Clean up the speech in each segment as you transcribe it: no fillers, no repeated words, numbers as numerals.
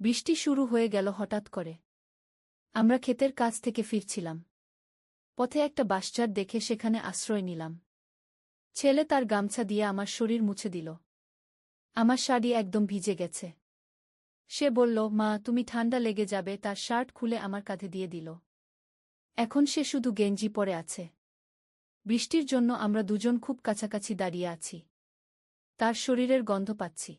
বৃষ্টি শুরু হয়ে গেল হঠাৎ করে। আমরা ক্ষেতের কাছ থেকে ফিরছিলাম। পথে একটা বাঁশঝাড় দেখে সেখানে আশ্রয় নিলাম। ছেলে তার গামছা দিয়ে আমার শরীর মুছে দিল। আমার শাড়ি একদম ভিজে গেছে। সে বলল, মা তুমি ঠান্ডা লেগে যাবে, তার শার্ট খুলে আমার কাঁধে দিয়ে দিল। এখন সে শুধু গেঞ্জি পরে আছে। বৃষ্টির জন্য আমরা দুজন খুব কাছাকাছি দাঁড়িয়ে আছি। তার শরীরের গন্ধ পাচ্ছি।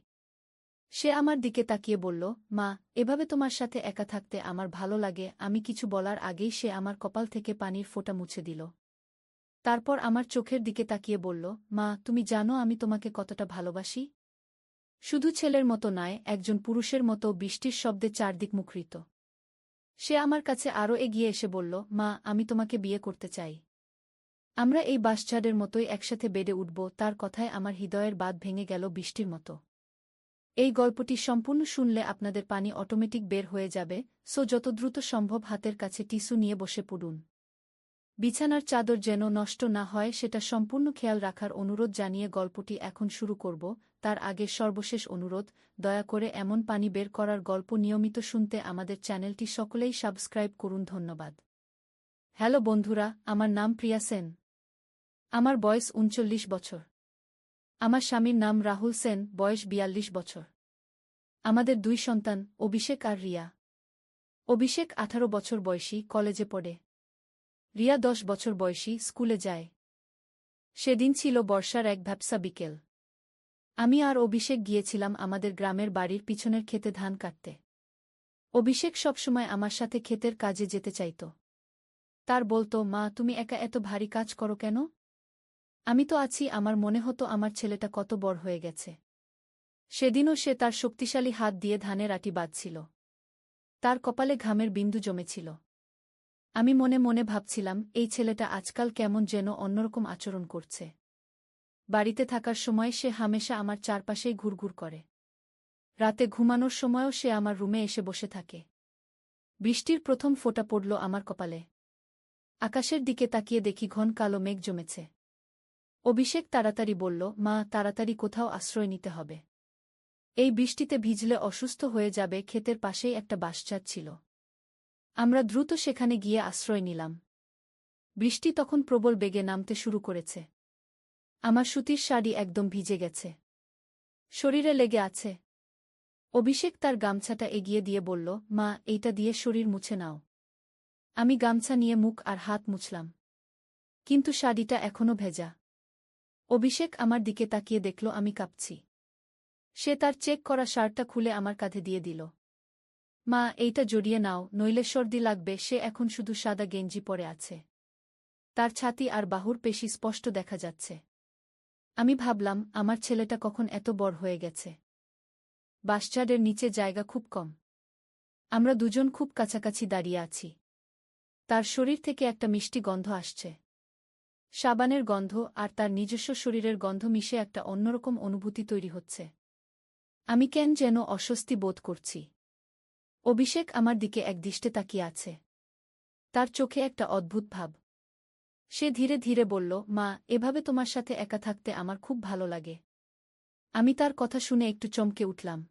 সে আমার দিকে তাকিয়ে বলল, মা এভাবে তোমার সাথে একা থাকতে আমার ভালো লাগে। আমি কিছু বলার আগেই সে আমার কপাল থেকে পানির ফোঁটা মুছে দিল। তারপর আমার চোখের দিকে তাকিয়ে বলল, মা তুমি জানো আমি তোমাকে কতটা ভালোবাসি। শুধু ছেলের মতো নয়, একজন পুরুষের মতো। বৃষ্টির শব্দে চারদিক মুখরিত। সে আমার কাছে আরও এগিয়ে এসে বলল, মা আমি তোমাকে বিয়ে করতে চাই। আমরা এই বাঁশঝাড়ের মতোই একসাথে বেড়ে উঠব। তার কথায় আমার হৃদয়ের বাঁধ ভেঙে গেল বৃষ্টির মতো। এই গল্পটি সম্পূর্ণ শুনলে আপনাদের পানি অটোমেটিক বের হয়ে যাবে, সো যত দ্রুত সম্ভব হাতের কাছে টিস্যু নিয়ে বসে পড়ুন। বিছানার চাদর যেন নষ্ট না হয় সেটা সম্পূর্ণ খেয়াল রাখার অনুরোধ জানিয়ে গল্পটি এখন শুরু করব। তার আগে সর্বশেষ অনুরোধ, দয়া করে এমন পানি বের করার গল্প নিয়মিত শুনতে আমাদের চ্যানেলটি সকলেই সাবস্ক্রাইব করুন। ধন্যবাদ। হ্যালো বন্ধুরা, আমার নাম প্রিয়া সেন। আমার বয়স ৩৯ বছর। আমার স্বামীর নাম রাহুল সেন, বয়স ৪২ বছর। আমাদের ২ সন্তান, অভিষেক আর রিয়া। অভিষেক ১৮ বছর বয়সী, কলেজে পড়ে। রিয়া ১০ বছর বয়সী, স্কুলে যায়। সেদিন ছিল বর্ষার এক ভ্যাপসা বিকেল। আমি আর অভিষেক গিয়েছিলাম আমাদের গ্রামের বাড়ির পিছনের ক্ষেতে ধান কাটতে। অভিষেক সবসময় আমার সাথে ক্ষেতের কাজে যেতে চাইত। তার বলতো, মা তুমি একা এত ভারী কাজ করো কেন? আমি তো আছি। আমার মনে হতো আমার ছেলেটা কত বড় হয়ে গেছে। সেদিনও সে তার শক্তিশালী হাত দিয়ে ধানের আটি বাঁধছিল। তার কপালে ঘামের বিন্দু জমেছিল। আমি মনে মনে ভাবছিলাম, এই ছেলেটা আজকাল কেমন যেন অন্যরকম আচরণ করছে। বাড়িতে থাকার সময় সে হামেশা আমার চারপাশেই ঘুরঘুর করে। রাতে ঘুমানোর সময়ও সে আমার রুমে এসে বসে থাকে। বৃষ্টির প্রথম ফোঁটা পড়ল আমার কপালে। আকাশের দিকে তাকিয়ে দেখি ঘন কালো মেঘ জমেছে। অভিষেক তাড়াতাড়ি বলল, মা তাড়াতাড়ি কোথাও আশ্রয় নিতে হবে। এই বৃষ্টিতে ভিজলে অসুস্থ হয়ে যাবে। ক্ষেতের পাশেই একটা বাঁশঝাড় ছিল। আমরা দ্রুত সেখানে গিয়ে আশ্রয় নিলাম। বৃষ্টি তখন প্রবল বেগে নামতে শুরু করেছে। আমার সুতির শাড়ি একদম ভিজে গেছে। শরীরে লেগে আছে। অভিষেক তার গামছাটা এগিয়ে দিয়ে বলল, মা এইটা দিয়ে শরীর মুছে নাও। আমি গামছা নিয়ে মুখ আর হাত মুছলাম। কিন্তু শাড়িটা এখনো ভেজা। অভিষেক আমার দিকে তাকিয়ে দেখল আমি কাঁপছি। সে তার চেক করা শার্টটা খুলে আমার কাঁধে দিয়ে দিল। মা এইটা জড়িয়ে নাও, নইলে সর্দি লাগবে। সে এখন শুধু সাদা গেঞ্জি পরে আছে। তার ছাতি আর বাহুর পেশি স্পষ্ট দেখা যাচ্ছে। আমি ভাবলাম, আমার ছেলেটা কখন এত বড় হয়ে গেছে। বাঁশঝাড়ের নিচে জায়গা খুব কম। আমরা দুজন খুব কাছাকাছি দাঁড়িয়ে আছি। তার শরীর থেকে একটা মিষ্টি গন্ধ আসছে। সাবানের গন্ধ আর তার নিজস্ব শরীরের গন্ধ মিশে একটা অন্যরকম অনুভূতি তৈরি হচ্ছে। আমি কেন যেন অস্বস্তি বোধ করছি। অভিষেক আমার দিকে একদৃষ্টে তাকিয়ে আছে। তার চোখে একটা অদ্ভুত ভাব। সে ধীরে ধীরে বলল, মা এভাবে তোমার সাথে একা থাকতে আমার খুব ভালো লাগে। আমি তার কথা শুনে একটু চমকে উঠলাম।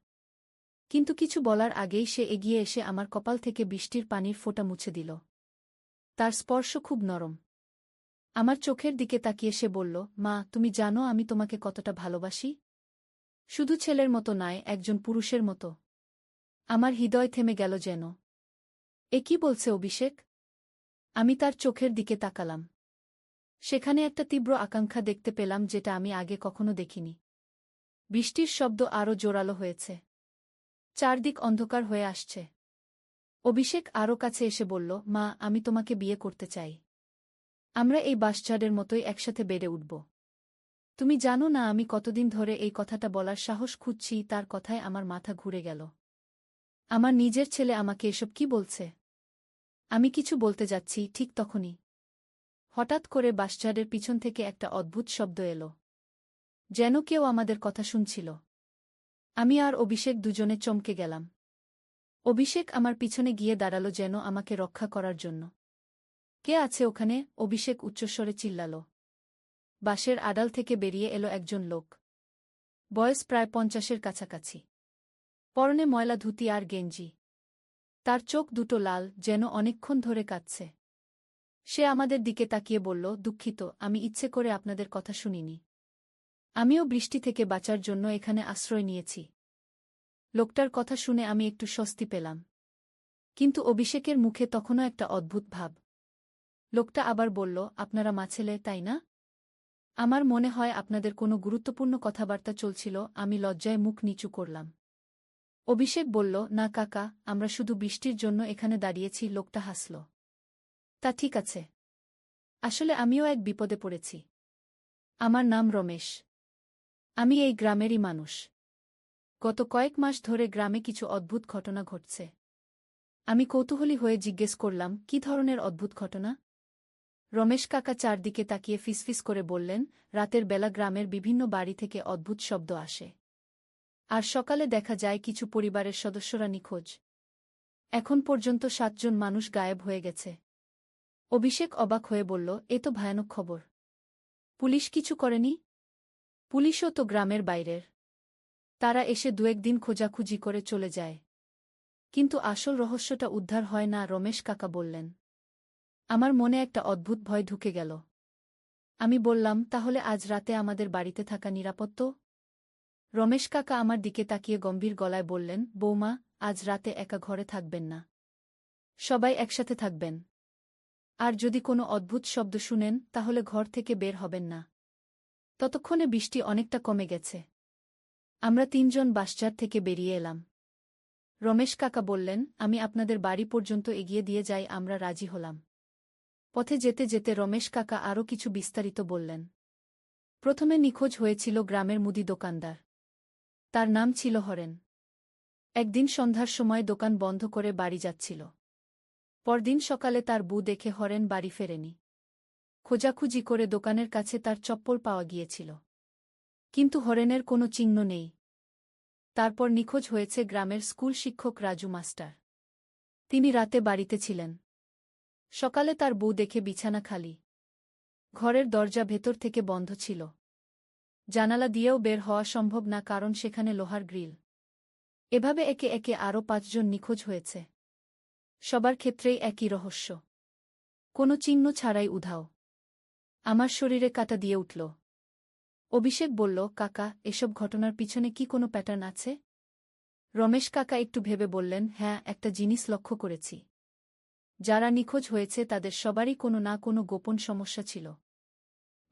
কিন্তু কিছু বলার আগেই সে এগিয়ে এসে আমার কপাল থেকে বৃষ্টির পানির ফোঁটা মুছে দিল। তার স্পর্শ খুব নরম। আমার চোখের দিকে তাকিয়ে সে বলল, মা তুমি জানো আমি তোমাকে কতটা ভালোবাসি। শুধু ছেলের মতো নয়, একজন পুরুষের মতো। আমার হৃদয় থেমে গেল যেন। এ কি বলছে অভিষেক? আমি তার চোখের দিকে তাকালাম। সেখানে একটা তীব্র আকাঙ্ক্ষা দেখতে পেলাম, যেটা আমি আগে কখনো দেখিনি। বৃষ্টির শব্দ আরও জোরালো হয়েছে। চারদিক অন্ধকার হয়ে আসছে। অভিষেক আরও কাছে এসে বলল, মা আমি তোমাকে বিয়ে করতে চাই। আমরা এই বাঁশঝাড়ের মতোই একসাথে বেড়ে উঠব। তুমি জানো না আমি কতদিন ধরে এই কথাটা বলার সাহস খুঁজছি। তার কথায় আমার মাথা ঘুরে গেল। আমার নিজের ছেলে আমাকে এসব কি বলছে। আমি কিছু বলতে যাচ্ছি, ঠিক তখনই হঠাৎ করে বাঁশঝাড়ের পিছন থেকে একটা অদ্ভুত শব্দ এলো। যেন কেউ আমাদের কথা শুনছিল। আমি আর অভিষেক দুজনে চমকে গেলাম। অভিষেক আমার পিছনে গিয়ে দাঁড়ালো যেন আমাকে রক্ষা করার জন্য। কে আছে ওখানে? অভিষেক উচ্চস্বরে চিল্লাল। বাঁশের আড়াল থেকে বেরিয়ে এলো একজন লোক। বয়স প্রায় ৫০-এর কাছাকাছি। পরনে ময়লা ধুতি আর গেঞ্জি। তার চোখ দুটো লাল, যেন অনেকক্ষণ ধরে কাঁদছে। সে আমাদের দিকে তাকিয়ে বলল, দুঃখিত, আমি ইচ্ছে করে আপনাদের কথা শুনিনি। আমিও বৃষ্টি থেকে বাঁচার জন্য এখানে আশ্রয় নিয়েছি। লোকটার কথা শুনে আমি একটু স্বস্তি পেলাম। কিন্তু অভিষেকের মুখে তখনও একটা অদ্ভুত ভাব। লোকটা আবার বলল, আপনারা মাছেলে, তাই না? আমার মনে হয় আপনাদের কোনো গুরুত্বপূর্ণ কথাবার্তা চলছিল। আমি লজ্জায় মুখ নিচু করলাম। অভিষেক বলল, না কাকা, আমরা শুধু বৃষ্টির জন্য এখানে দাঁড়িয়েছি। লোকটা হাসল। তা ঠিক আছে। আসলে আমিও এক বিপদে পড়েছি। আমার নাম রমেশ। আমি এই গ্রামেরই মানুষ। গত কয়েক মাস ধরে গ্রামে কিছু অদ্ভুত ঘটনা ঘটছে। আমি কৌতূহলী হয়ে জিজ্ঞেস করলাম, কী ধরনের অদ্ভুত ঘটনা? রমেশ কাকা চারদিকে তাকিয়ে ফিসফিস করে বললেন, রাতের বেলা গ্রামের বিভিন্ন বাড়ি থেকে অদ্ভুত শব্দ আসে। আর সকালে দেখা যায় কিছু পরিবারের সদস্যরা নিখোঁজ। এখন পর্যন্ত 7 জন মানুষ গায়েব হয়ে গেছে। অভিষেক অবাক হয়ে বলল, এ তো ভয়ানক খবর। পুলিশ কিছু করেনি? পুলিশও তো গ্রামের বাইরের। তারা এসে 2-1 দিন খোঁজাখুঁজি করে চলে যায়। কিন্তু আসল রহস্যটা উদ্ধার হয় না, রমেশ কাকা বললেন। আমার মনে একটা অদ্ভুত ভয় ঢুকে গেল। আমি বললাম, তাহলে আজ রাতে আমাদের বাড়িতে থাকা নিরাপদ তো? রমেশ কাকা আমার দিকে তাকিয়ে গম্ভীর গলায় বললেন, বৌমা, আজ রাতে একা ঘরে থাকবেন না। সবাই একসাথে থাকবেন। আর যদি কোনো অদ্ভুত শব্দ শুনেন, তাহলে ঘর থেকে বের হবেন না। ততক্ষণে বৃষ্টি অনেকটা কমে গেছে। আমরা 3 জন বাসচার থেকে বেরিয়ে এলাম। রমেশ কাকা বললেন, আমি আপনাদের বাড়ি পর্যন্ত এগিয়ে দিয়ে যাই। আমরা রাজি হলাম। পথে যেতে যেতে রমেশ কাকা আরও কিছু বিস্তারিত বললেন। প্রথমে নিখোঁজ হয়েছিল গ্রামের মুদি দোকানদার। তার নাম ছিল হরেন। একদিন সন্ধ্যার সময় দোকান বন্ধ করে বাড়ি যাচ্ছিল। পরদিন সকালে তার বউ দেখে হরেন বাড়ি ফেরেনি। খোঁজাখুঁজি করে দোকানের কাছে তার চপ্পল পাওয়া গিয়েছিল। কিন্তু হরেনের কোনো চিহ্ন নেই। তারপর নিখোঁজ হয়েছে গ্রামের স্কুল শিক্ষক রাজু মাস্টার। তিনি রাতে বাড়িতে ছিলেন। সকালে তার বউ দেখে বিছানা খালি। ঘরের দরজা ভেতর থেকে বন্ধ ছিল। জানালা দিয়েও বের হওয়া সম্ভব না, কারণ সেখানে লোহার গ্রিল। এভাবে একে একে আরও 5 জন নিখোঁজ হয়েছে। সবার ক্ষেত্রেই একই রহস্য। কোনো চিহ্ন ছাড়াই উধাও। আমার শরীরে কাঁটা দিয়ে উঠল। অভিষেক বলল, কাকা, এসব ঘটনার পিছনে কি কোনো প্যাটার্ন আছে? রমেশ কাকা একটু ভেবে বললেন, হ্যাঁ, একটা জিনিস লক্ষ্য করেছি। যারা নিখোঁজ হয়েছে তাদের সবারই কোনো না কোনো গোপন সমস্যা ছিল।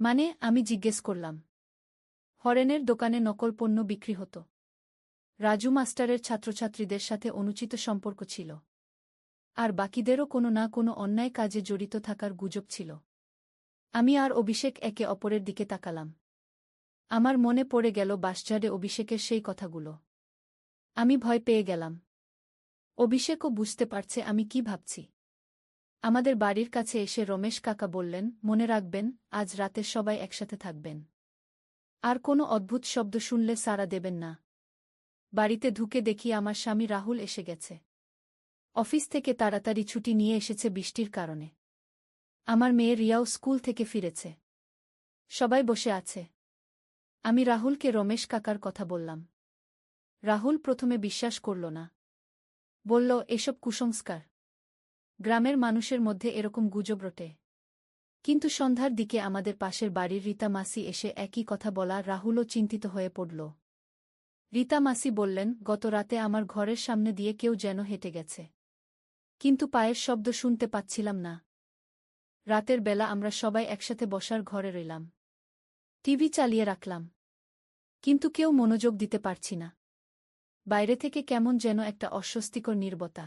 মানে? আমি জিজ্ঞেস করলাম। হরেনের দোকানে নকল পণ্য বিক্রি হতো। রাজু মাস্টারের ছাত্রছাত্রীদের সাথে অনুচিত সম্পর্ক ছিল। আর বাকিদেরও কোনো না কোনো অন্যায় কাজে জড়িত থাকার গুজব ছিল। আমি আর অভিষেক একে অপরের দিকে তাকালাম। আমার মনে পড়ে গেল বাসঝাড়ে অভিষেকের সেই কথাগুলো। আমি ভয় পেয়ে গেলাম। অভিষেকও বুঝতে পারছে আমি কি ভাবছি। আমাদের বাড়ির কাছে এসে রমেশ কাকা বললেন, মনে রাখবেন, আজ রাতে সবাই একসাথে থাকবেন। আর কোনো অদ্ভুত শব্দ শুনলে সাড়া দেবেন না। বাড়িতে ঢুকে দেখি আমার স্বামী রাহুল এসে গেছে। অফিস থেকে তাড়াতাড়ি ছুটি নিয়ে এসেছে বৃষ্টির কারণে। আমার মেয়ে রিয়াও স্কুল থেকে ফিরেছে। সবাই বসে আছে। আমি রাহুলকে রমেশ কাকার কথা বললাম। রাহুল প্রথমে বিশ্বাস করল না। বলল, এসব কুসংস্কার। গ্রামের মানুষের মধ্যে এরকম গুজব রটে। কিন্তু সন্ধ্যার দিকে আমাদের পাশের বাড়ির রীতা মাসি এসে একই কথা বলা রাহুলও চিন্তিত হয়ে পড়ল। রীতা মাসি বললেন, গত রাতে আমার ঘরের সামনে দিয়ে কেউ যেন হেঁটে গেছে। কিন্তু পায়ের শব্দ শুনতে পাচ্ছিলাম না। রাতের বেলা আমরা সবাই একসাথে বসার ঘরে রইলাম। টিভি চালিয়ে রাখলাম। কিন্তু কেউ মনোযোগ দিতে পারছি না। বাইরে থেকে কেমন যেন একটা অস্বস্তিকর নীরবতা।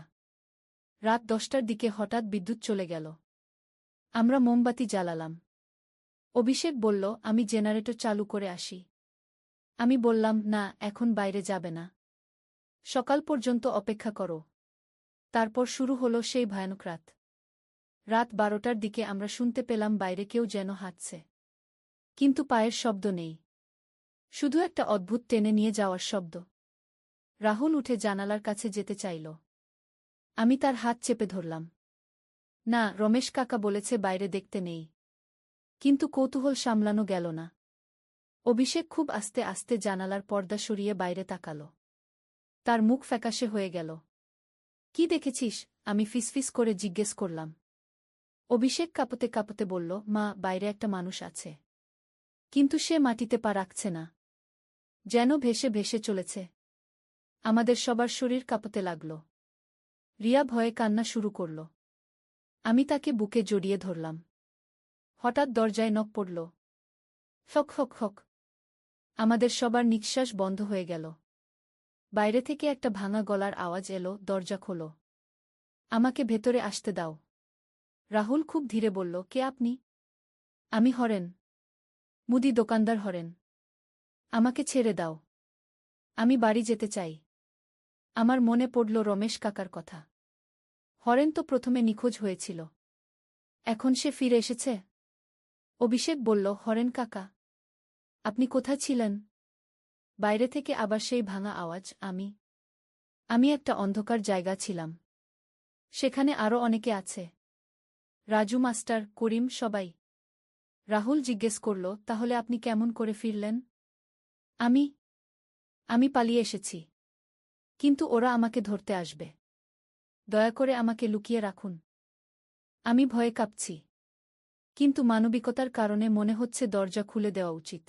রাত 10টার দিকে হঠাৎ বিদ্যুৎ চলে গেল। আমরা মোমবাতি জ্বালালাম। অভিষেক বলল, আমি জেনারেটর চালু করে আসি। আমি বললাম, না, এখন বাইরে যাবে না। সকাল পর্যন্ত অপেক্ষা করো। তারপর শুরু হলো সেই ভয়ানক রাত। রাত 12টার দিকে আমরা শুনতে পেলাম বাইরে কেউ যেন হাঁটছে। কিন্তু পায়ের শব্দ নেই। শুধু একটা অদ্ভুত টেনে নিয়ে যাওয়ার শব্দ। রাহুল উঠে জানালার কাছে যেতে চাইল। আমি তার হাত চেপে ধরলাম। না, রমেশ কাকা বলেছে বাইরে দেখতে নেই। কিন্তু কৌতূহল সামলানো গেল না। অভিষেক খুব আস্তে আস্তে জানালার পর্দা সরিয়ে বাইরে তাকাল। তার মুখ ফ্যাকাশে হয়ে গেল। কি দেখেছিস? আমি ফিসফিস করে জিজ্ঞেস করলাম। অভিষেক কাঁপতে কাঁপতে বলল, মা, বাইরে একটা মানুষ আছে। কিন্তু সে মাটিতে পা রাখছে না, যেন ভেসে ভেসে চলেছে। আমাদের সবার শরীর কাঁপতে লাগল। রিয়া ভয়ে কান্না শুরু করল। আমি তাকে বুকে জড়িয়ে ধরলাম। হঠাৎ দরজায় নক পড়ল। ফক ফক ফক। আমাদের সবার নিঃশ্বাস বন্ধ হয়ে গেল। বাইরে থেকে একটা ভাঙা গলার আওয়াজ এলো, দরজা খোলো। আমাকে ভেতরে আসতে দাও। রাহুল খুব ধীরে বলল, কে আপনি? আমি হরেন, মুদি দোকানদার হরেন। আমাকে ছেড়ে দাও, আমি বাড়ি যেতে চাই। আমার মনে পড়ল রমেশ কাকার কথা। হরেন তো প্রথমে নিখোঁজ হয়েছিল, এখন সে ফিরে এসেছে। অভিষেক বলল, হরেন কাকা, আপনি কোথায় ছিলেন? বাইরে থেকে আবার সেই ভাঙা আওয়াজ, আমি একটা অন্ধকার জায়গা ছিলাম। সেখানে আরও অনেকে আছে, রাজু মাস্টার, করিম, সবাই। রাহুল জিজ্ঞেস করল, তাহলে আপনি কেমন করে ফিরলেন? আমি পালিয়ে এসেছি। কিন্তু ওরা আমাকে ধরতে আসবে। দয়া করে আমাকে লুকিয়ে রাখুন। আমি ভয়ে কাঁপছি, কিন্তু মানবিকতার কারণে মনে হচ্ছে দরজা খুলে দেওয়া উচিত।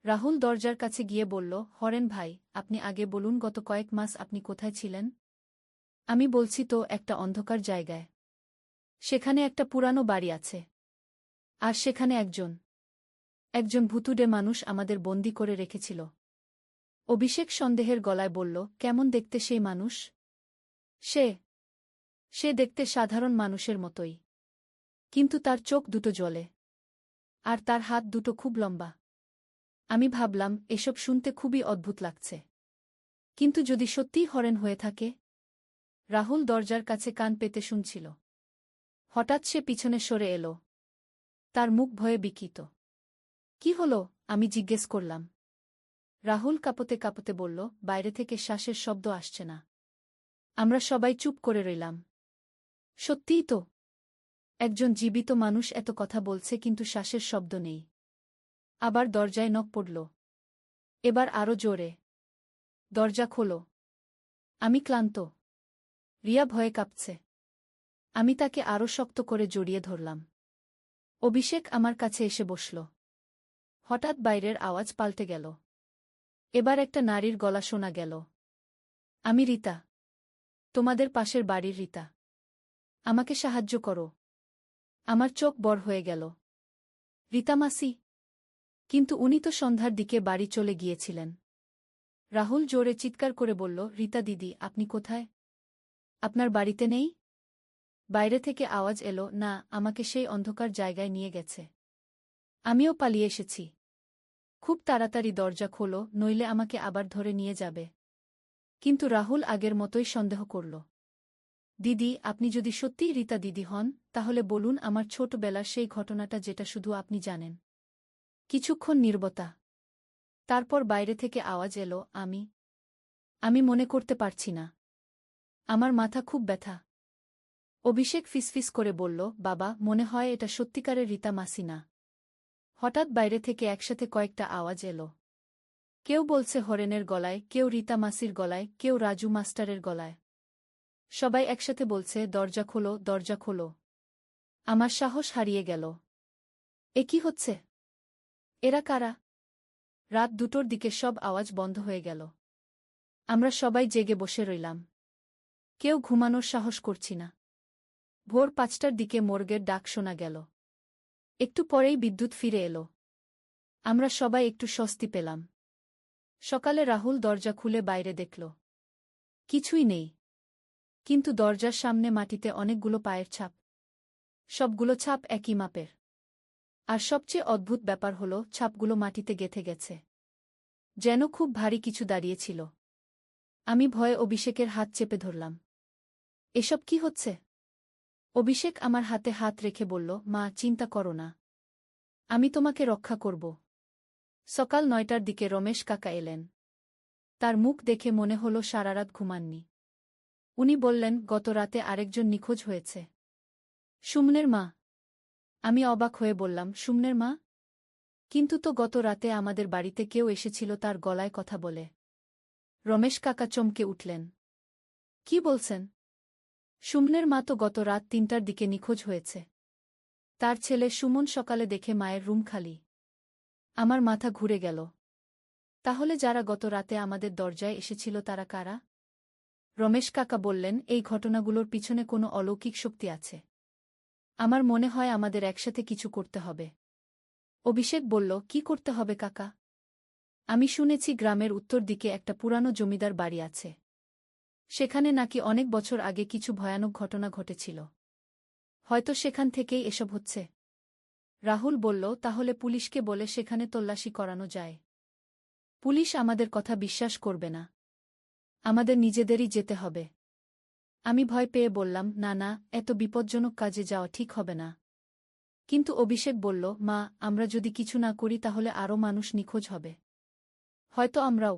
রাহুল দরজার কাছে গিয়ে বলল, হরেন ভাই, আপনি আগে বলুন, গত কয়েক মাস আপনি কোথায় ছিলেন? আমি বলছি তো, একটা অন্ধকার জায়গায়। সেখানে একটা পুরানো বাড়ি আছে, আর সেখানে একজন ভুতুড়ে মানুষ আমাদের বন্দি করে রেখেছিল। অভিষেক সন্দেহের গলায় বলল, কেমন দেখতে সেই মানুষ? সে দেখতে সাধারণ মানুষের মতোই, কিন্তু তার চোখ দুটো জ্বলে, আর তার হাত দুটো খুব লম্বা। আমি ভাবলাম, এসব শুনতে খুবই অদ্ভুত লাগছে, কিন্তু যদি সত্যিই হরেন হয়ে থাকে। রাহুল দরজার কাছে কান পেতে শুনছিল। হঠাৎ সে পিছনে সরে এল। তার মুখ ভয়ে বিকিত। কি হলো? আমি জিজ্ঞেস করলাম। রাহুল কাঁপতে কাঁপতে বলল, বাইরে থেকে শ্বাসের শব্দ আসছে না। আমরা সবাই চুপ করে রইলাম। সত্যিই তো, একজন জীবিত মানুষ এত কথা বলছে, কিন্তু শ্বাসের শব্দ নেই। আবার দরজায় নক পড়ল, এবার আরও জোরে। দরজা খোলো। আমি ক্লান্ত। রিয়া ভয়ে কাঁপছে। আমি তাকে আরও শক্ত করে জড়িয়ে ধরলাম। অভিষেক আমার কাছে এসে বসল। হঠাৎ বাইরের আওয়াজ পাল্টে গেল। এবার একটা নারীর গলা শোনা গেল। আমি রীতা, তোমাদের পাশের বাড়ির রীতা। আমাকে সাহায্য করো। আমার চোখ বড় হয়ে গেল। রীতা মাসি? কিন্তু উনি তো সন্ধ্যার দিকে বাড়ি চলে গিয়েছিলেন। রাহুল জোরে চিৎকার করে বলল, রীতা দিদি, আপনি কোথায়? আপনার বাড়িতে নেই? বাইরে থেকে আওয়াজ এলো, না, আমাকে সেই অন্ধকার জায়গায় নিয়ে গেছে। আমিও পালিয়ে এসেছি। খুব তাড়াতাড়ি দরজা খোলো, নইলে আমাকে আবার ধরে নিয়ে যাবে। কিন্তু রাহুল আগের মতোই সন্দেহ করল। দিদি, আপনি যদি সত্যিই রীতা দিদি হন, তাহলে বলুন আমার ছোটবেলার সেই ঘটনাটা, যেটা শুধু আপনি জানেন। কিছুক্ষণ নীরবতা। তারপর বাইরে থেকে আওয়াজ এলো, আমি মনে করতে পারছি না। আমার মাথা খুব ব্যথা। অভিষেক ফিসফিস করে বলল, বাবা, মনে হয় এটা সত্যিকারের রীতা মাসি না। হঠাৎ বাইরে থেকে একসাথে কয়েকটা আওয়াজ এলো। কেউ বলছে হরেনের গলায়, কেউ রীতা মাসির গলায়, কেউ রাজু মাস্টারের গলায়। সবাই একসাথে বলছে, দরজা খোলো, দরজা খোলো। আমার সাহস হারিয়ে গেল। এ কি হচ্ছে? এরা কারা? রাত 2টোর দিকে সব আওয়াজ বন্ধ হয়ে গেল। আমরা সবাই জেগে বসে রইলাম। কেউ ঘুমানোর সাহস করছি না। ভোর 5টার দিকে মর্গের ডাক শোনা গেল। একটু পরেই বিদ্যুৎ ফিরে এলো। আমরা সবাই একটু স্বস্তি পেলাম। সকালে রাহুল দরজা খুলে বাইরে দেখল। কিছুই নেই, কিন্তু দরজার সামনে মাটিতে অনেকগুলো পায়ের ছাপ। সবগুলো ছাপ একই মাপের। আর সবচেয়ে অদ্ভুত ব্যাপার হলো, ছাপগুলো মাটিতে গেঁথে গেছে, যেন খুব ভারী কিছু দাঁড়িয়েছিল। আমি ভয়ে অভিষেকের হাত চেপে ধরলাম। এসব কি হচ্ছে? অভিষেক আমার হাতে হাত রেখে বলল, মা, চিন্তা করো না, আমি তোমাকে রক্ষা করব। সকাল 9টার দিকে রমেশ কাকা এলেন। তার মুখ দেখে মনে হলো সারারাত ঘুমাননি। উনি বললেন, গত রাতে আরেকজন নিখোঁজ হয়েছে। সুমনের মা। আমি অবাক হয়ে বললাম, সুমনের মা? কিন্তু তো গত রাতে আমাদের বাড়িতে কেউ এসেছিল তার গলায় কথা বলে। রমেশ কাকা চমকে উঠলেন। কি বলছেন? সুমনের মা তো গত রাত ৩টার দিকে নিখোঁজ হয়েছে। তার ছেলে সুমন সকালে দেখে মায়ের রুম খালি। আমার মাথা ঘুরে গেল। তাহলে যারা গত রাতে আমাদের দরজায় এসেছিল তারা কারা? রমেশ কাকা বললেন, এই ঘটনাগুলোর পিছনে কোনো অলৌকিক শক্তি আছে। আমার মনে হয় আমাদের একসাথে কিছু করতে হবে। অভিষেক বলল, কি করতে হবে কাকা? আমি শুনেছি গ্রামের উত্তর দিকে একটা পুরানো জমিদার বাড়ি আছে। সেখানে নাকি অনেক বছর আগে কিছু ভয়ানক ঘটনা ঘটেছিল। হয়তো সেখান থেকেই এসব হচ্ছে। রাহুল বলল, তাহলে পুলিশকে বলে সেখানে তল্লাশি করানো যায়। পুলিশ আমাদের কথা বিশ্বাস করবে না। আমাদের নিজেদেরই যেতে হবে। আমি ভয় পেয়ে বললাম, না না, এত বিপজ্জনক কাজে যাওয়া ঠিক হবে না। কিন্তু অভিষেক বলল, মা, আমরা যদি কিছু না করি তাহলে আরও মানুষ নিখোঁজ হবে। হয়তো আমরাও।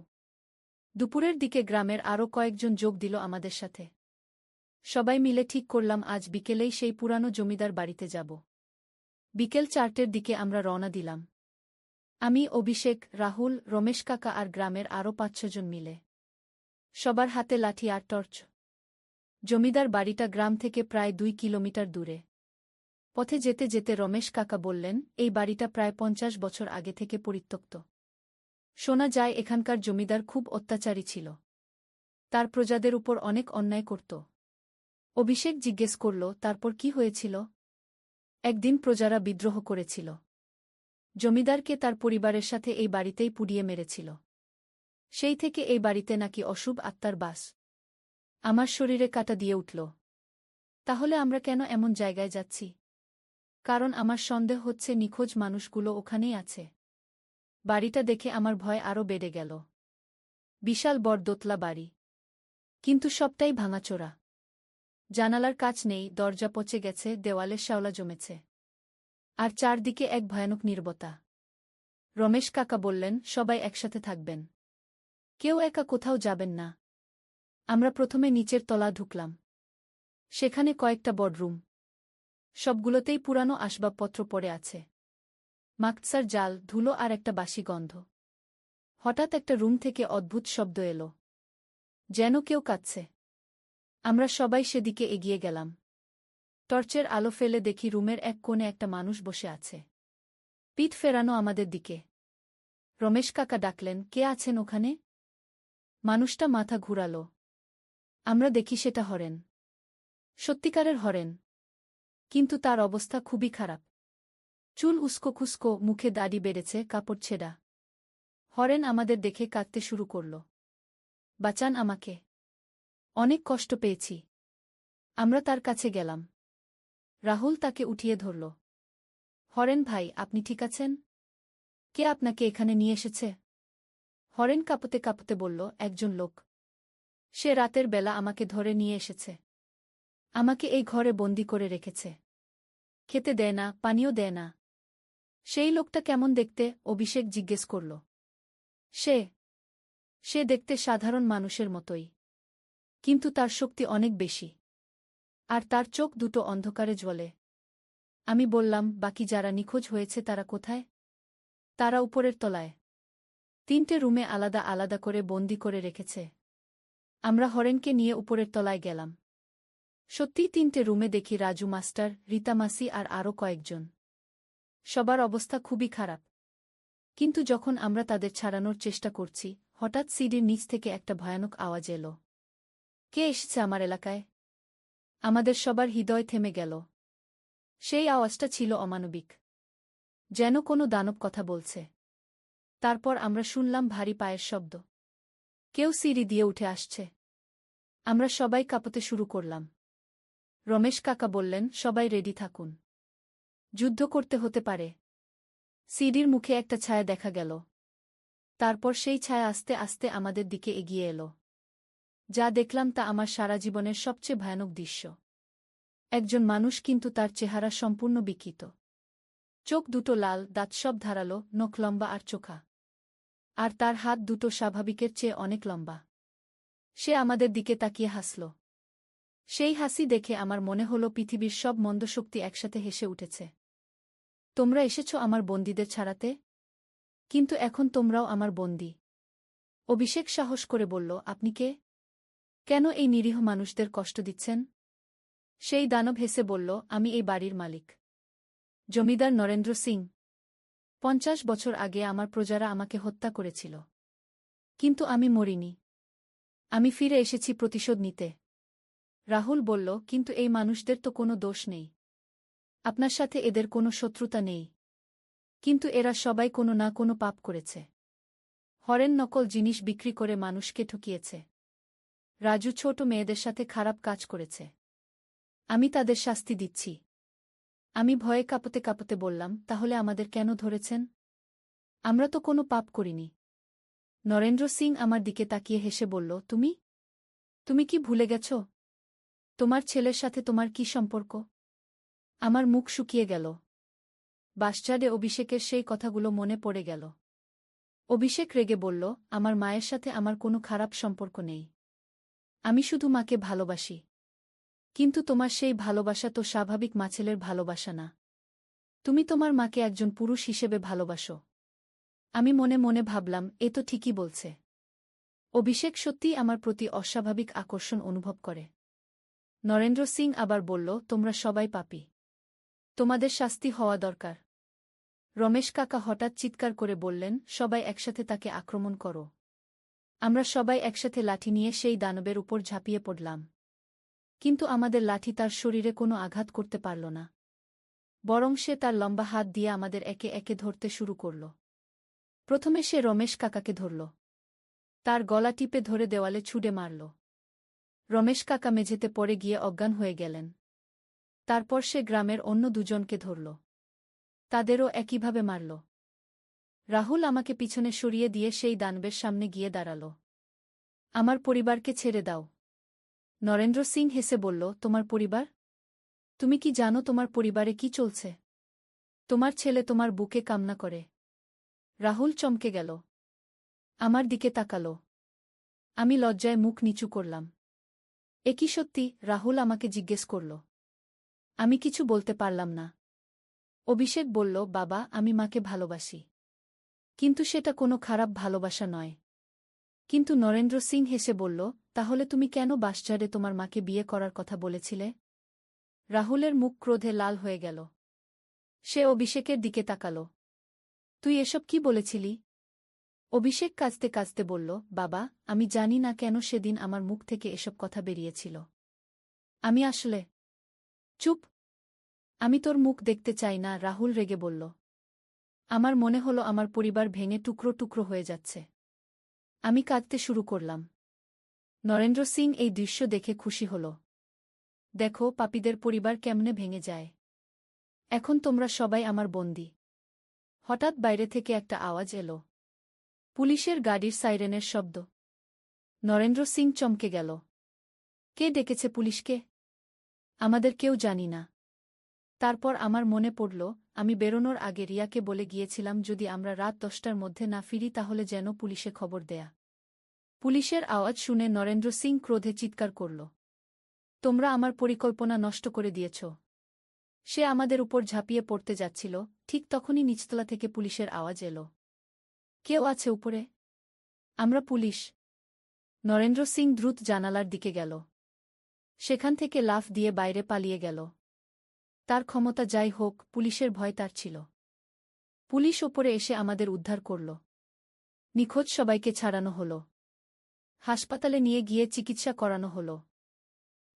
দুপুরের দিকে গ্রামের আরও কয়েকজন যোগ দিল আমাদের সাথে। সবাই মিলে ঠিক করলাম আজ বিকেলেই সেই পুরানো জমিদার বাড়িতে যাব। বিকেল 4টের দিকে আমরা রওনা দিলাম। আমি, অভিষেক, রাহুল, রমেশ কাকা আর গ্রামের আরও 5-6 জন মিলে। সবার হাতে লাঠি আর টর্চ। জমিদার বাড়িটা গ্রাম থেকে প্রায় 2 কিলোমিটার দূরে। পথে যেতে যেতে রমেশ কাকা বললেন, এই বাড়িটা প্রায় 50 বছর আগে থেকে পরিত্যক্ত। শোনা যায় এখানকার জমিদার খুব অত্যাচারী ছিল। তার প্রজাদের উপর অনেক অন্যায় করত। অভিষেক জিজ্ঞেস করল, তারপর কি হয়েছিল? একদিন প্রজারা বিদ্রোহ করেছিল। জমিদারকে তার পরিবারের সাথে এই বাড়িতেই পুড়িয়ে মেরেছিল। সেই থেকে এই বাড়িতে নাকি অশুভ আত্মার বাস। আমার শরীরে কাঁটা দিয়ে উঠল। তাহলে আমরা কেন এমন জায়গায় যাচ্ছি? কারণ আমার সন্দেহ হচ্ছে নিখোঁজ মানুষগুলো ওখানেই আছে। বাড়িটা দেখে আমার ভয় আরও বেড়ে গেল। বিশাল বড় দোতলা বাড়ি। কিন্তু সবটাই ভাঙাচোরা। জানালার কাচ নেই, দরজা পচে গেছে, দেওয়ালে শ্যাওলা জমেছে। আর চারদিকে এক ভয়ানক নীরবতা। রমেশ কাকা বললেন, সবাই একসাথে থাকবেন। কেউ একা কোথাও যাবেন না। আমরা প্রথমে নিচের তলা ঢুকলাম। সেখানে কয়েকটা বডরুম। সবগুলোতেই পুরানো আসবাবপত্র পড়ে আছে। মাকসার জাল, ধুলো আর একটা বাসি গন্ধ। হঠাৎ একটা রুম থেকে অদ্ভুত শব্দ এলো। যেন কেউ কাঁদছে। আমরা সবাই সেদিকে এগিয়ে গেলাম। টর্চের আলো ফেলে দেখি রুমের এক কোণে একটা মানুষ বসে আছে। পিঠ ফেরানো আমাদের দিকে। রমেশ কাকা ডাকলেন, কে আছেন ওখানে? মানুষটা মাথা ঘুরালো। আমরা দেখি সেটা হরেন। সত্যিকারের হরেন। কিন্তু তার অবস্থা খুবই খারাপ। চুল উস্কো খুস্কো, মুখে দাড়ি বেড়েছে, কাপড় ছেঁড়া। হরেন আমাদের দেখে কাঁদতে শুরু করল। বাঁচান আমাকে। অনেক কষ্ট পেয়েছি। আমরা তার কাছে গেলাম। রাহুল তাকে উঠিয়ে ধরল। হরেন ভাই, আপনি ঠিক আছেন? কে আপনাকে এখানে নিয়ে এসেছে? হরেন কাঁপতে কাঁপতে বলল, একজন লোক। সে রাতের বেলা আমাকে ধরে নিয়ে এসেছে। আমাকে এই ঘরে বন্দি করে রেখেছে। খেতে দেয় না, পানিও দেয় না। সেই লোকটা কেমন দেখতে? অভিষেক জিজ্ঞেস করল। সে সে দেখতে সাধারণ মানুষের মতোই। কিন্তু তার শক্তি অনেক বেশি। আর তার চোখ দুটো অন্ধকারে জ্বলে। আমি বললাম, বাকি যারা নিখোঁজ হয়েছে তারা কোথায়? তারা উপরের তলায়। 3টে রুমে আলাদা আলাদা করে বন্দি করে রেখেছে। আমরা হরেনকে নিয়ে উপরের তলায় গেলাম। সত্যিই 3টে রুমে দেখি রাজু মাস্টার, রীতা মাসি আর আরও কয়েকজন। সবার অবস্থা খুবই খারাপ। কিন্তু যখন আমরা তাদের ছাড়ানোর চেষ্টা করছি, হঠাৎ সিঁড়ির নিচ থেকে একটা ভয়ানক আওয়াজ এলো। কে এসেছে আমার এলাকায়? আমাদের সবার হৃদয় থেমে গেল। সেই আওয়াজটা ছিল অমানবিক। যেন কোনো দানব কথা বলছে। তারপর আমরা শুনলাম ভারী পায়ের শব্দ। কেউ সিঁড়ি দিয়ে উঠে আসছে। আমরা সবাই কাঁপতে শুরু করলাম। রমেশ কাকা বললেন, সবাই রেডি থাকুন। যুদ্ধ করতে হতে পারে। সিঁড়ির মুখে একটা ছায়া দেখা গেল। তারপর সেই ছায়া আস্তে আস্তে আমাদের দিকে এগিয়ে এলো। যা দেখলাম তা আমার সারা জীবনের সবচেয়ে ভয়ানক দৃশ্য। একজন মানুষ, কিন্তু তার চেহারা সম্পূর্ণ বিকৃত। চোখ দুটো লাল, দাঁত সব ধারালো, নখ লম্বা আর চোখা। আর তার হাত দুটো স্বাভাবিকের চেয়ে অনেক লম্বা। সে আমাদের দিকে তাকিয়ে হাসল। সেই হাসি দেখে আমার মনে হলো পৃথিবীর সব মন্দ শক্তি একসাথে হেসে উঠেছে। তোমরা এসেছ আমার বন্দীদের ছাড়াতে? কিন্তু এখন তোমরাও আমার বন্দী। অভিষেক সাহস করে বলল, আপনি কে? কেন এই নিরীহ মানুষদের কষ্ট দিচ্ছেন? সেই দানব হেসে বলল, আমি এই বাড়ির মালিক, জমিদার নরেন্দ্র সিং। ৫০ বছর আগে আমার প্রজারা আমাকে হত্যা করেছিল, কিন্তু আমি মরিনি। আমি ফিরে এসেছি প্রতিশোধ নিতে। রাহুল বলল, কিন্তু এই মানুষদের তো কোনো দোষ নেই। আপনার সাথে এদের কোনো শত্রুতা নেই, কিন্তু এরা সবাই কোনো না কোনো পাপ করেছে। হরেন নকল জিনিস বিক্রি করে মানুষকে ঠকিয়েছে। রাজু ছোট মেয়েদের সাথে খারাপ কাজ করেছে। আমি তাদের শাস্তি দিচ্ছি। আমি ভয়ে কাঁপতে কাঁপতে বললাম, তাহলে আমাদের কেন ধরেছেন? আমরা তো কোনো পাপ করিনি। নরেন্দ্র সিং আমার দিকে তাকিয়ে হেসে বলল, তুমি তুমি কি ভুলে গেছ? তোমার ছেলের সাথে তোমার কি সম্পর্ক? আমার মুখ শুকিয়ে গেল। বাসস্ট্যান্ডে অভিষেকের সেই কথাগুলো মনে পড়ে গেল। অভিষেক রেগে বলল, আমার মায়ের সাথে আমার কোনো খারাপ সম্পর্ক নেই। আমি শুধু মাকে ভালোবাসি। কিন্তু তোমার সেই ভালোবাসা তো স্বাভাবিক মাছেলের ভালোবাসা না। তুমি তোমার মাকে একজন পুরুষ হিসেবে ভালোবাসো। আমি মনে মনে ভাবলাম, এ তো ঠিকই বলছে। অভিষেক সত্যিই আমার প্রতি অস্বাভাবিক আকর্ষণ অনুভব করে। নরেন্দ্র সিং আবার বলল, তোমরা সবাই পাপী। তোমাদের শাস্তি হওয়া দরকার। রমেশ কাকা হঠাৎ চিৎকার করে বললেন, সবাই একসাথে তাকে আক্রমণ করো। আমরা সবাই একসাথে লাঠি নিয়ে সেই দানবের উপর ঝাঁপিয়ে পড়লাম। কিন্তু আমাদের লাঠি তার শরীরে কোনো আঘাত করতে পারল না। বরং সে তার লম্বা হাত দিয়ে আমাদের একে একে ধরতে শুরু করল। প্রথমে সে রমেশ কাকাকে ধরল। তার গলা টিপে ধরে দেওয়ালে ছুঁড়ে মারল। রমেশ কাকা মেঝেতে পড়ে গিয়ে অজ্ঞান হয়ে গেলেন। তারপর সে গ্রামের অন্য দুজনকে ধরল। তাদেরও একইভাবে মারল। রাহুল আমাকে পিছনে সরিয়ে দিয়ে সেই দানবের সামনে গিয়ে দাঁড়াল। আমার পরিবারকে ছেড়ে দাও। নরেন্দ্র সিং হেসে বলল, তোমার পরিবার? তুমি কি জানো তোমার পরিবারে কি চলছে? তোমার ছেলে তোমার বুকে কামনা করে। রাহুল চমকে গেল। আমার দিকে তাকাল। আমি লজ্জায় মুখ নিচু করলাম। এ কি সত্যি? রাহুল আমাকে জিজ্ঞেস করল। আমি কিছু বলতে পারলাম না। অভিষেক বলল, বাবা, আমি মাকে ভালোবাসি। কিন্তু সেটা কোনো খারাপ ভালোবাসা নয়। কিন্তু নরেন্দ্র সিং হেসে বলল, তাহলে তুমি কেন বাসস্ট্যান্ডে তোমার মাকে বিয়ে করার কথা বলেছিলে? রাহুলের মুখ ক্রোধে লাল হয়ে গেল। সে অভিষেকের দিকে তাকাল। তুই এসব কি বলেছিলি? অভিষেক কাঁদতে কাঁদতে বলল, বাবা, আমি জানি না কেন সেদিন আমার মুখ থেকে এসব কথা বেরিয়েছিল। আমি আসলে চুপ। আমি তোর মুখ দেখতে চাই না, রাহুল রেগে বলল। আমার মনে হলো আমার পরিবার ভেঙে টুকরো টুকরো হয়ে যাচ্ছে। আমি কাঁদতে শুরু করলাম। নরেন্দ্র সিং এই দৃশ্য দেখে খুশি হল। দেখো, পাপীদের পরিবার কেমনে ভেঙে যায়। এখন তোমরা সবাই আমার বন্দী। হঠাৎ বাইরে থেকে একটা আওয়াজ এলো। পুলিশের গাড়ির সাইরেনের শব্দ। নরেন্দ্র সিং চমকে গেল। কে ডেকেছে পুলিশকে? আমাদের কেউ জানি না। তারপর আমার মনে পড়ল, আমি বেরোনোর আগে রিয়াকে বলে গিয়েছিলাম যদি আমরা রাত 10টার মধ্যে না ফিরি তাহলে যেন পুলিশে খবর দেয়া। পুলিশের আওয়াজ শুনে নরেন্দ্র সিং ক্রোধে চিৎকার করল। তোমরা আমার পরিকল্পনা নষ্ট করে দিয়েছ। সে আমাদের উপর ঝাঁপিয়ে পড়তে যাচ্ছিল, ঠিক তখনই নিচতলা থেকে পুলিশের আওয়াজ এলো। কেউ আছে উপরে? আমরা পুলিশ। নরেন্দ্র সিং দ্রুত জানালার দিকে গেল। সেখান থেকে লাফ দিয়ে বাইরে পালিয়ে গেল। তার ক্ষমতা যাই হোক, পুলিশের ভয় তার ছিল। পুলিশ ওপরে এসে আমাদের উদ্ধার করল। নিখোঁজ সবাইকে ছাড়ানো হল। হাসপাতালে নিয়ে গিয়ে চিকিৎসা করানো হল।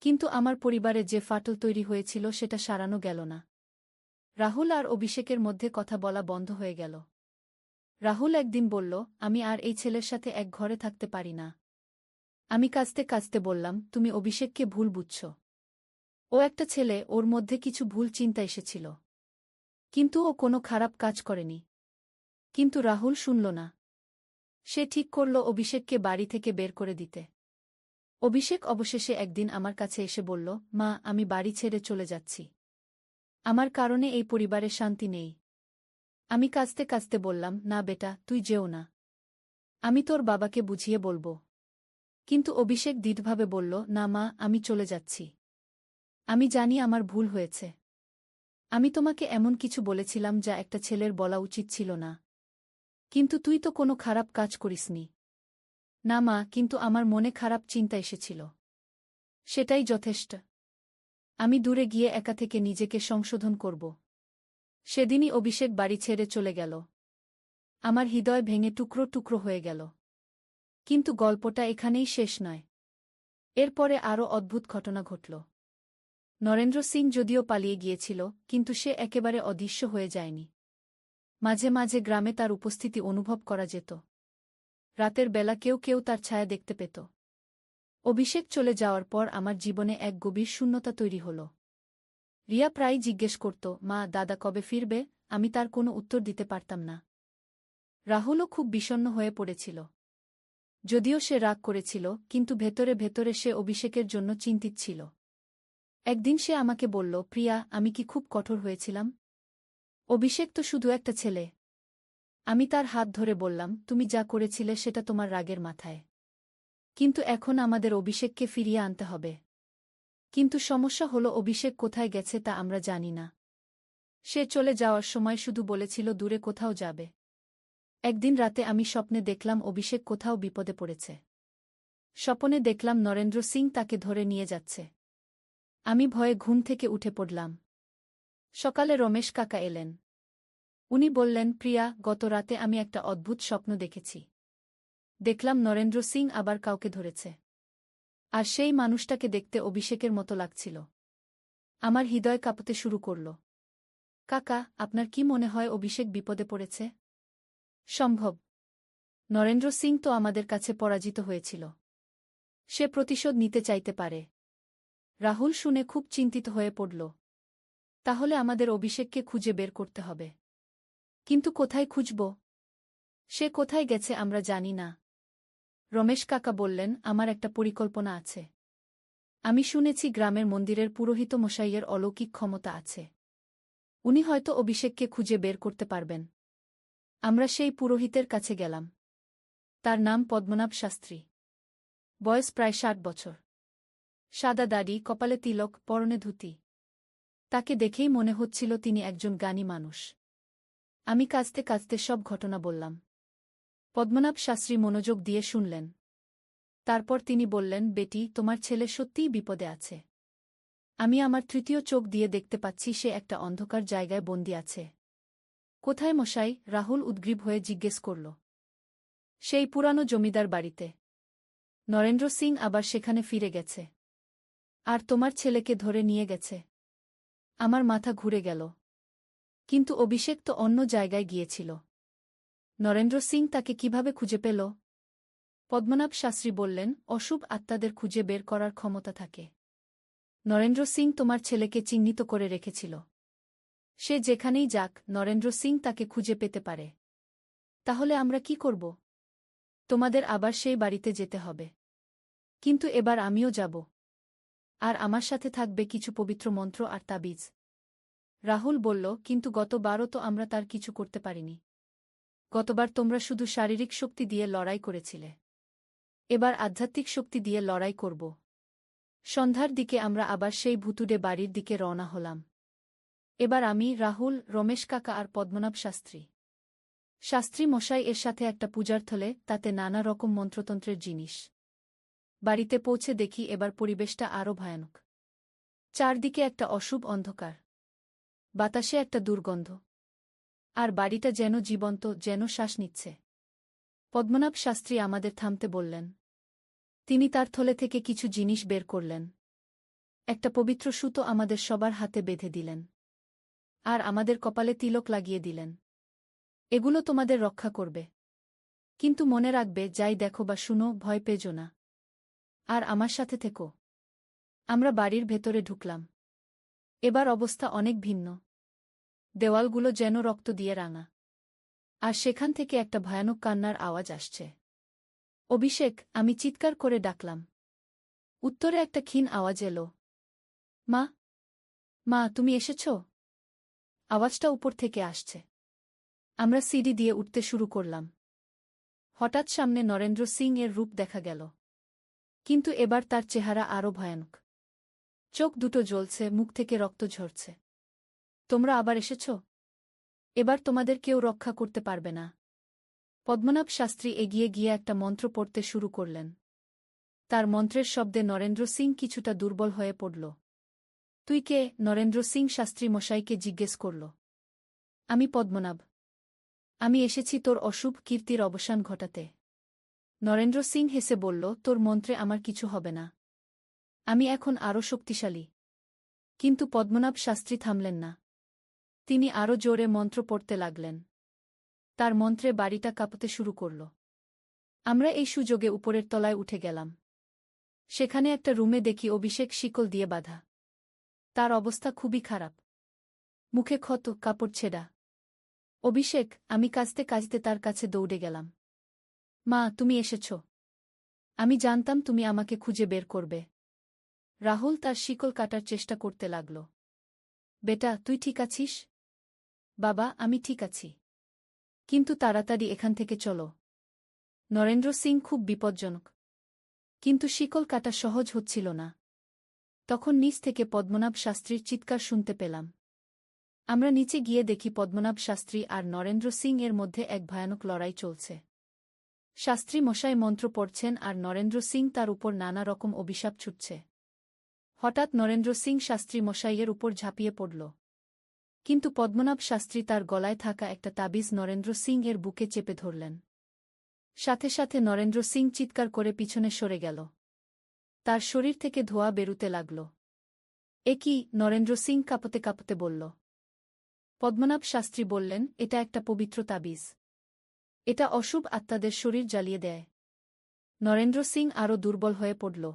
কিন্তু আমার পরিবারে যে ফাটল তৈরি হয়েছিল সেটা সারানো গেল না। রাহুল আর অভিষেকের মধ্যে কথা বলা বন্ধ হয়ে গেল। রাহুল একদিন বলল, আমি আর এই ছেলের সাথে এক ঘরে থাকতে পারি না। আমি কাঁদতে কাঁদতে বললাম, তুমি অভিষেককে ভুল বুঝছ। ও একটা ছেলে, ওর মধ্যে কিছু ভুল চিন্তা এসেছিল। কিন্তু ও কোনো খারাপ কাজ করেনি। কিন্তু রাহুল শুনল না। সে ঠিক করল অভিষেককে বাড়ি থেকে বের করে দিতে। অভিষেক অবশেষে একদিন আমার কাছে এসে বলল, মা, আমি বাড়ি ছেড়ে চলে যাচ্ছি। আমার কারণে এই পরিবারে শান্তি নেই। আমি কাঁদতে কাঁদতে বললাম, না বেটা, তুই যেও না। আমি তোর বাবাকে বুঝিয়ে বলবো। কিন্তু অভিষেক দৃঢ়ভাবে বলল, না মা, আমি চলে যাচ্ছি। আমি জানি আমার ভুল হয়েছে। আমি তোমাকে এমন কিছু বলেছিলাম যা একটা ছেলের বলা উচিত ছিল না। কিন্তু তুই তো কোনো খারাপ কাজ করিসনি। না মা, কিন্তু আমার মনে খারাপ চিন্তা এসেছিল। সেটাই যথেষ্ট। আমি দূরে গিয়ে একা থেকে নিজেকে সংশোধন করব। সেদিনই অভিষেক বাড়ি ছেড়ে চলে গেল। আমার হৃদয় ভেঙে টুকরো টুকরো হয়ে গেল। কিন্তু গল্পটা এখানেই শেষ নয়। এরপরে আরও অদ্ভুত ঘটনা ঘটল। নরেন্দ্র সিং যদিও পালিয়ে গিয়েছিল, কিন্তু সে একেবারে অদৃশ্য হয়ে যায়নি। মাঝে মাঝে গ্রামে তার উপস্থিতি অনুভব করা যেত। রাতের বেলা কেউ কেউ তার ছায়া দেখতে পেত। অভিষেক চলে যাওয়ার পর আমার জীবনে এক গভীর শূন্যতা তৈরি হল। রিয়া প্রায়ই জিজ্ঞেস করত, মা, দাদা কবে ফিরবে? আমি তার কোনো উত্তর দিতে পারতাম না। রাহুলও খুব বিষণ্ণ হয়ে পড়েছিল। যদিও সে রাগ করেছিল, কিন্তু ভেতরে ভেতরে সে অভিষেকের জন্য চিন্তিত ছিল। একদিন সে আমাকে বলল, প্রিয়া, আমি কি খুব কঠোর হয়েছিলাম? অভিষেক তো শুধু একটা ছেলে। আমি তার হাত ধরে বললাম, তুমি যা করেছিলে সেটা তোমার রাগের মাথায়। কিন্তু এখন আমাদের অভিষেককে ফিরিয়ে আনতে হবে। কিন্তু সমস্যা হলো, অভিষেক কোথায় গেছে তা আমরা জানি না। সে চলে যাওয়ার সময় শুধু বলেছিল দূরে কোথাও যাবে। একদিন রাতে আমি স্বপ্নে দেখলাম অভিষেক কোথাও বিপদে পড়েছে। স্বপনে দেখলাম নরেন্দ্র সিং তাকে ধরে নিয়ে যাচ্ছে। আমি ভয়ে ঘুম থেকে উঠে পড়লাম। সকালে রমেশ কাকা এলেন। উনি বললেন, প্রিয়া, গত রাতে আমি একটা অদ্ভুত স্বপ্ন দেখেছি। দেখলাম নরেন্দ্র সিং আবার কাউকে ধরেছে। আর সেই মানুষটাকে দেখতে অভিষেকের মতো লাগছিল। আমার হৃদয় কাঁপতে শুরু করল। কাকা, আপনার কি মনে হয় অভিষেক বিপদে পড়েছে? সম্ভব। নরেন্দ্র সিং তো আমাদের কাছে পরাজিত হয়েছিল। সে প্রতিশোধ নিতে চাইতে পারে। রাহুল শুনে খুব চিন্তিত হয়ে পড়ল। তাহলে আমাদের অভিষেককে খুঁজে বের করতে হবে। কিন্তু কোথায় খুঁজব? সে কোথায় গেছে আমরা জানি না। রমেশ কাকা বললেন, আমার একটা পরিকল্পনা আছে। আমি শুনেছি গ্রামের মন্দিরের পুরোহিত মশাইয়ের অলৌকিক ক্ষমতা আছে। উনি হয়তো অভিষেককে খুঁজে বের করতে পারবেন। আমরা সেই পুরোহিতের কাছে গেলাম। তার নাম পদ্মনাভ শাস্ত্রী। বয়স প্রায় 60 বছর। সাদা দাড়ি, কপালে তিলক, পরনে ধুতি। তাকে দেখেই মনে হচ্ছিল তিনি একজন জ্ঞানী মানুষ। আমি কাঁদতে কাঁদতে সব ঘটনা বললাম। পদ্মনাভ শাস্ত্রী মনোযোগ দিয়ে শুনলেন। তারপর তিনি বললেন, বেটি, তোমার ছেলে সত্যিই বিপদে আছে। আমি আমার তৃতীয় চোখ দিয়ে দেখতে পাচ্ছি সে একটা অন্ধকার জায়গায় বন্দী আছে। কোথায় মশাই? রাহুল উদ্গ্রীব হয়ে জিজ্ঞেস করল। সেই পুরানো জমিদার বাড়িতে। নরেন্দ্র সিং আবার সেখানে ফিরে গেছে। আর তোমার ছেলেকে ধরে নিয়ে গেছে। আমার মাথা ঘুরে গেল। কিন্তু অভিষেক তো অন্য জায়গায় গিয়েছিল। নরেন্দ্র সিং তাকে কিভাবে খুঁজে পেল? পদ্মনাভ শাস্ত্রী বললেন, অশুভ আত্মাদের খুঁজে বের করার ক্ষমতা থাকে। নরেন্দ্র সিং তোমার ছেলেকে চিহ্নিত করে রেখেছিল। সে যেখানেই যাক, নরেন্দ্র সিং তাকে খুঁজে পেতে পারে। তাহলে আমরা কি করব? তোমাদের আবার সেই বাড়িতে যেতে হবে। কিন্তু এবার আমিও যাব। আর আমার সাথে থাকবে কিছু পবিত্র মন্ত্র আর তাবিজ। রাহুল বলল, কিন্তু গতবারও তো আমরা তার কিছু করতে পারিনি। গতবার তোমরা শুধু শারীরিক শক্তি দিয়ে লড়াই করেছিলে। এবার আধ্যাত্মিক শক্তি দিয়ে লড়াই করব। সন্ধ্যার দিকে আমরা আবার সেই ভুতুড়ে বাড়ির দিকে রওনা হলাম। এবার আমি, রাহুল, রমেশ কাকা আর পদ্মনাভ শাস্ত্রী। শাস্ত্রী মশাই এর সাথে একটা পূজার থলে, তাতে নানা রকম মন্ত্রতন্ত্রের জিনিস। বাড়িতে পৌঁছে দেখি এবার পরিবেশটা আরও ভয়ানক। চারদিকে একটা অশুভ অন্ধকার। বাতাসে একটা দুর্গন্ধ। আর বাড়িটা যেন জীবন্ত, যেন শ্বাস নিচ্ছে। পদ্মনাভ শাস্ত্রী আমাদের থামতে বললেন। তিনি তার থলে থেকে কিছু জিনিস বের করলেন। একটা পবিত্র সুতো আমাদের সবার হাতে বেঁধে দিলেন। আর আমাদের কপালে তিলক লাগিয়ে দিলেন। এগুলো তোমাদের রক্ষা করবে। কিন্তু মনে রাখবে, যাই দেখো বা শুনো, ভয় পেজো না। আর আমার সাথে থেকো। আমরা বাড়ির ভেতরে ঢুকলাম। এবার অবস্থা অনেক ভিন্ন। দেওয়ালগুলো যেন রক্ত দিয়ে রাঙা। আর সেখান থেকে একটা ভয়ানক কান্নার আওয়াজ আসছে। অভিষেক, আমি চিৎকার করে ডাকলাম। উত্তরে একটা ক্ষীণ আওয়াজ এলো। মা, মা, তুমি এসেছ? আওয়াজটা উপর থেকে আসছে। আমরা সিঁড়ি দিয়ে উঠতে শুরু করলাম। হঠাৎ সামনে নরেন্দ্র সিং এর রূপ দেখা গেল। কিন্তু এবার তার চেহারা আরও ভয়ানক। চোখ দুটো জ্বলছে, মুখ থেকে রক্ত ঝরছে। তোমরা আবার এসেছ? এবার তোমাদের কেউ রক্ষা করতে পারবে না। পদ্মনাভ শাস্ত্রী এগিয়ে গিয়ে একটা মন্ত্র পড়তে শুরু করলেন। তার মন্ত্রের শব্দে নরেন্দ্র সিং কিছুটা দুর্বল হয়ে পড়ল। তুই কে? নরেন্দ্র সিং শাস্ত্রী মশাইকে জিজ্ঞেস করল। আমি পদ্মনাভ। আমি এসেছি তোর অশুভ কীর্তির অবসান ঘটাতে। নরেন্দ্র সিং হেসে বলল, তোর মন্ত্রে আমার কিছু হবে না। আমি এখন আরও শক্তিশালী। কিন্তু পদ্মনাভ শাস্ত্রী থামলেন না। তিনি আরও জোরে মন্ত্র পড়তে লাগলেন। তার মন্ত্রে বাড়িটা কাঁপতে শুরু করল। আমরা এই সুযোগে উপরের তলায় উঠে গেলাম। সেখানে একটা রুমে দেখি অভিষেক শিকল দিয়ে বাঁধা। তার অবস্থা খুবই খারাপ। মুখে ক্ষত, কাপড় ছেঁড়া। অভিষেক, আমি কাঁদতে কাঁদতে তার কাছে দৌড়ে গেলাম। মা, তুমি এসেছ। আমি জানতাম তুমি আমাকে খুঁজে বের করবে। রাহুল তার শিকল কাটার চেষ্টা করতে লাগল। বেটা, তুই ঠিক আছিস? বাবা, আমি ঠিক আছি। কিন্তু তাড়াতাড়ি এখান থেকে চলো। নরেন্দ্র সিং খুব বিপজ্জনক। কিন্তু শিকল কাটা সহজ হচ্ছিল না। তখন নিচ থেকে পদ্মনাভ শাস্ত্রীর চিৎকার শুনতে পেলাম। আমরা নিচে গিয়ে দেখি পদ্মনাভ শাস্ত্রী আর নরেন্দ্র সিং এর মধ্যে এক ভয়ানক লড়াই চলছে। শাস্ত্রী মশাই মন্ত্র পড়ছেন আর নরেন্দ্র সিং তার উপর নানা রকম অভিশাপ ছুটছে। হঠাৎ নরেন্দ্র সিং শাস্ত্রী মশাইয়ের উপর ঝাঁপিয়ে পড়ল। কিন্তু পদ্মনাভ শাস্ত্রী তার গলায় থাকা একটা তাবিজ নরেন্দ্র সিং এর বুকে চেপে ধরলেন। সাথে সাথে নরেন্দ্র সিং চিৎকার করে পিছনে সরে গেল। তার শরীর থেকে ধোঁয়া বেরুতে লাগল। এ কি? নরেন্দ্র সিং কাঁপতে কাঁপতে বলল। পদ্মনাভ শাস্ত্রী বললেন, এটা একটা পবিত্র তাবিজ। এটা অশুভ আত্মাদের শরীর জ্বালিয়ে দেয়। নরেন্দ্র সিং আরও দুর্বল হয়ে পড়ল।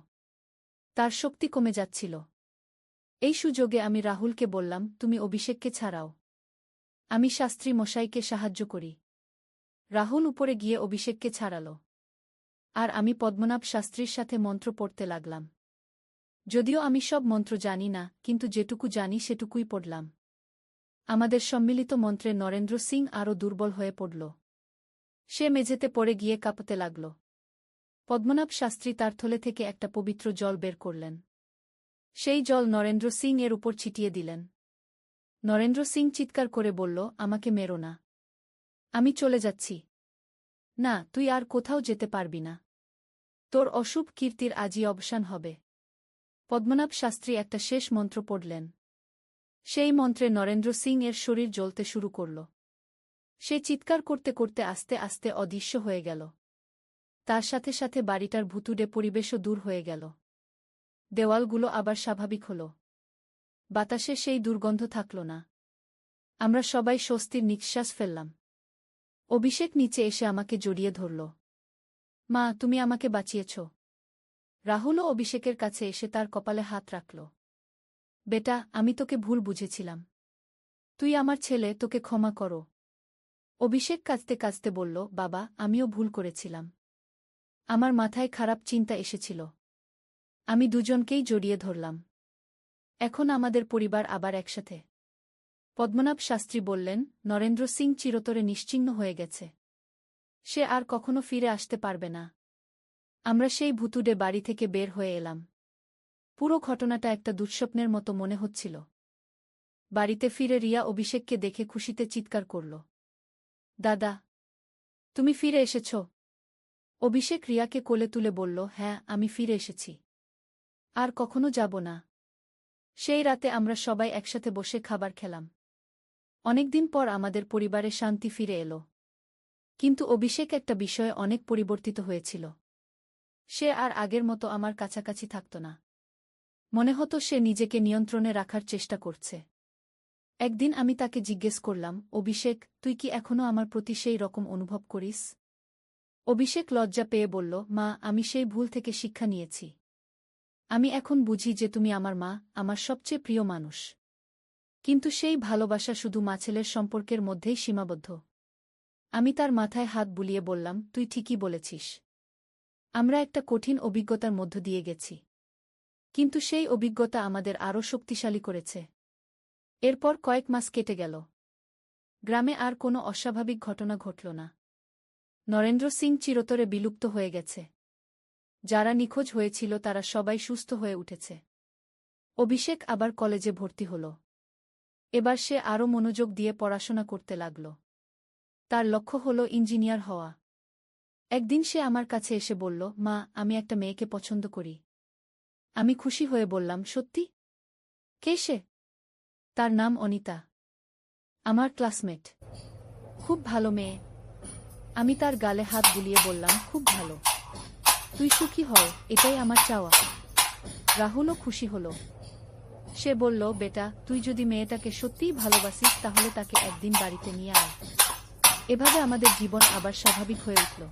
তার শক্তি কমে যাচ্ছিল। এই সুযোগে আমি রাহুলকে বললাম, তুমি অভিষেককে ছাড়াও। আমি শাস্ত্রী মশাইকে সাহায্য করি। রাহুল উপরে গিয়ে অভিষেককে ছাড়াল। আর আমি পদ্মনাভ শাস্ত্রীর সাথে মন্ত্র পড়তে লাগলাম। যদিও আমি সব মন্ত্র জানি না, কিন্তু যেটুকু জানি সেটুকুই পড়লাম। আমাদের সম্মিলিত মন্ত্রে নরেন্দ্র সিং আরও দুর্বল হয়ে পড়ল। সে মেঝেতে পড়ে গিয়ে কাঁপতে লাগল। পদ্মনাভ শাস্ত্রী তার থলে থেকে একটা পবিত্র জল বের করলেন। সেই জল নরেন্দ্র সিং এর উপর ছিটিয়ে দিলেন। নরেন্দ্র সিং চিৎকার করে বলল, আমাকে মেরো না। আমি চলে যাচ্ছি। না, তুই আর কোথাও যেতে পারবি না। তোর অশুভ কীর্তির আজই অবসান হবে। পদ্মনাভ শাস্ত্রী একটা শেষ মন্ত্র পড়লেন। সেই মন্ত্রে নরেন্দ্র সিং এর শরীর জ্বলতে শুরু করল। সে চিৎকার করতে করতে আস্তে আস্তে অদৃশ্য হয়ে গেল। তার সাথে সাথে বাড়িটার ভুতুড়ে পরিবেশও দূর হয়ে গেল। দেওয়ালগুলো আবার স্বাভাবিক হল। বাতাসে সেই দুর্গন্ধ থাকল না। আমরা সবাই স্বস্তির নিঃশ্বাস ফেললাম। অভিষেক নিচে এসে আমাকে জড়িয়ে ধরল। মা, তুমি আমাকে বাঁচিয়েছ। রাহুলও অভিষেকের কাছে এসে তার কপালে হাত রাখল। বেটা, আমি তোকে ভুল বুঝেছিলাম। তুই আমার ছেলে, তোকে ক্ষমা করো। অভিষেক কাঁদতে কাঁদতে বলল, বাবা, আমিও ভুল করেছিলাম। আমার মাথায় খারাপ চিন্তা এসেছিল। আমি দুজনকেই জড়িয়ে ধরলাম। এখন আমাদের পরিবার আবার একসাথে। পদ্মনাভ শাস্ত্রী বললেন, নরেন্দ্র সিং চিরতরে নিশ্চিহ্ন হয়ে গেছে। সে আর কখনো ফিরে আসতে পারবে না। আমরা সেই ভুতুড়ে বাড়ি থেকে বের হয়ে এলাম। পুরো ঘটনাটা একটা দুঃস্বপ্নের মতো মনে হচ্ছিল। বাড়িতে ফিরে রিয়া অভিষেককে দেখে খুশিতে চিৎকার করল। দাদা, তুমি ফিরে এসেছ? অভিষেক রিয়াকে কোলে তুলে বলল, হ্যাঁ, আমি ফিরে এসেছি। আর কখনো যাব না। সেই রাতে আমরা সবাই একসাথে বসে খাবার খেলাম। অনেকদিন পর আমাদের পরিবারে শান্তি ফিরে এলো। কিন্তু অভিষেক একটা বিষয়ে অনেক পরিবর্তিত হয়েছিল। সে আর আগের মতো আমার কাছাকাছি থাকত না। মনে হতো সে নিজেকে নিয়ন্ত্রণে রাখার চেষ্টা করছে। একদিন আমি তাকে জিজ্ঞেস করলাম, অভিষেক, তুই কি এখনও আমার প্রতি সেই রকম অনুভব করিস? অভিষেক লজ্জা পেয়ে বলল, মা, আমি সেই ভুল থেকে শিক্ষা নিয়েছি। আমি এখন বুঝি যে তুমি আমার মা, আমার সবচেয়ে প্রিয় মানুষ। কিন্তু সেই ভালোবাসা শুধু মা-ছেলের সম্পর্কের মধ্যেই সীমাবদ্ধ। আমি তার মাথায় হাত বুলিয়ে বললাম, তুই ঠিকই বলেছিস। আমরা একটা কঠিন অভিজ্ঞতার মধ্য দিয়ে গেছি। কিন্তু সেই অভিজ্ঞতা আমাদের আরও শক্তিশালী করেছে। এরপর কয়েক মাস কেটে গেল। গ্রামে আর কোনো অস্বাভাবিক ঘটনা ঘটল না। নরেন্দ্র সিং চিরতরে বিলুপ্ত হয়ে গেছে। যারা নিখোঁজ হয়েছিল তারা সবাই সুস্থ হয়ে উঠেছে। অভিষেক আবার কলেজে ভর্তি হল। এবার সে আরও মনোযোগ দিয়ে পড়াশোনা করতে লাগল। তার লক্ষ্য হল ইঞ্জিনিয়ার হওয়া। একদিন সে আমার কাছে এসে বলল, মা, আমি একটা মেয়েকে পছন্দ করি। আমি খুশি হয়ে বললাম, সত্যি? কে সে? তার নাম অনিতা। আমার ক্লাসমেট। খুব ভালো মেয়ে। আমি তার গালে হাত বুলিয়ে বললাম, খুব ভালো। তুই সুখী হও, এটাই আমার চাওয়া। রাহুলও খুশি হল। সে বলল, বেটা, তুই যদি মেয়েটাকে সত্যিই ভালোবাসিস তাহলে তাকে একদিন বাড়িতে নিয়ে আয়। এভাবে আমাদের জীবন আবার স্বাভাবিক হয়ে উঠল।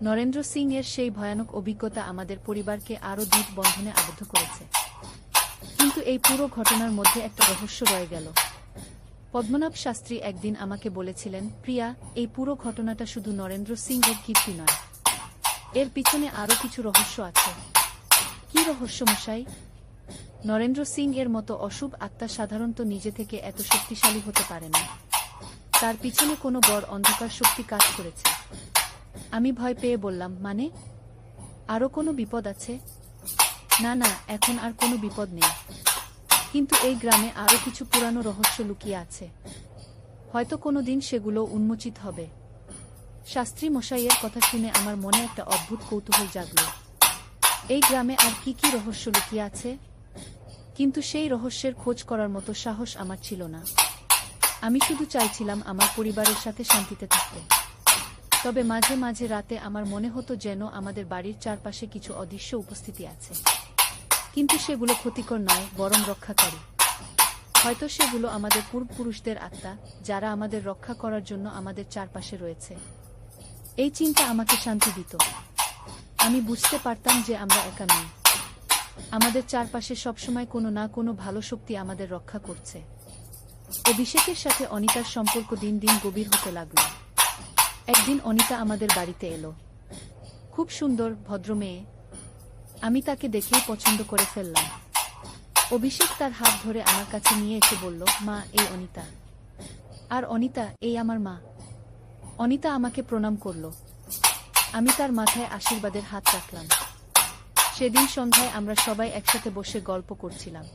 নরেন্দ্র সিং এর সেই ভয়ানক অভিজ্ঞতা আমাদের পরিবারকে আরও দৃঢ় বন্ধনে আবদ্ধ করেছে। কিন্তু এই পুরো ঘটনার মধ্যে একটা রহস্য রয়ে গেল। পদ্মনাভ শাস্ত্রী একদিন আমাকে বলেছিলেন, প্রিয়া, এই পুরো ঘটনাটা শুধু নরেন্দ্র সিং এর কীর্তি নয়, এর পিছনে আরও কিছু রহস্য আছে। কি রহস্য মশাই? নরেন্দ্র সিং এর মতো অশুভ আত্মা সাধারণত নিজে থেকে এত শক্তিশালী হতে পারে না। তার পিছনে কোনো বড় অন্ধকার শক্তি কাজ করেছে। আমি ভয় পেয়ে বললাম, মানে? আরও কোনো বিপদ আছে? না না, এখন আর কোনো বিপদ নেই। কিন্তু এই গ্রামে আরও কিছু পুরানো রহস্য লুকিয়ে আছে। হয়তো কোনোদিন সেগুলো উন্মোচিত হবে। শাস্ত্রী মশাইয়ের কথা শুনে আমার মনে একটা অদ্ভুত কৌতূহল জাগল। এই গ্রামে আর কি কি রহস্য লুকিয়ে আছে? কিন্তু সেই রহস্যের খোঁজ করার মতো সাহস আমার ছিল না। আমি শুধু চাইছিলাম আমার পরিবারের সাথে শান্তিতে থাকতে। তবে মাঝে মাঝে রাতে আমার মনে হতো যেন আমাদের বাড়ির চারপাশে কিছু অদৃশ্য উপস্থিতি আছে। কিন্তু সেগুলো ক্ষতিকর নয়, বরং রক্ষাকারী। হয়তো সেগুলো আমাদের পূর্বপুরুষদের আত্মা, যারা আমাদের রক্ষা করার জন্য আমাদের চারপাশে রয়েছে। এই চিন্তা আমাকে শান্তি দিত। আমি বুঝতে পারতাম যে আমরা একা নই। আমাদের চারপাশে সবসময় কোনো না কোনো ভালো শক্তি আমাদের রক্ষা করছে। অভিষেকের সাথে অনিতার সম্পর্ক দিন দিন গভীর হতে লাগল। একদিন অনিতা আমাদের বাড়িতে এলো। খুব সুন্দর, ভদ্র মেয়ে। আমি তাকে দেখেই পছন্দ করে ফেললাম। অভিষেক তার হাত ধরে আমার কাছে নিয়ে এসে বলল, মা, এই অনিতা। আর অনিতা, এই আমার মা। অনিতা আমাকে প্রণাম করল। আমি তার মাথায় আশীর্বাদের হাত রাখলাম। সেদিন সন্ধ্যায় আমরা সবাই একসাথে বসে গল্প করছিলাম।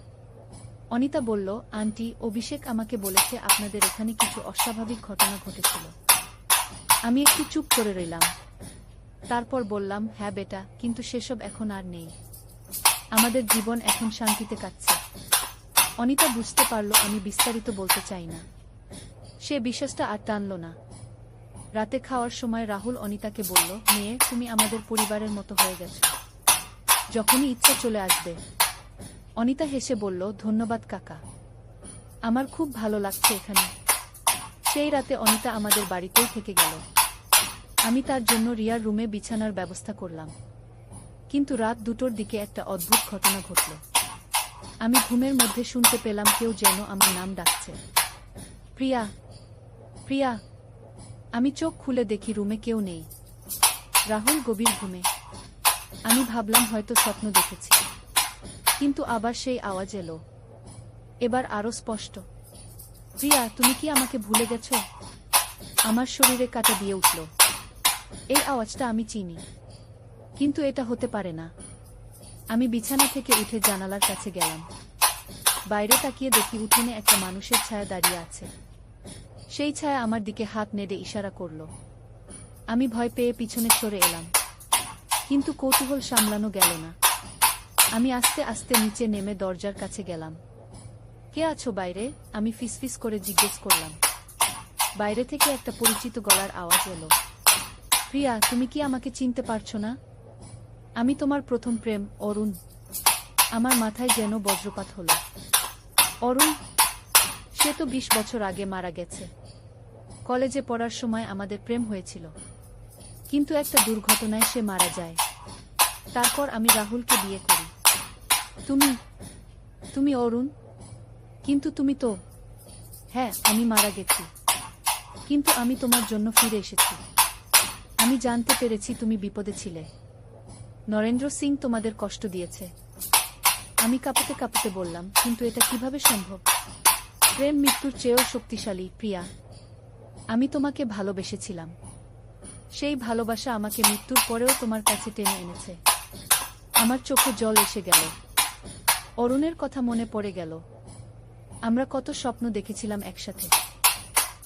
অনিতা বলল, আন্টি, অভিষেক আমাকে বলেছে আপনাদের এখানে কিছু অস্বাভাবিক ঘটনা ঘটেছিল। আমি একটু চুপ করে রইলাম। তারপর বললাম, হ্যাঁ বেটা, কিন্তু সেসব এখন আর নেই। আমাদের জীবন এখন শান্তিতে কাটছে। অনিতা বুঝতে পারল আমি বিস্তারিত বলতে চাই না। সে বিশ্বাসটা আর টানল না। রাতে খাওয়ার সময় রাহুল অনিতাকে বলল, মেয়ে, তুমি আমাদের পরিবারের মতো হয়ে গেছো। যখনই ইচ্ছা চলে আসবে। অনিতা হেসে বলল, ধন্যবাদ কাকা। আমার খুব ভালো লাগছে এখানে। সেই রাতে অনিতা আমাদের বাড়িতেই থেকে গেল। আমি তার জন্য রিয়ার রুমে বিছানার ব্যবস্থা করলাম। কিন্তু রাত 2টোর দিকে একটা অদ্ভুত ঘটনা ঘটল। আমি ঘুমের মধ্যে শুনতে পেলাম কেউ যেন আমার নাম ডাকছে, প্রিয়া, প্রিয়া। আমি চোখ খুলে দেখি রুমে কেউ নেই। রাহুল গভীর ঘুমে। আমি ভাবলাম হয়তো স্বপ্ন দেখেছি। কিন্তু আবার সেই আওয়াজ এলো। এবার আরো স্পষ্ট, প্রিয়া, তুমি কি আমাকে ভুলে গেছো? আমার শরীরে কাঁটা দিয়ে উঠল। এই আওয়াজটা আমি চিনি। কিন্তু এটা হতে পারে না। আমি বিছানা থেকে উঠে জানালার কাছে গেলাম। বাইরে তাকিয়ে দেখি উঠোনে একটা মানুষের ছায়া দাঁড়িয়ে আছে। সেই ছায়া আমার দিকে হাত নেড়ে ইশারা করল। আমি ভয় পেয়ে পিছনে সরে এলাম। কিন্তু কৌতূহল সামলানো গেল না। আমি আস্তে আস্তে নিচে নেমে দরজার কাছে গেলাম। কে আছো বাইরে? আমি ফিসফিস করে জিজ্ঞেস করলাম। বাইরে থেকে একটা পরিচিত গলার আওয়াজ এলো, প্রিয়া, তুমি কি আমাকে চিনতে পারছো না? আমি তোমার প্রথম প্রেম, অরুণ। আমার মাথায় যেন বজ্রপাত হলো। অরুণ? সে তো 20 বছর আগে মারা গেছে। কলেজে পড়ার সময় আমাদের প্রেম হয়েছিল। কিন্তু একটা দুর্ঘটনায় সে মারা যায়। তারপর আমি রাহুলকে বিয়ে করি। তুমি অরুণ? কিন্তু তুমি তো... হ্যাঁ, আমি মারা গেছি। কিন্তু আমি তোমার জন্য ফিরে এসেছি। আমি জানতে পেরেছি তুমি বিপদে ছিলে। নরেন্দ্র সিং তোমাদের কষ্ট দিয়েছে। আমি কাঁপতে কাঁপতে বললাম, কিন্তু এটা কিভাবে সম্ভব? প্রেম মৃত্যুর চেয়েও শক্তিশালী, প্রিয়া। আমি তোমাকে ভালোবেসেছিলাম। সেই ভালোবাসা আমাকে মৃত্যুর পরেও তোমার কাছে টেনে এনেছে। আমার চোখে জল এসে গেল। অরুণের কথা মনে পড়ে গেল। আমরা কত স্বপ্ন দেখেছিলাম একসাথে।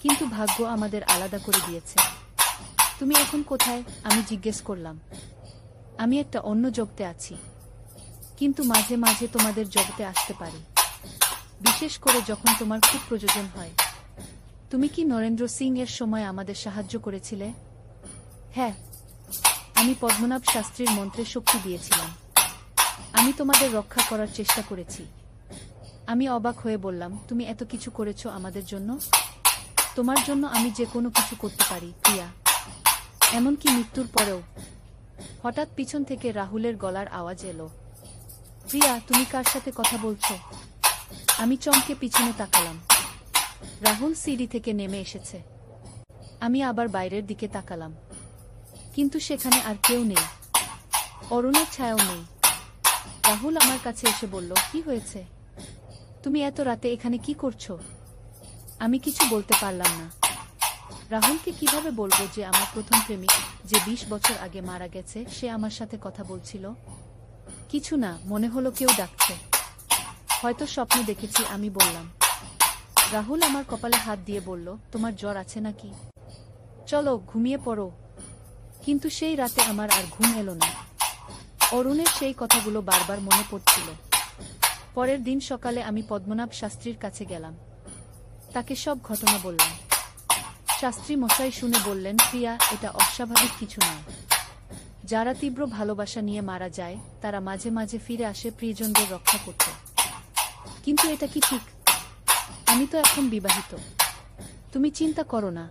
কিন্তু ভাগ্য আমাদের আলাদা করে দিয়েছে। তুমি এখন কোথায়? আমি জিজ্ঞেস করলাম। আমি একটা অন্য জগতে আছি, কিন্তু মাঝে মাঝে তোমাদের জগতে আসতে পারি, বিশেষ করে যখন তোমার খুব প্রয়োজন হয়। তুমি কি নরেন্দ্র সিং এর সময় আমাদের সাহায্য করেছিলে? হ্যাঁ, আমি পদ্মনাভ শাস্ত্রীর মন্ত্রে শক্তি দিয়েছিলাম। আমি তোমাদের রক্ষা করার চেষ্টা করেছি। আমি অবাক হয়ে বললাম, তুমি এত কিছু করেছো আমাদের জন্য? তোমার জন্য আমি যে কোনো কিছু করতে পারি প্রিয়া, এমনকি মৃত্যুর পরেও। হঠাৎ পিছন থেকে রাহুলের গলার আওয়াজ এলো। প্রিয়া, তুমি কার সাথে কথা বলছো? আমি চমকে পিছনে তাকালাম। রাহুল সিঁড়ি থেকে নেমে এসেছে। আমি আবার বাইরের দিকে তাকালাম, কিন্তু সেখানে আর কেউ নেই, অরুণের ছায়াও নেই। রাহুল আমার কাছে এসে বলল, কি হয়েছে? তুমি এত রাতে এখানে কি করছো? আমি কিছু বলতে পারলাম না। রাহুলকে কিভাবে বলবো যে আমার প্রথম প্রেমিক, যে 20 বছর আগে মারা গেছে, সে আমার সাথে কথা বলছিল? কিছু না, মনে হলো কেউ ডাকছে, হয়তো স্বপ্ন দেখেছি। আমি বললাম। রাহুল আমার কপালে হাত দিয়ে বলল, তোমার জ্বর আছে নাকি? চলো ঘুমিয়ে পড়ো। কিন্তু সেই রাতে আমার আর ঘুম এলো না। অরুণের সেই কথাগুলো বারবার মনে পড়ছিল। পরের দিন সকালে আমি পদ্মনাভ শাস্ত্রীর কাছে গেলাম, তাকে সব ঘটনা বললাম। শাস্ত্রী মশাই শুনে বললেন, প্রিয়া, এটা অস্বাভাবিক কিছু নয়। যারা তীব্র ভালোবাসা নিয়ে মারা যায়, তারা মাঝে মাঝে ফিরে আসে প্রিয়জনদের রক্ষা করতে। কিন্তু এটা কি ঠিক? আমি তো এখন বিবাহিত। তুমি চিন্তা করো না,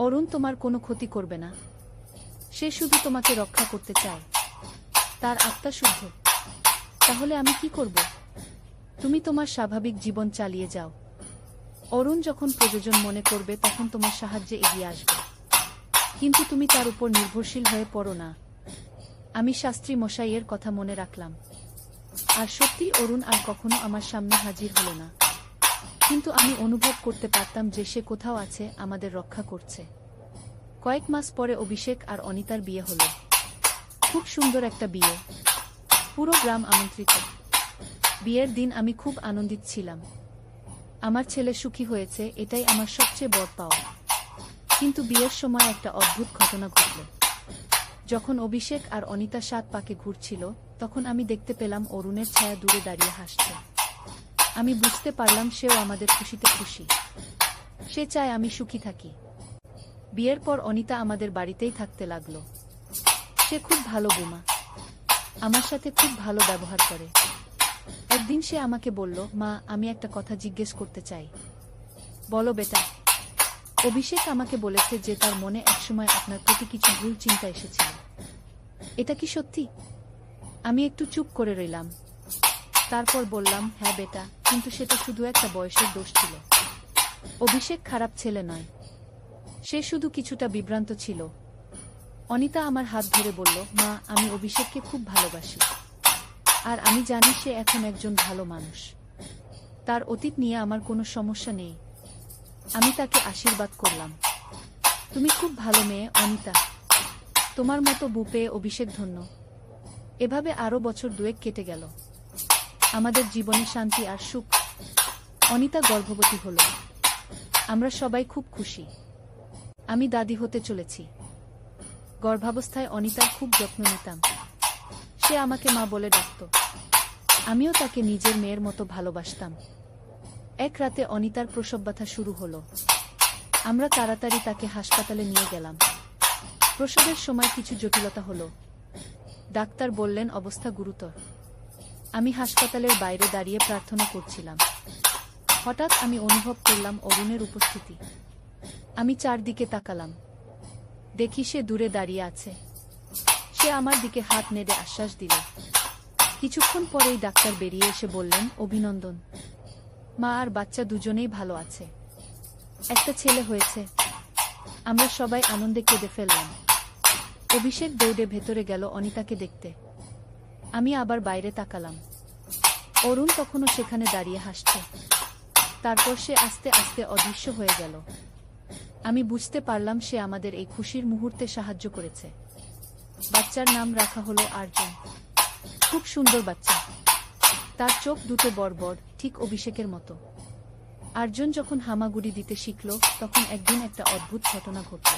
অরুণ তোমার কোনো ক্ষতি করবে না। সে শুধু তোমাকে রক্ষা করতে চায়, তার আত্মা শুদ্ধ। তাহলে আমি কি করব? তুমি তোমার স্বাভাবিক জীবন চালিয়ে যাও। অরুণ যখন প্রয়োজন মনে করবে তখন তোমার সাহায্যে এগিয়ে আসবে, কিন্তু তুমি তার উপর নির্ভরশীল হয়ে পড়ো না। আমি শাস্ত্রী মশাইয়ের কথা মনে রাখলাম। আর সত্যি অরুণ আর কখনো আমার সামনে হাজির হলো না, কিন্তু আমি অনুভব করতে পারতাম যে সে কোথাও আছে, আমাদের রক্ষা করছে। কয়েক মাস পরে অভিষেক আর অনিতার বিয়ে হলো। খুব সুন্দর একটা বিয়ে, পুরো গ্রাম আমন্ত্রিত। বিয়ের দিন আমি খুব আনন্দিত ছিলাম। আমার ছেলে সুখী হয়েছে, এটাই আমার সবচেয়ে বড় পাওয়া। কিন্তু বিয়ের সময় একটা অদ্ভুত ঘটনা ঘটল। যখন অভিষেক আর অনিতা 7 পাকে ঘুরছিল, তখন আমি দেখতে পেলাম অরুণের ছায়া দূরে দাঁড়িয়ে হাসছে। আমি বুঝতে পারলাম সেও আমাদের খুশিতে খুশি। সে চায় আমি সুখী থাকি। বিয়ের পর অনিতা আমাদের বাড়িতেই থাকতে লাগলো। সে খুব ভালো বৌমা, আমার সাথে খুব ভালো ব্যবহার করে। একদিন সে আমাকে বলল, মা, আমি একটা কথা জিজ্ঞেস করতে চাই। বলো বেটা। অভিষেক আমাকে বলেছে যে তার মনে একসময় আপনার প্রতি কিছু ভুল চিন্তা এসেছিল। এটা কি সত্যি? আমি একটু চুপ করে রইলাম। তারপর বললাম, হ্যাঁ বেটা, কিন্তু সেটা শুধু একটা বয়সের দোষ ছিল। অভিষেক খারাপ ছেলে নয়, সে শুধু কিছুটা বিভ্রান্ত ছিল। অনিতা আমার হাত ধরে বলল, মা, আমি অভিষেককে খুব ভালোবাসি। আর আমি জানি সে এখন একজন ভালো মানুষ। তার অতীত নিয়ে আমার কোনো সমস্যা নেই। আমি তাকে আশীর্বাদ করলাম। তুমি খুব ভালো মেয়ে অনিতা। তোমার মতো বউ পেয়ে অভিষেক ধন্য। এভাবে আরও বছর 2 কেটে গেল। আমাদের জীবনে শান্তি আর সুখ। অনিতা গর্ভবতী হল। আমরা সবাই খুব খুশি। আমি দাদি হতে চলেছি। গর্ভাবস্থায় অনিতার খুব যত্ন নিতাম। সে আমাকে মা বলে ডাকত। আমিও তাকে নিজের মেয়ের মতো ভালোবাসতাম। এক রাতে অনিতার প্রসব ব্যথা শুরু হলো। আমরা তাড়াতাড়ি তাকে হাসপাতালে নিয়ে গেলাম। প্রসবের সময় কিছু জটিলতা হলো। ডাক্তার বললেন অবস্থা গুরুতর। আমি হাসপাতালের বাইরে দাঁড়িয়ে প্রার্থনা করছিলাম। হঠাৎ আমি অনুভব করলাম অরুণের উপস্থিতি। আমি চারদিকে তাকালাম। দেখি সে দূরে দাঁড়িয়ে আছে। সে আমার দিকে হাত নেড়ে আশ্বাস দিল। কিছুক্ষণ পরেই ডাক্তার বেরিয়ে এসে বললেন, অভিনন্দন, মা আর বাচ্চা দুজনেই ভালো আছে। একটা ছেলে হয়েছে। আমরা সবাই আনন্দে কেঁদে ফেললাম। অভিষেক দৌড়ে ভেতরে গেল অনিতাকে দেখতে। আমি আবার বাইরে তাকালাম। অরুণ তখনও সেখানে দাঁড়িয়ে হাসছে। তারপর সে আস্তে আস্তে অদৃশ্য হয়ে গেল। আমি বুঝতে পারলাম সে আমাদের এই খুশির মুহূর্তে সাহায্য করেছে। বাচ্চার নাম রাখা হলো আর্যন। খুব সুন্দর বাচ্চা। তার চোখ দুটো বড় বড়, ঠিক অভিষেকের মতো। আর্যন যখন হামাগুড়ি দিতে শিখল, তখন একদিন একটা অদ্ভুত ঘটনা ঘটল।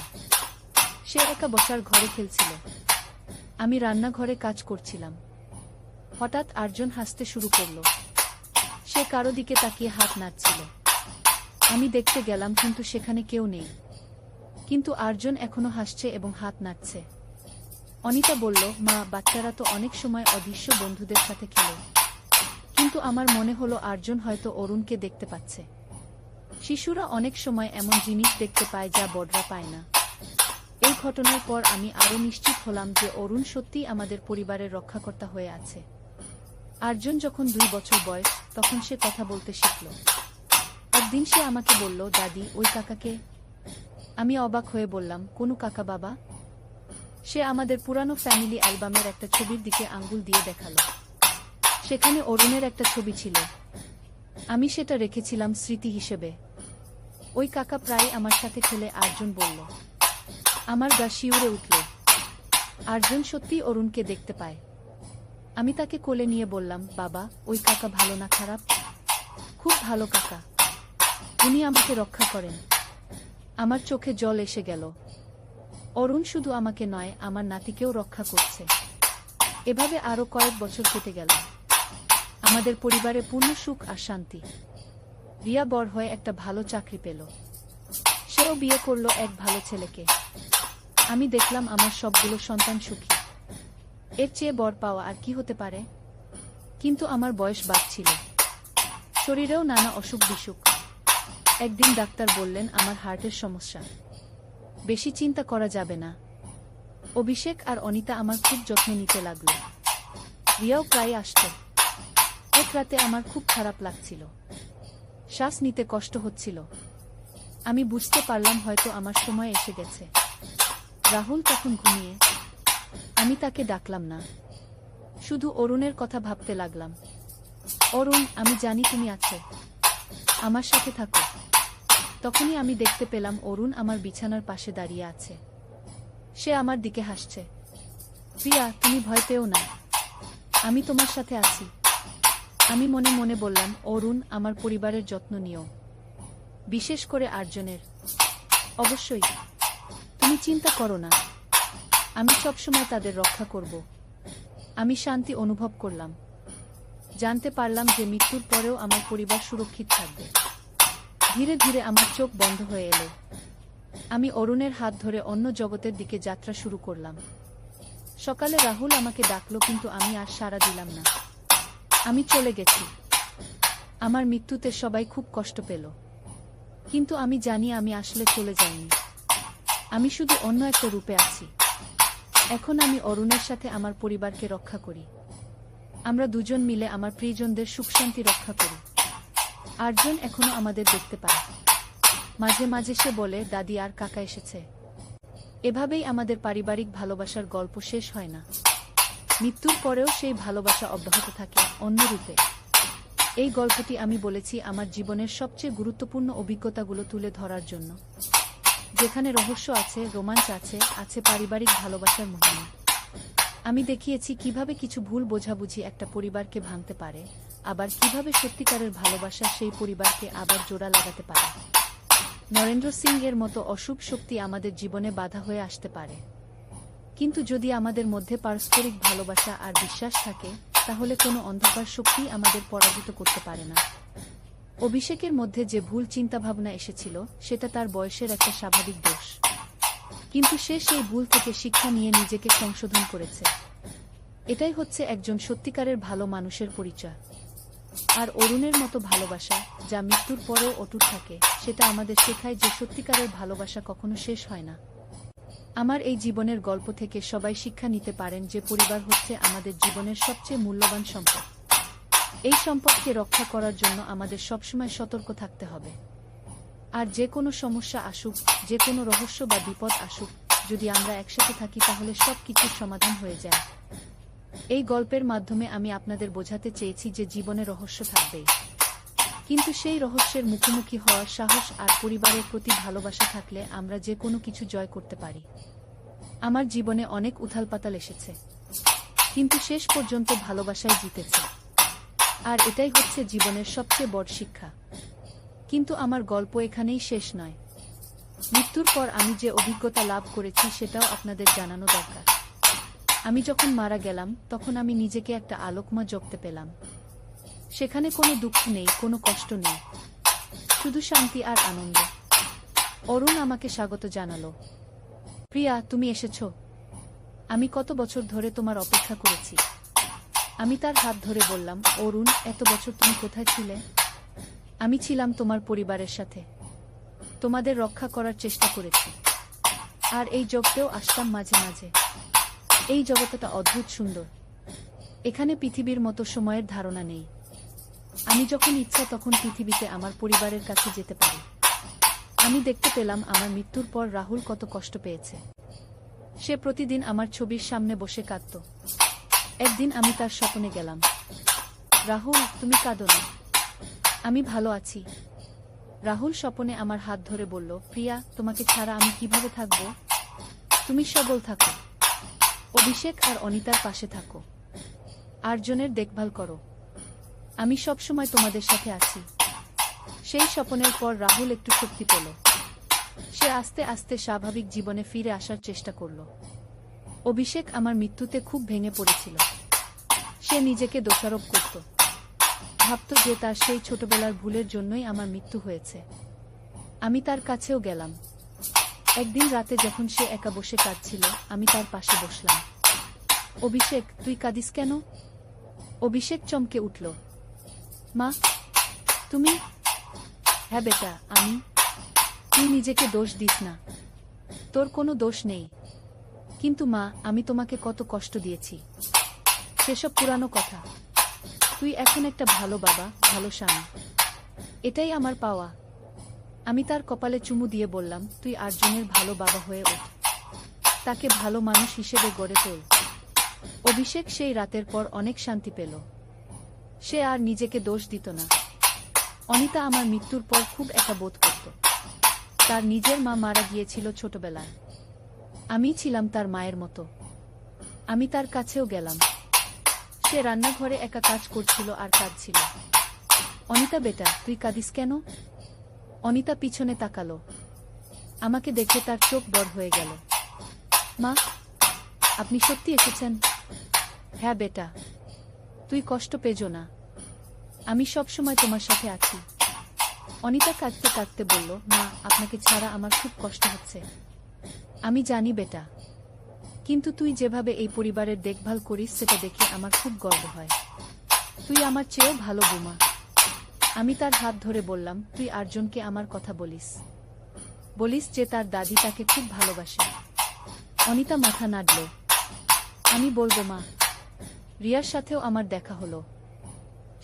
সে একা বসার ঘরে খেলছিল। আমি রান্নাঘরে কাজ করছিলাম। হঠাৎ আর্জন হাসতে শুরু করল। সে কারো দিকে তাকিয়ে হাত নাড়ছিল। আমি দেখতে গেলাম, কিন্তু সেখানে কেউ নেই। কিন্তু আর্জন এখনো হাসছে এবং হাত নাড়ছে। অনিতা বলল, মা, বাচ্চারা তো অনেক সময় অদৃশ্য বন্ধুদের সাথে খেলে। কিন্তু আমার মনে হলো আর্জন হয়তো অরুণকে দেখতে পাচ্ছে। শিশুরা অনেক সময় এমন জিনিস দেখতে পায় যা বড়রা পায় না। এই ঘটনার পর আমি আরও নিশ্চিত হলাম যে অরুণ সত্যিই আমাদের পরিবারের রক্ষাকর্তা হয়ে আছে। আর্জন যখন 2 বছর বয়স, তখন সে কথা বলতে শিখল। একদিন সে আমাকে বলল, দাদি, ওই কাকাকে? আমি অবাক হয়ে বললাম, কোন কাকা বাবা? সে আমাদের পুরানো ফ্যামিলি অ্যালবামের একটা ছবির দিকে আঙ্গুল দিয়ে দেখালো। সেখানে অরুণের একটা ছবি ছিল। আমি সেটা রেখেছিলাম স্মৃতি হিসেবে। ওই কাকা প্রায় আমার সাথে খেলে, আর্জন বলল। আমার গা শিউরে উঠল। আর্জন সত্যিই অরুণকে দেখতে পায়। আমি তাকে কোলে নিয়ে বললাম, বাবা, ওই কাকা ভালো না খারাপ? খুব ভালো কাকা। উনি আমাকে রক্ষা করেন। আমার চোখে জল এসে গেল। অরুণ শুধু আমাকে নয়, আমার নাতিকেও রক্ষা করছে। এভাবে আরও কয়েক বছর কেটে গেল। আমাদের পরিবারে পূর্ণ সুখ আর শান্তি। রিয়া বড় হয়ে একটা ভালো চাকরি পেল। সেও বিয়ে করলো এক ভালো ছেলেকে। আমি দেখলাম আমার সবগুলো সন্তান সুখী। এর চেয়ে বড় পাওয়া আর কি হতে পারে? কিন্তু আমার বয়স বাড়ছিল। শরীরেও নানা অসুখ বিসুখ। একদিন ডাক্তার বললেন আমার হার্টের সমস্যা। বেশি চিন্তা করা যাবে না। অভিষেক আর অনিতা আমার খুব যত্ন নিতে লাগলো। রিয়াও প্রায় আসত। এক রাতে আমার খুব খারাপ লাগছিল। শ্বাস নিতে কষ্ট হচ্ছিল। আমি বুঝতে পারলাম হয়তো আমার সময় এসে গেছে। রাহুল তখন ঘুমিয়ে। আমি তাকে ডাকলাম না। শুধু অরুণের কথা ভাবতে লাগলাম। অরুণ, আমি জানি তুমি আছো। আমার সাথে থাকো। তখনই আমি দেখতে পেলাম অরুণ আমার বিছানার পাশে দাঁড়িয়ে আছে। সে আমার দিকে হাসছে। প্রিয়া, তুমি ভয় পেও না। আমি তোমার সাথে আছি। আমি মনে মনে বললাম, অরুণ, আমার পরিবারের যত্ন নিও। বিশেষ করে আর্জনের। অবশ্যই। তুমি চিন্তা করো না। আমি সবসময় তাদের রক্ষা করব। আমি শান্তি অনুভব করলাম। জানতে পারলাম যে মৃত্যুর পরেও আমার পরিবার সুরক্ষিত থাকবে। ধীরে ধীরে আমার চোখ বন্ধ হয়ে এলো। আমি অরুণের হাত ধরে অন্য জগতের দিকে যাত্রা শুরু করলাম। সকালে রাহুল আমাকে ডাকলো, কিন্তু আমি আর সাড়া দিলাম না। আমি চলে গেছি। আমার মৃত্যুতে সবাই খুব কষ্ট পেল। কিন্তু আমি জানি আমি আসলে চলে যাইনি। আমি শুধু অন্য একটা রূপে আছি। এখন আমি অরুণের সাথে আমার পরিবারকে রক্ষা করি। আমরা দুজন মিলে আমার প্রিয়জনদের সুখ শান্তি রক্ষা করি। আর্জন এখনো আমাদের দেখতে পায়। মাঝে মাঝে সে বলে, দাদি আর কাকা এসেছে। এভাবেই আমাদের পারিবারিক ভালোবাসার গল্প শেষ হয় না। মৃত্যুর পরেও সেই ভালোবাসা অব্যাহত থাকে, অন্য রূপে। এই গল্পটি আমি বলেছি আমার জীবনের সবচেয়ে গুরুত্বপূর্ণ অভিজ্ঞতাগুলো তুলে ধরার জন্য। যেখানে রহস্য আছে, রোমাঞ্চ আছে, আছে পারিবারিক ভালোবাসার মহিমা। আমি দেখিয়েছি কিভাবে কিছু ভুল বোঝাবুঝি একটা পরিবারকে ভাঙতে পারে, আবার কিভাবে সত্যিকারের ভালোবাসা সেই পরিবারকে আবার জোড়া লাগাতে পারে। নরেন্দ্র সিং এর মতো অশুভ শক্তি আমাদের জীবনে বাধা হয়ে আসতে পারে, কিন্তু যদি আমাদের মধ্যে পারস্পরিক ভালোবাসা আর বিশ্বাস থাকে, তাহলে কোনো অন্ধকার শক্তি আমাদের পরাজিত করতে পারে না। অভিষেকের মধ্যে যে ভুল চিন্তাভাবনা এসেছিল, সেটা তার বয়সের একটা স্বাভাবিক দোষ। কিন্তু সে সেই ভুল থেকে শিক্ষা নিয়ে নিজেকে সংশোধন করেছে। এটাই হচ্ছে একজন সত্যিকারের ভালো মানুষের পরিচয়। আর অরুণের মতো ভালোবাসা, যা মৃত্যুর পরেও অটুট থাকে, সেটা আমাদের শেখায় যে সত্যিকারের ভালোবাসা কখনো শেষ হয় না। আমার এই জীবনের গল্প থেকে সবাই শিক্ষা নিতে পারেন যে পরিবার হচ্ছে আমাদের জীবনের সবচেয়ে মূল্যবান সম্পদ। এই সম্পদকে রক্ষা করার জন্য আমাদের সবসময় সতর্ক থাকতে হবে। আর যে কোনো সমস্যা আসুক, যে কোনো রহস্য বা বিপদ আসুক, যদি আমরা একসাথে থাকি তাহলে সব কিছুর সমাধান হয়ে যায়। এই গল্পের মাধ্যমে আমি আপনাদের বোঝাতে চেয়েছি যে জীবনে রহস্য থাকবেই, কিন্তু সেই রহস্যের মুখোমুখি হওয়ার সাহস আর পরিবারের প্রতি ভালোবাসা থাকলে আমরা যে কোনো কিছু জয় করতে পারি। আমার জীবনে অনেক উথালপাতাল এসেছে, কিন্তু শেষ পর্যন্ত ভালোবাসাই জিতেছে। আর এটাই হচ্ছে জীবনের সবচেয়ে বড় শিক্ষা। কিন্তু আমার গল্প এখানেই শেষ নয়। মৃত্যুর পর আমি যে অভিজ্ঞতা লাভ করেছি সেটাও আপনাদের জানানো দরকার। আমি যখন মারা গেলাম তখন আমি নিজেকে একটা আলোকময় জগতে পেলাম। সেখানে কোনো দুঃখ নেই, কোনো কষ্ট নেই, শুধু শান্তি আর আনন্দ। অরুণ আমাকে স্বাগত জানালো। প্রিয়া, তুমি এসেছো। আমি কত বছর ধরে তোমার অপেক্ষা করেছি। আমি তার হাত ধরে বললাম, অরুণ, এত বছর তুমি কোথায় ছিলে? আমি ছিলাম তোমার পরিবারের সাথে, তোমাদের রক্ষা করার চেষ্টা করেছি, আর এই জগতেও আসতাম মাঝে মাঝে। এই জগৎটা অদ্ভুত সুন্দর, এখানে পৃথিবীর মতো সময়ের ধারণা নেই। আমি যখন ইচ্ছা তখন পৃথিবীতে আমার পরিবারের কাছে যেতে পারি। আমি দেখতে পেলাম আমার মৃত্যুর পর রাহুল কত কষ্ট পেয়েছে। সে প্রতিদিন আমার ছবির সামনে বসে কাঁদত। একদিন আমি তার স্বপ্নে গেলাম। রাহুল, তুমি কাঁদো না, আমি ভালো আছি। রাহুল স্বপনে আমার হাত ধরে বলল, প্রিয়া, তোমাকে ছাড়া আমি কিভাবে থাকব? তুমি সবল থাকো, অভিষেক আর অনিতার পাশে থাকো, আর্জনের দেখভাল করো, আমি সব সময় তোমাদের সাথে আছি। সেই স্বপনের পর রাহুল একটু শক্তি পেল। সে আস্তে আস্তে স্বাভাবিক জীবনে ফিরে আসার চেষ্টা করল। অভিষেক আমার মৃত্যুতে খুব ভেঙে পড়েছিল। সে নিজেকে দোষারোপ করত, ভাবত যে তার সেই ছোটবেলার ভুলের জন্যই আমার মৃত্যু হয়েছে। আমি তার কাছেও গেলাম। একদিন রাতে যখন সে একা বসে কাঁদছিল, আমি তার পাশে বসলাম। অভিষেক, তুই কাঁদিস কেন? অভিষেক চমকে উঠল। মা, তুমি? হ্যাঁ বেটা, আমি। তুই নিজেকে দোষ দিস না, তোর কোনো দোষ নেই। কিন্তু মা, আমি তোমাকে কত কষ্ট দিয়েছি। সেসব পুরানো কথা। তুই এখন একটা ভালো বাবা, ভালো স্বামী, এটাই আমার পাওয়া। আমি তার কপালে চুমু দিয়ে বললাম, তুই আর্জনের ভালো বাবা হয়ে ওঠ, তাকে ভালো মানুষ হিসেবে গড়ে তোল। অভিষেক সেই রাতের পর অনেক শান্তি পেল। সে আর নিজেকে দোষ দিত না। অনিতা আমার মৃত্যুর পর খুব একা বোধ করত। তার নিজের মা মারা গিয়েছিল ছোটবেলায়। আমি ছিলাম তার মায়ের মতো। আমি তার কাছেও গেলাম। সে রান্নাঘরে একা কাজ করছিল আর কাঁদছিল। অনিতা বেটা, তুই কাঁদিস কেন? অনিতা পিছনে তাকালো। আমাকে দেখে তার চোখ বড় হয়ে গেল। মা, আপনি সত্যি এসেছেন? হ্যাঁ বেটা, তুই কষ্ট পেজো না, আমি সব সময় তোমার সাথে আছি। অনিতা কাঁদতে কাঁদতে বলল, মা, আপনাকে ছাড়া আমার খুব কষ্ট হচ্ছে। আমি জানি বেটা, কিন্তু তুই যেভাবে এই পরিবারের দেখভাল করিস সেটা দেখে আমার খুব গর্ব হয়। তুই আমার চেয়েও ভালো বৌমা। আমি তার হাত ধরে বললাম, তুই আর্জনকে আমার কথা বলিস, বলিস যে তার দাদি তাকে খুব ভালোবাসে। অনিতা মাথা নাড়ল। আমি বলবো মা। রিয়ার সাথেও আমার দেখা হলো।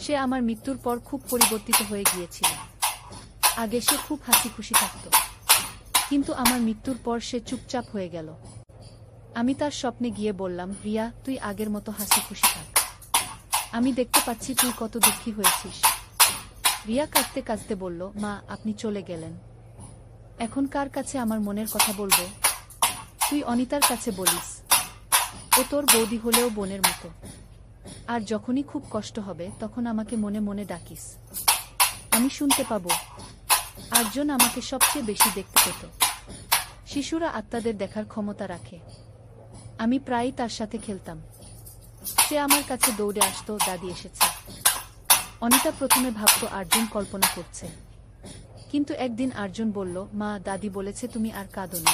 সে আমার মৃত্যুর পর খুব পরিবর্তিত হয়ে গিয়েছিল। আগে সে খুব হাসি খুশি থাকত, কিন্তু আমার মৃত্যুর পর সে চুপচাপ হয়ে গেল। আমি তার স্বপ্নে গিয়ে বললাম, রিয়া, তুই আগের মতো হাসি খুশি থাক। আমি দেখতে পাচ্ছি তুই কত দুঃখী হয়েছিস। রিয়া কাঁদতে কাঁদতে বলল, মা, আপনি চলে গেলেন, এখন কার কাছে আমার মনের কথা বলবো? তুই অনিতার কাছে বলিস, ও তোর বৌদি হলেও বোনের মতো। আর যখনই খুব কষ্ট হবে তখন আমাকে মনে মনে ডাকিস, আমি শুনতে পাবো। আর্জুন আমাকে সবচেয়ে বেশি দেখতে পেত। শিশুরা আত্মাদের দেখার ক্ষমতা রাখে। আমি প্রায়ই তার সাথে খেলতাম। সে আমার কাছে দৌড়ে আসতো, দাদি এসেছে। অনিতা প্রথমে ভাবত আর্জুন কল্পনা করছে, কিন্তু একদিন আর্জুন বলল, মা, দাদি বলেছে তুমি আর কাঁদো না,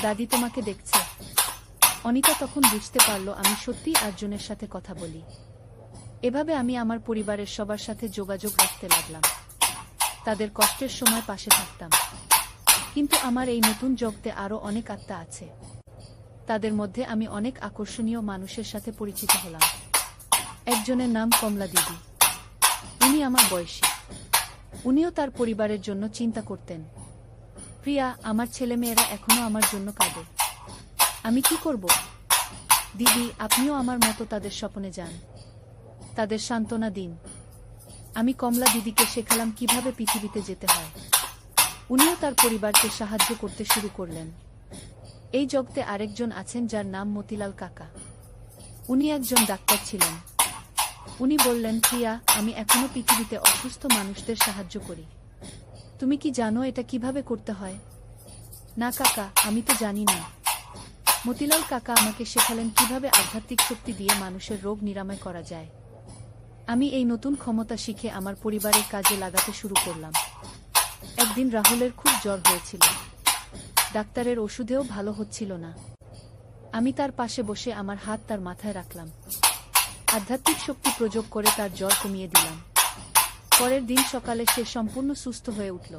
দাদি তোমাকে দেখছে। অনিতা তখন বুঝতে পারল আমি সত্যিই আর্জুনের সাথে কথা বলি। এভাবে আমি আমার পরিবারের সবার সাথে যোগাযোগ রাখতে লাগলাম, তাদের কষ্টের সময় পাশে থাকতাম। কিন্তু আমার এই নতুন জগতে আরও অনেক আত্মা আছে। তাদের মধ্যে আমি অনেক আকর্ষণীয় মানুষের সাথে পরিচিত হলাম। একজনের নাম কমলা দিদি। উনি আমার বয়সী। উনিও তার পরিবারের জন্য চিন্তা করতেন। প্রিয়া, আমার ছেলেমেয়েরা এখনো আমার জন্য কাঁদে। আমি কি করব? দিদি, আপনিও আমার মতো তাদের স্বপ্নে যান, তাদের সান্ত্বনা দিন। আমি কমলা দিদিকে শেখালাম কিভাবে পৃথিবীতে যেতে হয়। উনিও তার পরিবারকে সাহায্য করতে শুরু করলেন। এই জগতে আরেকজন আছেন যার নাম মতিলাল কাকা। উনি একজন ডাক্তার ছিলেন। উনি বললেন, প্রিয়া, আমি এখনো পৃথিবীতে অসুস্থ মানুষদের সাহায্য করি। তুমি কি জানো এটা কিভাবে করতে হয়? না কাকা, আমি তো জানি না। মতিলাল কাকা আমাকে শেখালেন কিভাবে আধ্যাত্মিক শক্তি দিয়ে মানুষের রোগ নিরাময় করা যায়। আমি এই নতুন ক্ষমতা শিখে আমার পরিবারের কাজে লাগাতে শুরু করলাম। একদিন রাহুলের খুব জ্বর হয়েছিল। ডাক্তারের ওষুধেও ভালো হচ্ছিল না। আমি তার পাশে বসে আমার হাত তার মাথায় রাখলাম। আধ্যাত্মিক শক্তি প্রয়োগ করে তার জ্বর কমিয়ে দিলাম। পরের দিন সকালে সে সম্পূর্ণ সুস্থ হয়ে উঠল।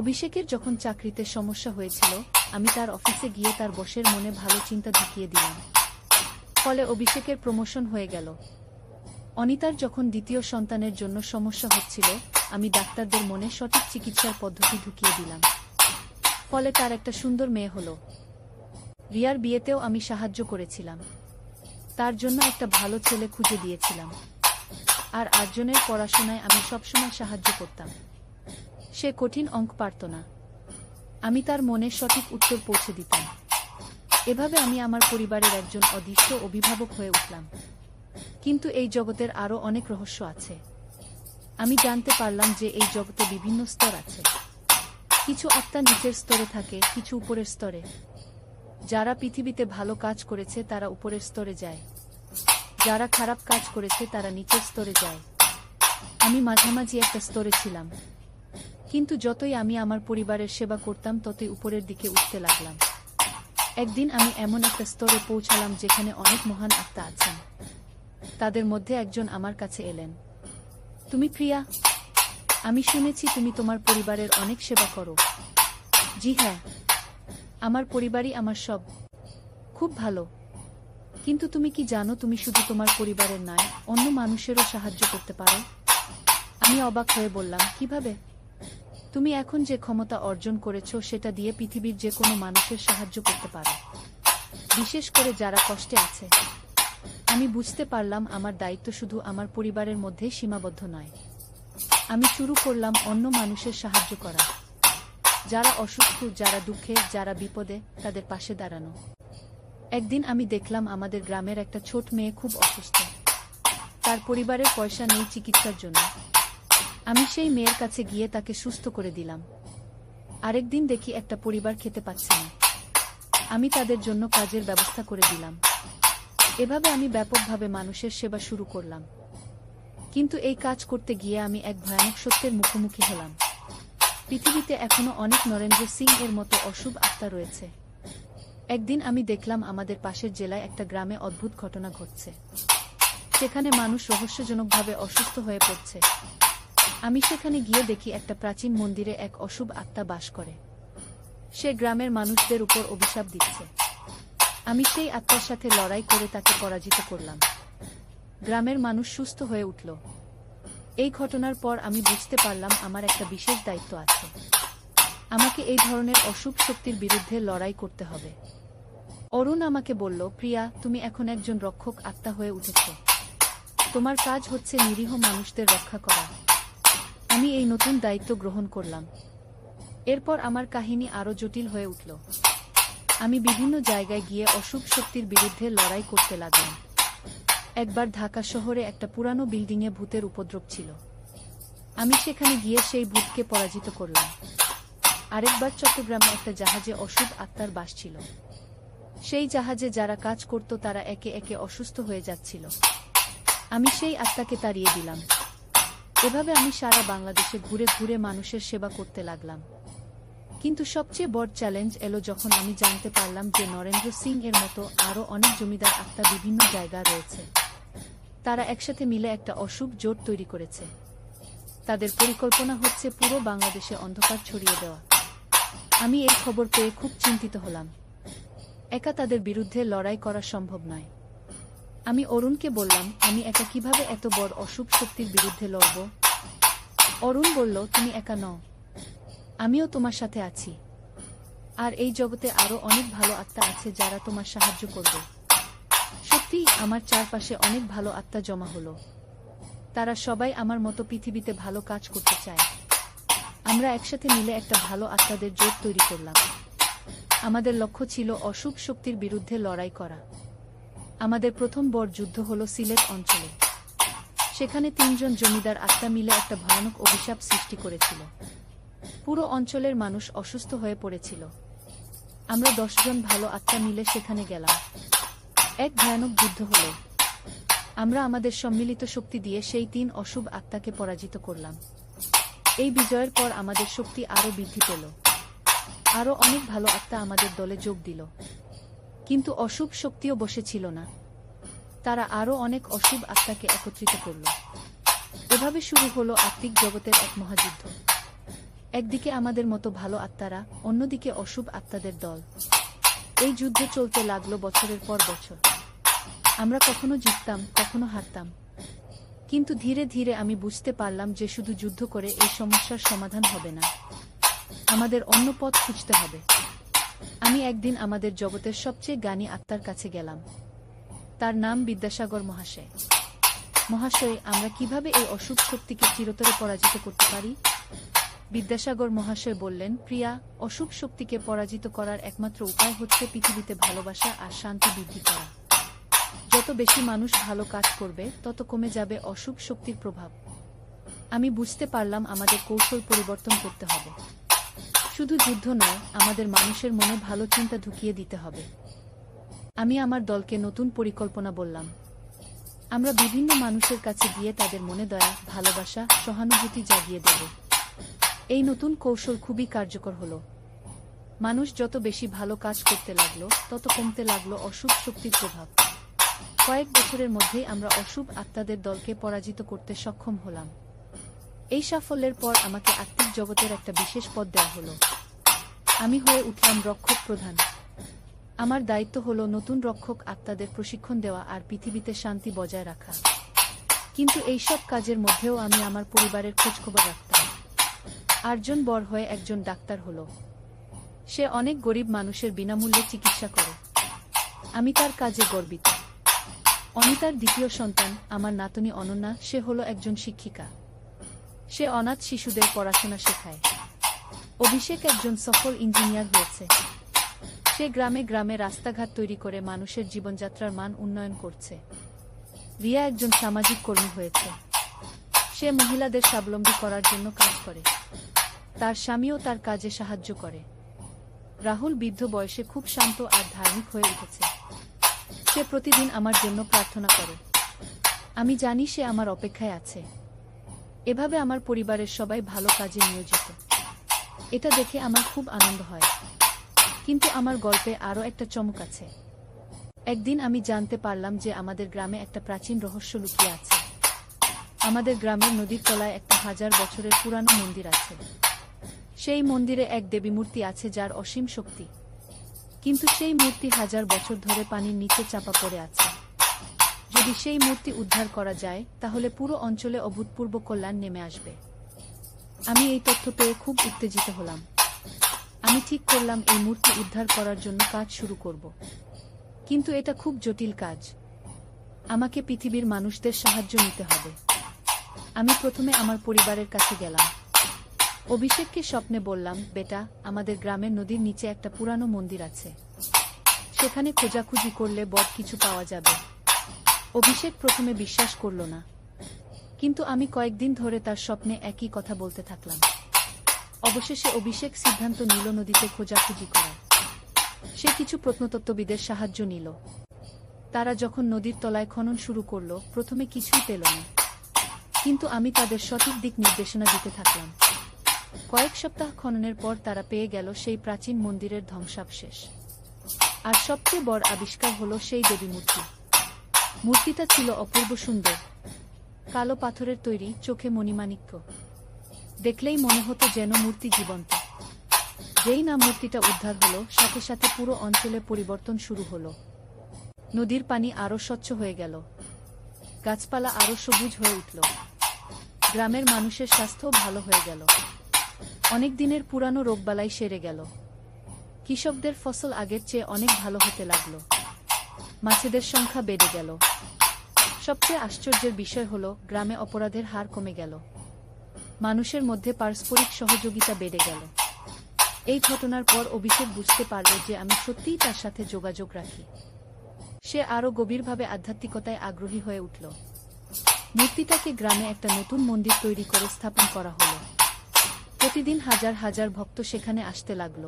অভিষেকের যখন চাকরিতে সমস্যা হয়েছিল, আমি তার অফিসে গিয়ে তার বসের মনে ভালো চিন্তা ঢুকিয়ে দিলাম। ফলে অভিষেকের প্রমোশন হয়ে গেল। অনিতার যখন দ্বিতীয় সন্তানের জন্য সমস্যা হচ্ছিল, আমি ডাক্তারদের মনে সঠিক চিকিৎসার পদ্ধতি ঢুকিয়ে দিলাম। ফলে তার একটা সুন্দর মেয়ে হলো। রিয়ার বিয়েতেও আমি সাহায্য করেছিলাম। তার জন্য একটা ভালো ছেলে খুঁজে দিয়েছিলাম। আর আর্জনের পড়াশোনায় আমি সবসময় সাহায্য করতাম। সে কঠিন অঙ্ক পারত না। আমি তার মনে সঠিক উত্তর পৌঁছে দিতাম। এভাবে আমি আমার পরিবারের একজন অদৃশ্য অভিভাবক হয়ে উঠলাম। কিন্তু এই জগতের আরও অনেক রহস্য আছে। আমি জানতে পারলাম যে এই জগতে বিভিন্ন স্তর আছে। কিছু আত্মা নিচের স্তরে থাকে, কিছু উপরের স্তরে। যারা পৃথিবীতে ভালো কাজ করেছে তারা উপরের স্তরে যায়। যারা খারাপ কাজ করেছে তারা নিচের স্তরে যায়। আমি মাঝামাঝি একটা স্তরে ছিলাম। কিন্তু যতই আমি আমার পরিবারের সেবা করতাম ততই উপরের দিকে উঠতে লাগলাম। একদিন আমি এমন একটা স্তরে পৌঁছালাম যেখানে অনেক মহান আত্মা আছেন। তাদের মধ্যে একজন আমার কাছে এলেন। তুমি প্রিয়া? আমি শুনেছি তুমি তোমার পরিবারের অনেক সেবা করো। জি হ্যাঁ, আমার পরিবারই আমার সব। খুব ভালো। কিন্তু তুমি কি জানো তুমি শুধু তোমার পরিবারের নয়, অন্য মানুষেরও সাহায্য করতে পারো? আমি অবাক হয়ে বললাম, কিভাবে? তুমি এখন যে ক্ষমতা অর্জন করেছো সেটা দিয়ে পৃথিবীর যে কোনো মানুষের সাহায্য করতে পারো, বিশেষ করে যারা কষ্টে আছে। আমি বুঝতে পারলাম আমার দায়িত্ব শুধু আমার পরিবারের মধ্যেই সীমাবদ্ধ নয়। আমি শুরু করলাম অন্য মানুষের সাহায্য করা। যারা অসুস্থ, যারা দুঃখে, যারা বিপদে, তাদের পাশে দাঁড়ানো। একদিন আমি দেখলাম আমাদের গ্রামের একটা ছোট মেয়ে খুব অসুস্থ। তার পরিবারের পয়সা নেই চিকিৎসার জন্য। আমি সেই মেয়ের কাছে গিয়ে তাকে সুস্থ করে দিলাম। আরেকদিন দেখি একটা পরিবার খেতে পাচ্ছে না। আমি তাদের জন্য কাজের ব্যবস্থা করে দিলাম। এভাবে আমি ব্যাপকভাবে মানুষের সেবা শুরু করলাম। কিন্তু এই কাজ করতে গিয়ে আমি এক ভয়ানক সত্যের মুখোমুখি হলাম। পৃথিবীতে এখনো অনেক নরেন্দ্র সিং এর মতো অশুভ আত্মা রয়েছে। একদিন আমি দেখলাম আমাদের পাশের জেলায় একটা গ্রামে অদ্ভুত ঘটনা ঘটছে। সেখানে মানুষ রহস্যজনকভাবে অসুস্থ হয়ে পড়ছে। আমি সেখানে গিয়ে দেখি একটা প্রাচীন মন্দিরে এক অশুভ আত্মা বাস করে। সে গ্রামের মানুষদের উপর অভিশাপ দিচ্ছে। আমি সেই আত্মার সাথে লড়াই করে তাকে পরাজিত করলাম। গ্রামের মানুষ সুস্থ হয়ে উঠল। এই ঘটনার পর আমি বুঝতে পারলাম আমার একটা বিশেষ দায়িত্ব আছে। আমাকে এই ধরনের অশুভ শক্তির বিরুদ্ধে লড়াই করতে হবে। অরুণ আমাকে বলল, প্রিয়া, তুমি এখন একজন রক্ষক আত্মা হয়ে উঠেছ। তোমার কাজ হচ্ছে নিরীহ মানুষদের রক্ষা করা। আমি এই নতুন দায়িত্ব গ্রহণ করলাম। এরপর আমার কাহিনী আরও জটিল হয়ে উঠল। আমি বিভিন্ন জায়গায় গিয়ে অশুভ শক্তির বিরুদ্ধে লড়াই করতে লাগলাম। একবার ঢাকা শহরে একটা পুরানো বিল্ডিংয়ে ভূতের উপদ্রব ছিল। আমি সেখানে গিয়ে সেই ভূতকে পরাজিত করলাম। আরেকবার চট্টগ্রামে একটা জাহাজে অশুভ আত্মার বাস ছিল। সেই জাহাজে যারা কাজ করত তারা একে একে অসুস্থ হয়ে যাচ্ছিল। আমি সেই আত্মাকে তাড়িয়ে দিলাম। এভাবে আমি সারা বাংলাদেশে ঘুরে ঘুরে মানুষের সেবা করতে লাগলাম। কিন্তু সবচেয়ে বড় চ্যালেঞ্জ এলো যখন আমি জানতে পারলাম যে নরেন্দ্র সিং এর মতো আরও অনেক জমিদার আত্মা বিভিন্ন জায়গায় রয়েছে। তারা একসাথে মিলে একটা অশুভ জোট তৈরি করেছে। তাদের পরিকল্পনা হচ্ছে পুরো বাংলাদেশে অন্ধকার ছড়িয়ে দেওয়া। আমি এই খবর পেয়ে খুব চিন্তিত হলাম। একা তাদের বিরুদ্ধে লড়াই করা সম্ভব নয়। আমি অরুণকে বললাম, আমি একা কিভাবে এত বড় অশুভ শক্তির বিরুদ্ধে লড়ব? অরুণ বলল, তুমি একা নও, আমিও তোমার সাথে আছি। আর এই জগতে আরও অনেক ভালো আত্মা আছে যারা তোমার সাহায্য করবে। সত্যিই আমার চারপাশে অনেক ভালো আত্মা জমা হলো। তারা সবাই আমার মতো পৃথিবীতে ভালো কাজ করতে চায়। আমরা একসাথে মিলে একটা ভালো আত্মাদের জোট তৈরি করলাম। আমাদের লক্ষ্য ছিল অশুভ শক্তির বিরুদ্ধে লড়াই করা। আমাদের প্রথম বড় যুদ্ধ হলো সিলেট অঞ্চলে। সেখানে 3 জন জমিদার আত্মা মিলে একটা ভয়ানক অভিশাপ সৃষ্টি করেছিল। পুরো অঞ্চলের মানুষ অসুস্থ হয়ে পড়েছিল। আমরা 10 জন ভালো আত্মা মিলে সেখানে গেলাম। এক ভয়ানক যুদ্ধ হলো। আমরা আমাদের সম্মিলিত শক্তি দিয়ে সেই 3 অশুভ আত্মাকে পরাজিত করলাম। এই বিজয়ের পর আমাদের শক্তি আরও বৃদ্ধি পেল। আরও অনেক ভালো আত্মা আমাদের দলে যোগ দিল। কিন্তু অশুভ শক্তিও বসেছিল না। তারা আরও অনেক অশুভ আত্মাকে একত্রিত করল। এভাবে শুরু হলো আত্মিক জগতের এক মহাযুদ্ধ। একদিকে আমাদের মতো ভালো আত্মারা, অন্যদিকে অশুভ আত্মাদের দল। এই যুদ্ধ চলতে লাগলো বছরের পর বছর। আমরা কখনো জিততাম, কখনো হারতাম। কিন্তু ধীরে ধীরে আমি বুঝতে পারলাম যে শুধু যুদ্ধ করে এই সমস্যার সমাধান হবে না। আমাদের অন্য পথ খুঁজতে হবে। আমি একদিন আমাদের জগতের সবচেয়ে জ্ঞানী আত্মার কাছে গেলাম। তার নাম বিদ্যাসাগর মহাশয়। মহাশয়, আমরা কিভাবে এই অশুভ শক্তিকে চিরতরে পরাজিত করতে পারি? বিদ্যাসাগর মহাশয় বললেন, প্রিয়া, অশুভ শক্তিকে পরাজিত করার একমাত্র উপায় হচ্ছে পৃথিবীতে ভালোবাসা আর শান্তি বৃদ্ধি করা। যত বেশি মানুষ ভালো কাজ করবে, তত কমে যাবে অশুভ শক্তির প্রভাব। আমি বুঝতে পারলাম আমাদের কৌশল পরিবর্তন করতে হবে। শুধু যুদ্ধ নয়, আমাদের মানুষের মনে ভালো চিন্তা ঢুকিয়ে দিতে হবে। আমি আমার দলকে নতুন পরিকল্পনা বললাম। আমরা বিভিন্ন মানুষের কাছে গিয়ে তাদের মনে দয়া, ভালোবাসা, সহানুভূতি জাগিয়ে দেব। এই নতুন কৌশল খুবই কার্যকর হলো। মানুষ যত বেশি ভালো কাজ করতে লাগলো, তত কমতে লাগলো অশুভ শক্তির প্রভাব। কয়েক বছরের মধ্যেই আমরা অশুভ আত্মাদের দলকে পরাজিত করতে সক্ষম হলাম। এই সাফল্যের পর আমাকে আত্মিক জগতের একটা বিশেষ পদ দেওয়া হলো। আমি হয়ে উঠলাম রক্ষক প্রধান। আমার দায়িত্ব হলো নতুন রক্ষক আত্মাদের প্রশিক্ষণ দেওয়া আর পৃথিবীতে শান্তি বজায় রাখা। কিন্তু এই সব কাজের মধ্যেও আমি আমার পরিবারের খোঁজখবর রাখতাম। আর্জন বড় হয়ে একজন ডাক্তার হলো। সে অনেক গরিব মানুষের বিনামূল্যে চিকিৎসা করে। আমি তার কাজে গর্বিত। অনিতার দ্বিতীয় সন্তান, আমার নাতনি অনন্যা, সে হলো একজন শিক্ষিকা। সে অনাথ শিশুদের পড়াশোনা শেখায়। অভিষেক একজন সফল ইঞ্জিনিয়ার হয়েছে। সে গ্রামে গ্রামে রাস্তাঘাট তৈরি করে মানুষের জীবনযাত্রার মান উন্নয়ন করছে। রিয়া একজন সামাজিক কর্মী হয়েছে। সে মহিলাদের স্বাবলম্বী করার জন্য কাজ করে। তার স্বামীও তার কাজে সাহায্য করে। রাহুল বৃদ্ধ বয়সে খুব শান্ত আর ধার্মিক হয়ে উঠেছে। সে প্রতিদিন আমার জন্য প্রার্থনা করে। আমি জানি সে আমার অপেক্ষায় আছে। এভাবে আমার পরিবারের সবাই ভালো কাজে নিয়োজিত। এটা দেখে আমার খুব আনন্দ হয়। কিন্তু আমার গল্পে আরও একটা চমক আছে। একদিন আমি জানতে পারলাম যে আমাদের গ্রামে একটা প্রাচীন রহস্য লুকিয়ে আছে। আমাদের গ্রামের নদীর তলায় একটা 1000 বছরের পুরানো মন্দির আছে। সেই মন্দিরে এক দেবী মূর্তি আছে যার অসীম শক্তি। কিন্তু সেই মূর্তি 1000 বছর ধরে পানির নিচে চাপা পড়ে আছে। যদি সেই মূর্তি উদ্ধার করা যায়, তাহলে পুরো অঞ্চলে অভূতপূর্ব কল্যাণ নেমে আসবে। আমি এই তথ্য পেয়ে খুব উত্তেজিত হলাম। আমি ঠিক করলাম এই মূর্তি উদ্ধার করার জন্য কাজ শুরু করব। কিন্তু এটা খুব জটিল কাজ। আমাকে পৃথিবীর মানুষদের সাহায্য নিতে হবে। আমি প্রথমে আমার পরিবারের কাছে গেলাম। অভিষেককে স্বপ্নে বললাম, বেটা, আমাদের গ্রামের নদীর নিচে একটা পুরানো মন্দির আছে। সেখানে খোঁজাখুঁজি করলে বড় কিছু পাওয়া যাবে। অভিষেক প্রথমে বিশ্বাস করল না। কিন্তু আমি কয়েকদিন ধরে তার স্বপ্নে একই কথা বলতে থাকলাম। অবশেষে অভিষেক সিদ্ধান্ত নিল নদীতে খোঁজাখুঁজি করার। সে কিছু প্রত্নতত্ত্ববিদের সাহায্য নিল। তারা যখন নদীর তলায় খনন শুরু করল, প্রথমে কিছুই পেল না। কিন্তু আমি তাদের সঠিক দিক নির্দেশনা দিতে থাকলাম। কয়েক সপ্তাহ খননের পর তারা পেয়ে গেল সেই প্রাচীন মন্দিরের ধ্বংসাবশেষ। আর সবচেয়ে বড় আবিষ্কার হলো সেই দেবী মূর্তি। মূর্তিটা ছিল অপূর্ব সুন্দর। কালো পাথরের তৈরি, চোখে মণিমাণিক্য। দেখলেই মনে হতো যেন মূর্তি জীবন্ত। যেই না মূর্তিটা উদ্ধার হলো, সাথে সাথে পুরো অঞ্চলে পরিবর্তন শুরু হলো। নদীর পানি আরও স্বচ্ছ হয়ে গেল। গাছপালা আরও সবুজ হয়ে উঠল। গ্রামের মানুষের স্বাস্থ্যও ভালো হয়ে গেল। অনেক দিনের পুরানো রোগবালাই সেরে গেল। কৃষকদের ফসল আগের চেয়ে অনেক ভালো হতে লাগল। মাছেদের সংখ্যা বেড়ে গেল। সবচেয়ে আশ্চর্যের বিষয় হলো, গ্রামে অপরাধের হার কমে গেল। মানুষের মধ্যে পারস্পরিক সহযোগিতা বেড়ে গেল। এই ঘটনার পর অভিষেক বুঝতে পারল যে আমি সত্যিই তার সাথে যোগাযোগ রাখি। সে আরও গভীরভাবে আধ্যাত্মিকতায় আগ্রহী হয়ে উঠল। মূর্তিটাকে গ্রামে একটা নতুন মন্দির তৈরি করে স্থাপন করা হলো। প্রতিদিন হাজার হাজার ভক্ত সেখানে আসতে লাগল।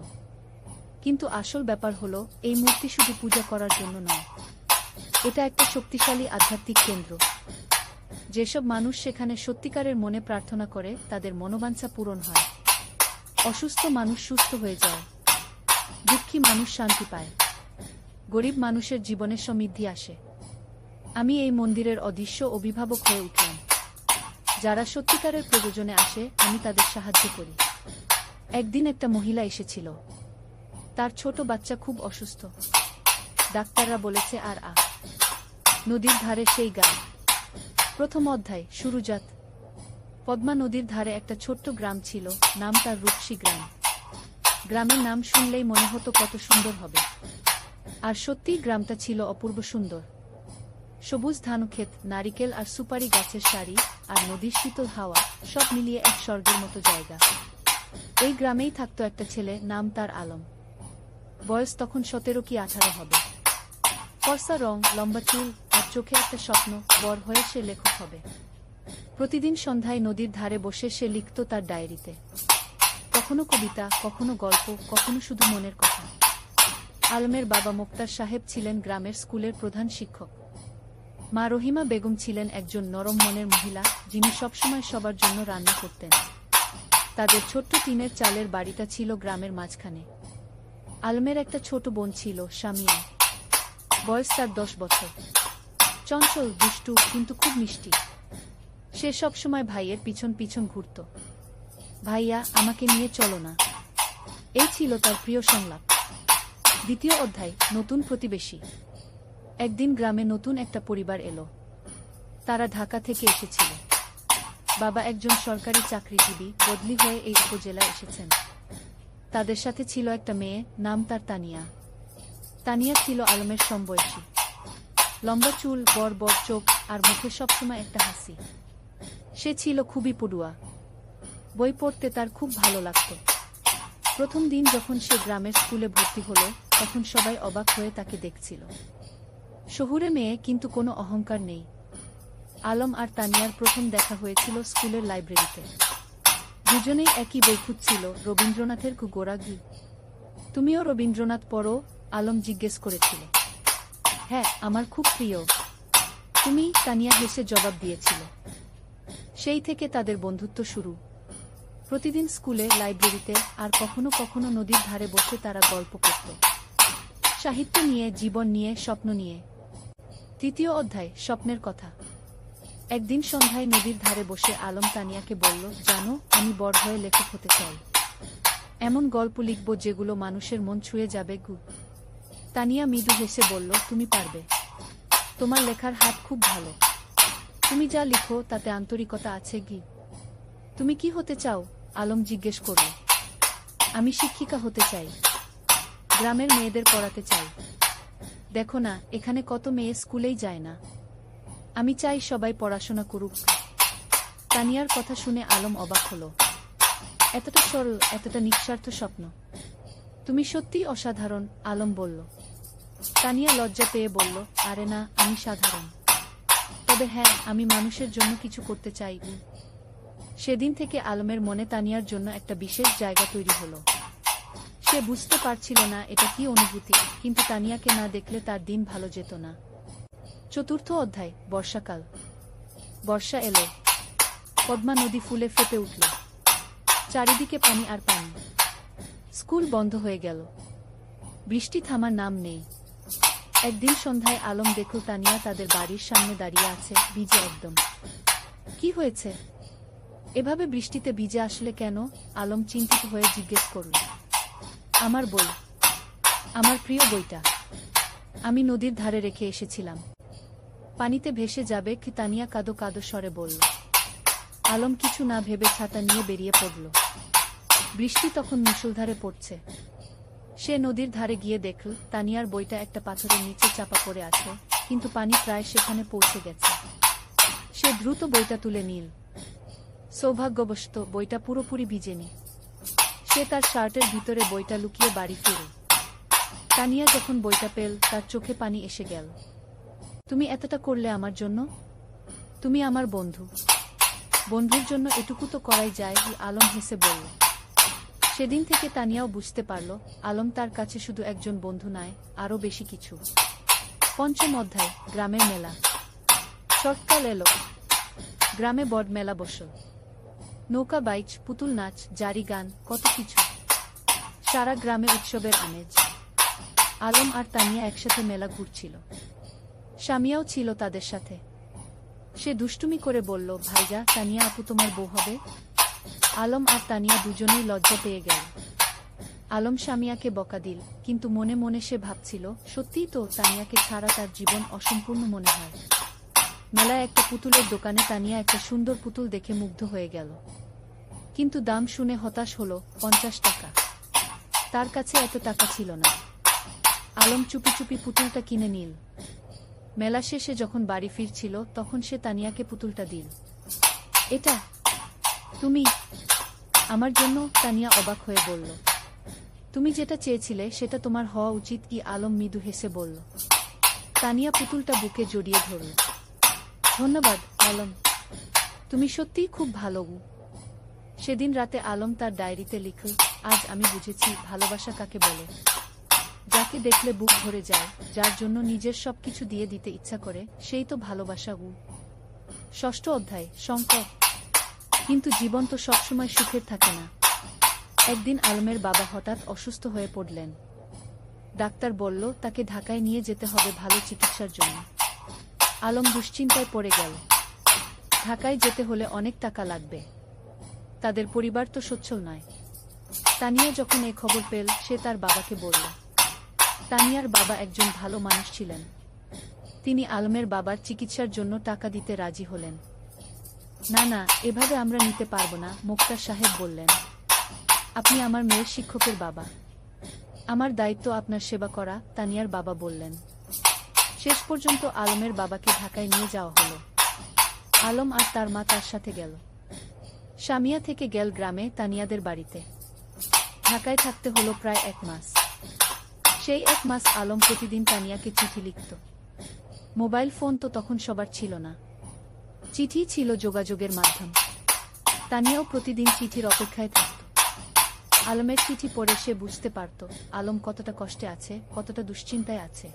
কিন্তু আসল ব্যাপার হলো, এই মূর্তি শুধু পূজা করার জন্য নয়, এটা একটা শক্তিশালী আধ্যাত্মিক কেন্দ্র। যেসব মানুষ সেখানে সত্যিকারের মনে প্রার্থনা করে, তাদের মনোবাঞ্ছা পূরণ হয়। অসুস্থ মানুষ সুস্থ হয়ে যায়, দুঃখী মানুষ শান্তি পায়, গরিব মানুষের জীবনে সমৃদ্ধি আসে। আমি এই মন্দিরের অদৃশ্য অভিভাবক হয়ে উঠলাম। যারা সত্যিকারের প্রয়োজনে আসে, আমি তাদের সাহায্য করি। একদিন একটা মহিলা এসেছিল। তার ছোট বাচ্চা খুব অসুস্থ। ডাক্তাররা বলেছে নদীর ধারে সেই গ্রাম। প্রথম অধ্যায়, শুরুজাত। পদ্মা নদীর ধারে একটা ছোট্ট গ্রাম ছিল, নাম তার রূপসী গ্রাম। গ্রামের নাম শুনলেই মনে হতো কত সুন্দর হবে। আর সত্যিই গ্রামটা ছিল অপূর্ব সুন্দর। সবুজ ধানক্ষেত, নারিকেল আর সুপারি গাছের সারি, আর নদীর শীতল হাওয়া, সব মিলিয়ে এক স্বর্গের মতো জায়গা। এই গ্রামেই থাকতো একটা ছেলে, নাম তার আলম। বয়স তখন 17 কি 18 হবে। ফর্সা রং, লম্বা চুল, আর চোখে একটা স্বপ্ন, বড় হয়ে সে লেখক হবে। প্রতিদিন সন্ধ্যায় নদীর ধারে বসে সে লিখত তার ডায়েরিতে, কখনো কবিতা, কখনো গল্প, কখনো শুধু মনের কথা। আলমের বাবা মোক্তার সাহেব ছিলেন গ্রামের স্কুলের প্রধান শিক্ষক। মা রহিমা বেগম ছিলেন একজন নরম মনের মহিলা, যিনি সবসময় সবার জন্য রান্না করতেন। তাদের ছোট্ট টিনের চালের বাড়িটা ছিল গ্রামের মাঝখানে। আলমের একটা ছোট বোন ছিল, সামিয়া। বয়স তার 10 বছর। চঞ্চল, দুষ্টু, কিন্তু খুব মিষ্টি। সে সবসময় ভাইয়ের পিছন পিছন ঘুরত। ভাইয়া, আমাকে নিয়ে চলো না। এই ছিল তার প্রিয় সংলাপ। দ্বিতীয় অধ্যায়, নতুন প্রতিবেশী। একদিন গ্রামে নতুন একটা পরিবার এলো। তারা ঢাকা থেকে এসেছিল। বাবা একজন সরকারি চাকরিজীবী, বদলি হয়ে এই উপজেলায় এসেছেন। তাদের সাথে ছিল একটা মেয়ে, নাম তার তানিয়া। তানিয়া ছিল আলমের সমবয়সী। লম্বা চুল, বড় বড় চোখ, আর মুখে সবসময় একটা হাসি। সে ছিল খুবই পড়ুয়া। বই পড়তে তার খুব ভালো লাগত। প্রথম দিন যখন সে গ্রামের স্কুলে ভর্তি হলো, তখন সবাই অবাক হয়ে তাকে দেখছিল। শহুরে মেয়ে, কিন্তু কোনো অহংকার নেই। আলম আর তানিয়ার প্রথম দেখা হয়েছিল স্কুলের লাইব্রেরিতে। দুজনেই একই বই খুঁজছিল, রবীন্দ্রনাথের গোরাগি। তুমিও রবীন্দ্রনাথ পড়ো? আলম জিজ্ঞেস করেছিল। হ্যাঁ, আমার খুব প্রিয়। তুমি? তানিয়া হেসে জবাব দিয়েছিল। সেই থেকে তাদের বন্ধুত্ব শুরু। প্রতিদিন স্কুলে, লাইব্রেরিতে, আর কখনো কখনো নদীর ধারে বসে তারা গল্প করত। সাহিত্য নিয়ে, জীবন নিয়ে, স্বপ্ন নিয়ে। তৃতীয় অধ্যায়, স্বপ্নের কথা। একদিন সন্ধ্যায় নদীর ধারে বসে আলম তানিয়াকে বলল, জানো, আমি বড় হয়ে লেখক হতে চাই। এমন গল্প লিখব যেগুলো মানুষের মন ছুঁয়ে যাবে। তানিয়া মৃদু হেসে বলল, তুমি পারবে। তোমার লেখার হাত খুব ভালো। তুমি যা লিখো তাতে আন্তরিকতা আছে। তুমি কি হতে চাও? আলম জিজ্ঞেস করল। আমি শিক্ষিকা হতে চাই। গ্রামের মেয়েদের পড়াতে চাই। দেখো না, এখানে কত মেয়ে স্কুলেই যায় না। আমি চাই সবাই পড়াশোনা করুক। তানিয়ার কথা শুনে আলম অবাক হলো। এতটা সরল, এতটা নিঃস্বার্থ স্বপ্ন। তুমি সত্যিই অসাধারণ, আলম বলল। তানিয়া লজ্জা পেয়ে বলল, আরে না, আমি সাধারণ। তবে হ্যাঁ, আমি মানুষের জন্য কিছু করতে চাই। সেদিন থেকে আলমের মনে তানিয়ার জন্য একটা বিশেষ জায়গা তৈরি হলো। সে বুঝতে পারছিল না এটা কি অনুভূতি, কিন্তু তানিয়াকে না দেখলে তার দিন ভালো যেত না। চতুর্থ অধ্যায়, বর্ষাকাল। বর্ষা এলো। পদ্মা নদী ফুলে ফেপে উঠল। চারিদিকে পানি আর পানি। স্কুল বন্ধ হয়ে গেল। বৃষ্টি থামার নাম নেই। একদিন সন্ধ্যায় আলম দেখল তানিয়া তাদের বাড়ির সামনে দাঁড়িয়ে আছে, ভিজে একদম। কি হয়েছে? এভাবে বৃষ্টিতে ভিজে আসলে কেন? আলম চিন্তিত হয়ে জিজ্ঞেস করল। আমার বই, আমার প্রিয় বইটা। আমি নদীর ধারে রেখে এসেছিলাম। পানিতে ভেসে যাবে কি? তানিয়া কাঁদো কাঁদো স্বরে বলল। আলম কিছু না ভেবে ছাতা নিয়ে বেরিয়ে পড়ল। বৃষ্টি তখন মুষলধারে পড়ছে। সে নদীর ধারে গিয়ে দেখল তানিয়ার বইটা একটা পাথরের নিচে চাপা পড়ে আছে, কিন্তু পানি প্রায় সেখানে পৌঁছে গেছে। সে দ্রুত বইটা তুলে নিল। সৌভাগ্যবশত বইটা পুরোপুরি ভিজেনি। সে তার শার্টের ভিতরে বইটা লুকিয়ে বাড়ি ফিরল। তানিয়া যখন বইটা পেল, তার চোখে পানি এসে গেল। তুমি এতটা করলে আমার জন্য? তুমি আমার বন্ধু। বন্ধুর জন্য এটুকু তো করাই যায়। আলম হেসে বলল। সেদিন থেকে তানিয়াও বুঝতে পারল আলম তার কাছে শুধু একজন বন্ধু নয়, আরও বেশি কিছু। পঞ্চম অধ্যায়, গ্রামের মেলা। শরৎকাল এলো। গ্রামে বড় মেলা বসল। নৌকা বাইচ, পুতুল নাচ, জারি গান, কত কিছু। সারা গ্রামে উৎসবের আমেজ। আলম আর তানিয়া একসাথে মেলা ঘুরছিল। স্বামীও ছিল তাদের সাথে। সে দুষ্টুমি করে বলল, ভাইজা, তানিয়া আপু তোমার বউ হবে? আলম আর তানিয়া দুজনেই লজ্জা পেয়ে গেল। আলম স্বামীয়াকে বকা দিল, কিন্তু মনে মনে সে ভাবছিল, সত্যিই তো, তানিয়াকে ছাড়া তার জীবন অসম্পূর্ণ মনে হয়। মেলায় একটা পুতুলের দোকানে তানিয়া একটা সুন্দর পুতুল দেখে মুগ্ধ হয়ে গেল। কিন্তু দাম শুনে হতাশ হল, 50 টাকা। তার কাছে এত টাকা ছিল না। আলম চুপি চুপি পুতুলটা কিনে নিল। মেলা শেষে যখন বাড়ি ফিরছিল তখন সে তানিয়াকে পুতুলটা দিল। এটা তুমি আমার জন্য? তানিয়া অবাক হয়ে বলল, তুমি যেটা চেয়েছিলে সেটা তোমার হওয়া উচিত কি? আলম মৃদু হেসে বলল। তানিয়া পুতুলটা বুকে জড়িয়ে ধরল। ধন্যবাদ আলম, তুমি সত্যিই খুব ভালো। সেদিন রাতে আলম তার ডায়েরিতে লিখল, আজ আমি বুঝেছি ভালোবাসা কাকে বলে। যাকে দেখলে বুক ভরে যায়, যার জন্য নিজের সবকিছু দিয়ে দিতে ইচ্ছা করে, সেই তো ভালোবাসা। ষষ্ঠ অধ্যায়, সংকট। কিন্তু জীবন তো সবসময় সুখের থাকে না। একদিন আলমের বাবা হঠাৎ অসুস্থ হয়ে পড়লেন। ডাক্তার বলল তাকে ঢাকায় নিয়ে যেতে হবে ভালো চিকিৎসার জন্য। আলম দুশ্চিন্তায় পড়ে গেল। ঢাকায় যেতে হলে অনেক টাকা লাগবে। তাদের পরিবার তো সচ্ছল নয়। তানিয়া যখন এই খবর পেল, সে তার বাবাকে বলল। তানিয়ার বাবা একজন ভালো মানুষ ছিলেন। তিনি আলমের বাবার চিকিৎসার জন্য টাকা দিতে রাজি হলেন। না না, এভাবে আমরা নিতে পারব না, মোক্তার সাহেব বললেন। আপনি আমার মেয়ের শিক্ষকের বাবা। আমার দায়িত্ব আপনার সেবা করা, তানিয়ার বাবা বললেন। শেষ পর্যন্ত আলমের বাবাকে ঢাকায় নিয়ে যাওয়া হলো। আলম আর তার মা তার সাথে গেল। স্বামীয়া থেকে গেল গ্রামে তানিয়াদের বাড়িতে। ঢাকায় থাকতে হলো প্রায় 1 মাস। সেই 1 মাস আলম প্রতিদিন তানিয়াকে চিঠি লিখত। মোবাইল ফোন তো তখন সবার ছিল না। চিঠি ছিল যোগাযোগের মাধ্যম। তানিয়াও প্রতিদিন চিঠির অপেক্ষায় থাকত। আলমের চিঠি পড়ে সে বুঝতে পারত আলম কতটা কষ্টে আছে, কতটা দুশ্চিন্তায় আছে।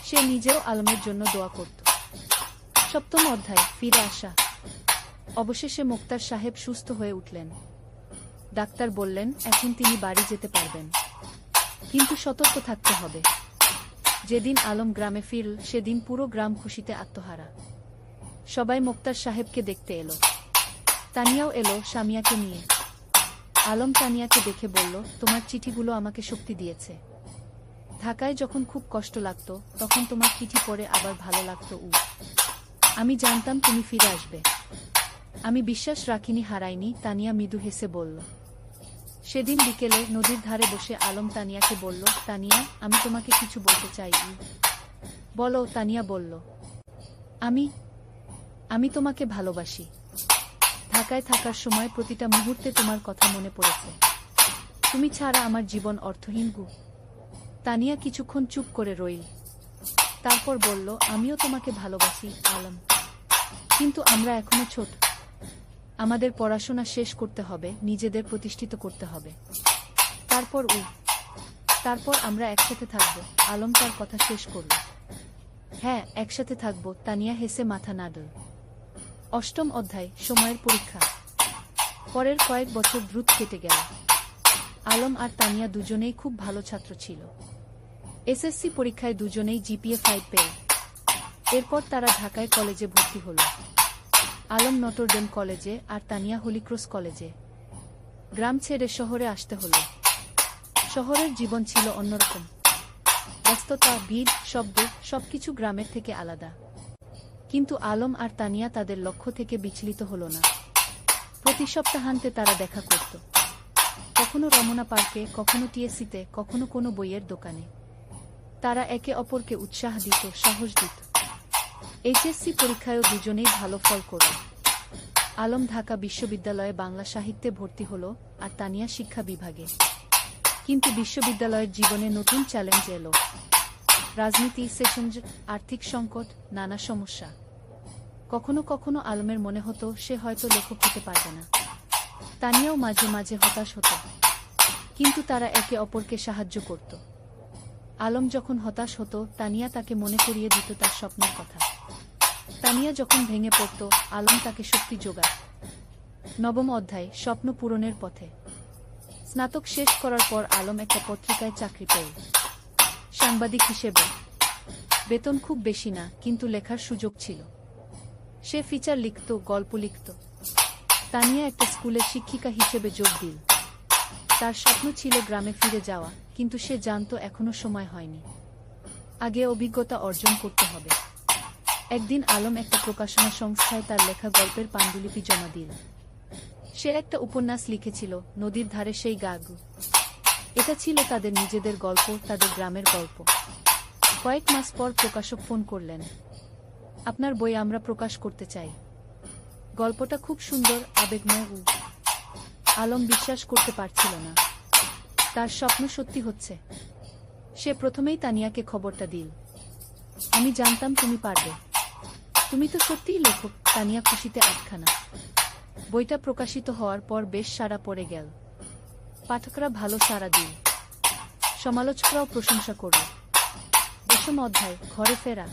সে নিজেও আলমের জন্য দোয়া করত। সপ্তম অধ্যায়, ফিরে আসা। অবশেষে মোক্তার সাহেব সুস্থ হয়ে উঠলেন। ডাক্তার বললেন এখন তিনি বাড়ি যেতে পারবেন, কিন্তু সতর্ক থাকতে হবে। যেদিন আলম গ্রামে ফিরল, সেদিন পুরো গ্রাম খুশিতে আত্মহারা। সবাই মোক্তার সাহেবকে দেখতে এলো। তানিয়াও এলো স্বামীয়াকে নিয়ে। আলম তানিয়াকে দেখে বলল, তোমার চিঠিগুলো আমাকে শক্তি দিয়েছে। ঢাকায় যখন খুব কষ্ট লাগত, তখন তোমার চিঠি পড়ে আবার ভালো লাগত। আমি জানতাম তুমি ফিরে আসবে। আমি বিশ্বাস রাখিনি, হারাইনি, তানিয়া মৃদু হেসে বলল। সেদিন বিকেলে নদীর ধারে বসে আলম তানিয়াকে বলল, তানিয়া, আমি তোমাকে কিছু বলতে চাই। বলো, তানিয়া বলল। আমি তোমাকে ভালোবাসি। ঢাকায় থাকার সময় প্রতিটা মুহূর্তে তোমার কথা মনে পড়েছে। তুমি ছাড়া আমার জীবন অর্থহীন। তানিয়া কিছুক্ষণ চুপ করে রইল। তারপর বলল, আমিও তোমাকে ভালোবাসি আলম, কিন্তু আমরা এখনো ছোট। আমাদের পড়াশোনা শেষ করতে হবে, নিজেদের প্রতিষ্ঠিত করতে হবে। তারপর আমরা একসাথে থাকব। আলম তার কথা শেষ করল। হ্যাঁ, একসাথে থাকব, তানিয়া হেসে মাথা নাড়ল। অষ্টম অধ্যায়, সময়ের পরীক্ষা। পরের কয়েক বছর দ্রুত কেটে গেল। আলম আর তানিয়া দুজনেই খুব ভালো ছাত্র ছিল। এসএসসি পরীক্ষায় দুজনেই জিপিএ 5 পেল। এরপর তারা ঢাকায় কলেজে ভর্তি হল। আলম নটরডেম কলেজে আর তানিয়া হলিক্রস কলেজে। গ্রাম ছেড়ে শহরে আসতে হল। শহরের জীবন ছিল অন্যরকম। ব্যস্ততা, ভিড়, শব্দ, সবকিছু গ্রামের থেকে আলাদা। কিন্তু আলম আর তানিয়া তাদের লক্ষ্য থেকে বিচলিত হল না। প্রতি সপ্তাহান্তে তারা দেখা করত। কখনো রমনা পার্কে, কখনো টিএসসিতে, কখনো কোনো বইয়ের দোকানে। তারা একে অপরকে উৎসাহ দিত, সাহস দিত। এইচএসসি পরীক্ষায়ও দুজনেই ভালো ফল করল। আলম ঢাকা বিশ্ববিদ্যালয়ে বাংলা সাহিত্যে ভর্তি হল, আর তানিয়া শিক্ষা বিভাগে। কিন্তু বিশ্ববিদ্যালয়ের জীবনে নতুন চ্যালেঞ্জ এলো। রাজনীতি, সেশন, আর্থিক সংকট, নানা সমস্যা। কখনো কখনো আলমের মনে হতো সে হয়তো লেখক হতে পারবে না। তানিয়াও মাঝে মাঝে হতাশ হতো। কিন্তু তারা একে অপরকে সাহায্য করত। আলম যখন হতাশ হতো তানিয়া তাকে মনে করিয়ে দিত তার স্বপ্নের কথা। তানিয়া যখন ভেঙে পড়ত আলম তাকে শক্তি যোগায়। নবম অধ্যায়, স্বপ্ন পূরণের পথে। স্নাতক শেষ করার পর আলম একটা পত্রিকায় চাকরি পেল, সাংবাদিক হিসেবে। বেতন খুব বেশি না, কিন্তু লেখার সুযোগ ছিল। সে ফিচার লিখত, গল্প লিখত। তানিয়া একটা স্কুলের শিক্ষিকা হিসেবে যোগ দিল। তার স্বপ্ন ছিল গ্রামে ফিরে যাওয়া, কিন্তু সে জানত এখনো সময় হয়নি। আগে অভিজ্ঞতা অর্জন করতে হবে। একদিন আলম একটা প্রকাশনা সংস্থায় তার লেখা গল্পের পাণ্ডুলিপি জমা দিল। সে একটা উপন্যাস লিখেছিল, নদীর ধারে সেই গাগু। এটা ছিল তাদের নিজেদের গল্প, তাদের গ্রামের গল্প। কয়েক মাস পর প্রকাশক ফোন করলেন, আপনার বই আমরা প্রকাশ করতে চাই। গল্পটা খুব সুন্দর, আবেগময়। আলম বিশ্বাস করতে পারছিল না, তার স্বপ্ন সত্যি হচ্ছে। সে প্রথমেই তানিয়াকে খবরটা দিল, আমি জানতাম তুমি পারবে, তুমি তো সত্যিই লেখক। তানিয়া খুশিতে আটখানা। বইটা প্রকাশিত হওয়ার পর বেশ সাড়া পড়ে গেল। পাঠকরা ভালো সাড়া দিল, সমালোচকরাও প্রশংসা করল। দশম অধ্যায়, ঘরে ফেরা।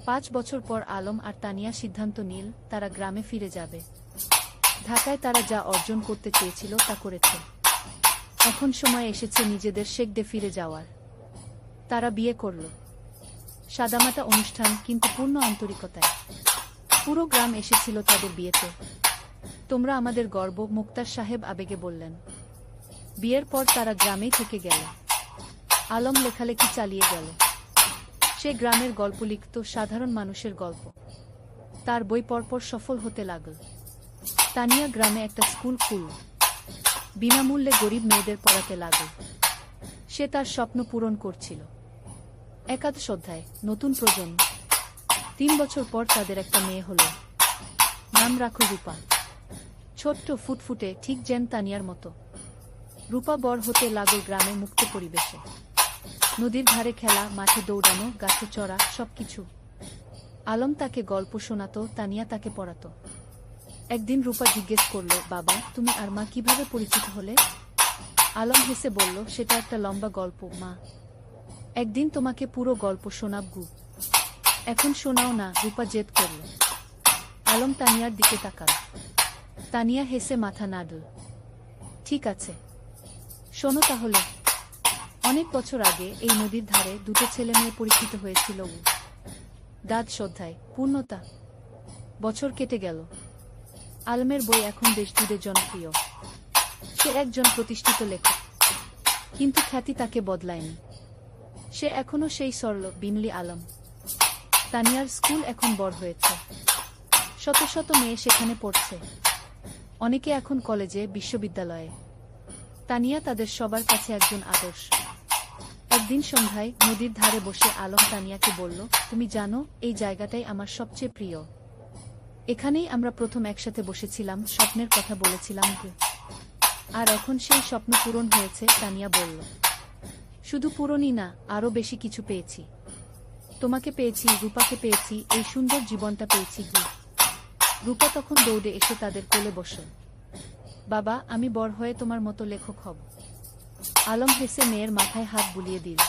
5 বছর পর আলম আর তানিয়া সিদ্ধান্ত নিল তারা গ্রামে ফিরে যাবে। ঢাকায় তারা যা অর্জন করতে চেয়েছিল তা করেছে। এখন সময় এসেছে নিজেদের শেকডে ফিরে যাওয়ার। তারা বিয়ে করল, সাদামাটা অনুষ্ঠান, কিন্তু পূর্ণ আন্তরিকতায়। পুরো গ্রাম এসেছিল তাদের বিয়েতে। তোমরা আমাদের গর্ব, মুক্তার সাহেব আবেগে বললেন। বিয়ের পর তারা গ্রামেই থেকে গেল। আলম লেখালেখি চালিয়ে গেল। সে গ্রামের গল্প লিখত, সাধারণ মানুষের গল্প। তার বই পরপর সফল হতে লাগল। তানিয়া গ্রামে একটা স্কুল খুলল, বিনামূল্যে গরিব মেয়েদের পড়াতে লাগল। সে তার স্বপ্ন পূরণ করছিল। একাদশ অধ্যায়, নতুন প্রজন্ম। 3 বছর পর তাদের একটা মেয়ে হলো, নাম রাখো রূপা। ছোট্ট, ফুটফুটে, ঠিক যেন তানিয়ার মতো। রূপা বড় হতে লাগল গ্রামে, মুক্ত পরিবেশে। নদীর ধারে খেলা, মাঠে দৌড়ানো, গাছে চড়া, সবকিছু। আলম তাকে গল্প শোনাত, তানিয়া তাকে পড়াত। একদিন রূপা জিজ্ঞেস করল, বাবা, তুমি আর মা কিভাবে পরিচিত হলে? আলম হেসে বলল, সেটা একটা লম্বা গল্প মা। একদিন তোমাকে পুরো গল্প শোনাব গু। এখন শোনাও না, রূপা জেদ করল। আলম তানিয়ার দিকে তাকাল। তানিয়া হেসে মাথা নাড়ল। ঠিক আছে, শোনো তাহলে। অনেক বছর আগে এই নদীর ধারে দুটো ছেলে মেয়ে পরিচিত হয়েছিল। দ্বাদশ অধ্যায়, পূর্ণতা। বছর কেটে গেল। আলমের বই এখন দেশ জুড়ে জনপ্রিয়। সে একজন প্রতিষ্ঠিত লেখক, কিন্তু খ্যাতি তাকে বদলায়নি। সে এখনো সেই সরল, বিমলি আলম। তানিয়ার স্কুল এখন বড় হয়েছে। শত শত মেয়ে সেখানে পড়ছে। অনেকে এখন কলেজে, বিশ্ববিদ্যালয়ে। তানিয়া তাদের সবার কাছে একজন আদর্শ। একদিন সন্ধ্যায় নদীর ধারে বসে আলম তানিয়াকে বলল, তুমি জানো, এই জায়গাটাই আমার সবচেয়ে প্রিয়। এখানেই আমরা প্রথম একসাথে বসেছিলাম, স্বপ্নের কথা বলেছিলাম। আর এখন সেই স্বপ্ন পূরণ হয়েছে। তানিয়া বলল, শুধু পূরণই না, আরো বেশি কিছু পেয়েছি। তোমাকে পেয়েছি, রূপাকে পেয়েছি, এই সুন্দর জীবনটা পেয়েছি। রূপা তখন দৌড়ে এসে তাদের কোলে বসল। বাবা, আমি বড় হয়ে তোমার মতো লেখক হব। আলম হেসে মেয়ের মাথায় হাত বুলিয়ে দিল।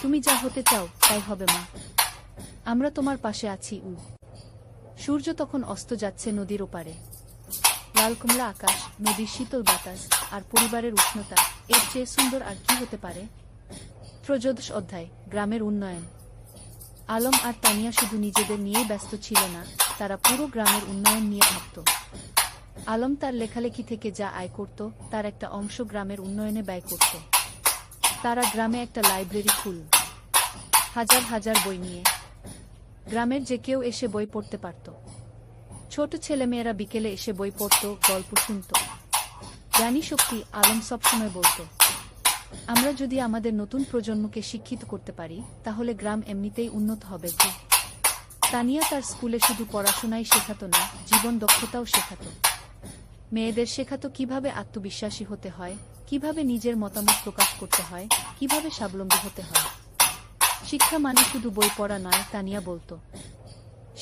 তুমি যা হতে চাও তাই হবে মা, আমরা তোমার পাশে আছি। সূর্য তখন অস্ত যাচ্ছে নদীর ওপারে। লাল কমলা আকাশ, নদীর শীতল বাতাস, আর পরিবারের উষ্ণতা, এর চেয়ে সুন্দর আর কি হতে পারে? ত্রয়োদশ অধ্যায়, গ্রামের উন্নয়ন। আলম আর তানিয়া শুধু নিজেদের নিয়েই ব্যস্ত ছিল না, তারা পুরো গ্রামের উন্নয়ন নিয়ে ভাবত। আলম তার লেখালেখি থেকে যা আয় করত তার একটা অংশ গ্রামের উন্নয়নে ব্যয় করত। তারা গ্রামে একটা লাইব্রেরি খুলল, হাজার হাজার বই নিয়ে। গ্রামের যে কেউ এসে বই পড়তে পারত। ছোট ছেলেমেয়েরা বিকেলে এসে বই পড়ত, গল্প শুনত। জ্ঞানী শক্তি, আলম সবসময় বলত, আমরা যদি আমাদের নতুন প্রজন্মকে শিক্ষিত করতে পারি তাহলে গ্রাম এমনিতেই উন্নত হবে। তানিয়া তার স্কুলে শুধু পড়াশোনাই শেখাতো না, জীবন দক্ষতাও শেখাতো। মেয়েদের শেখাতো কিভাবে আত্মবিশ্বাসী হতে হয়, কিভাবে নিজের মতামত প্রকাশ করতে হয়, কিভাবে স্বাবলম্বী হতে হয়। শিক্ষা মানে শুধু বই পড়া নয়, তানিয়া বলতো।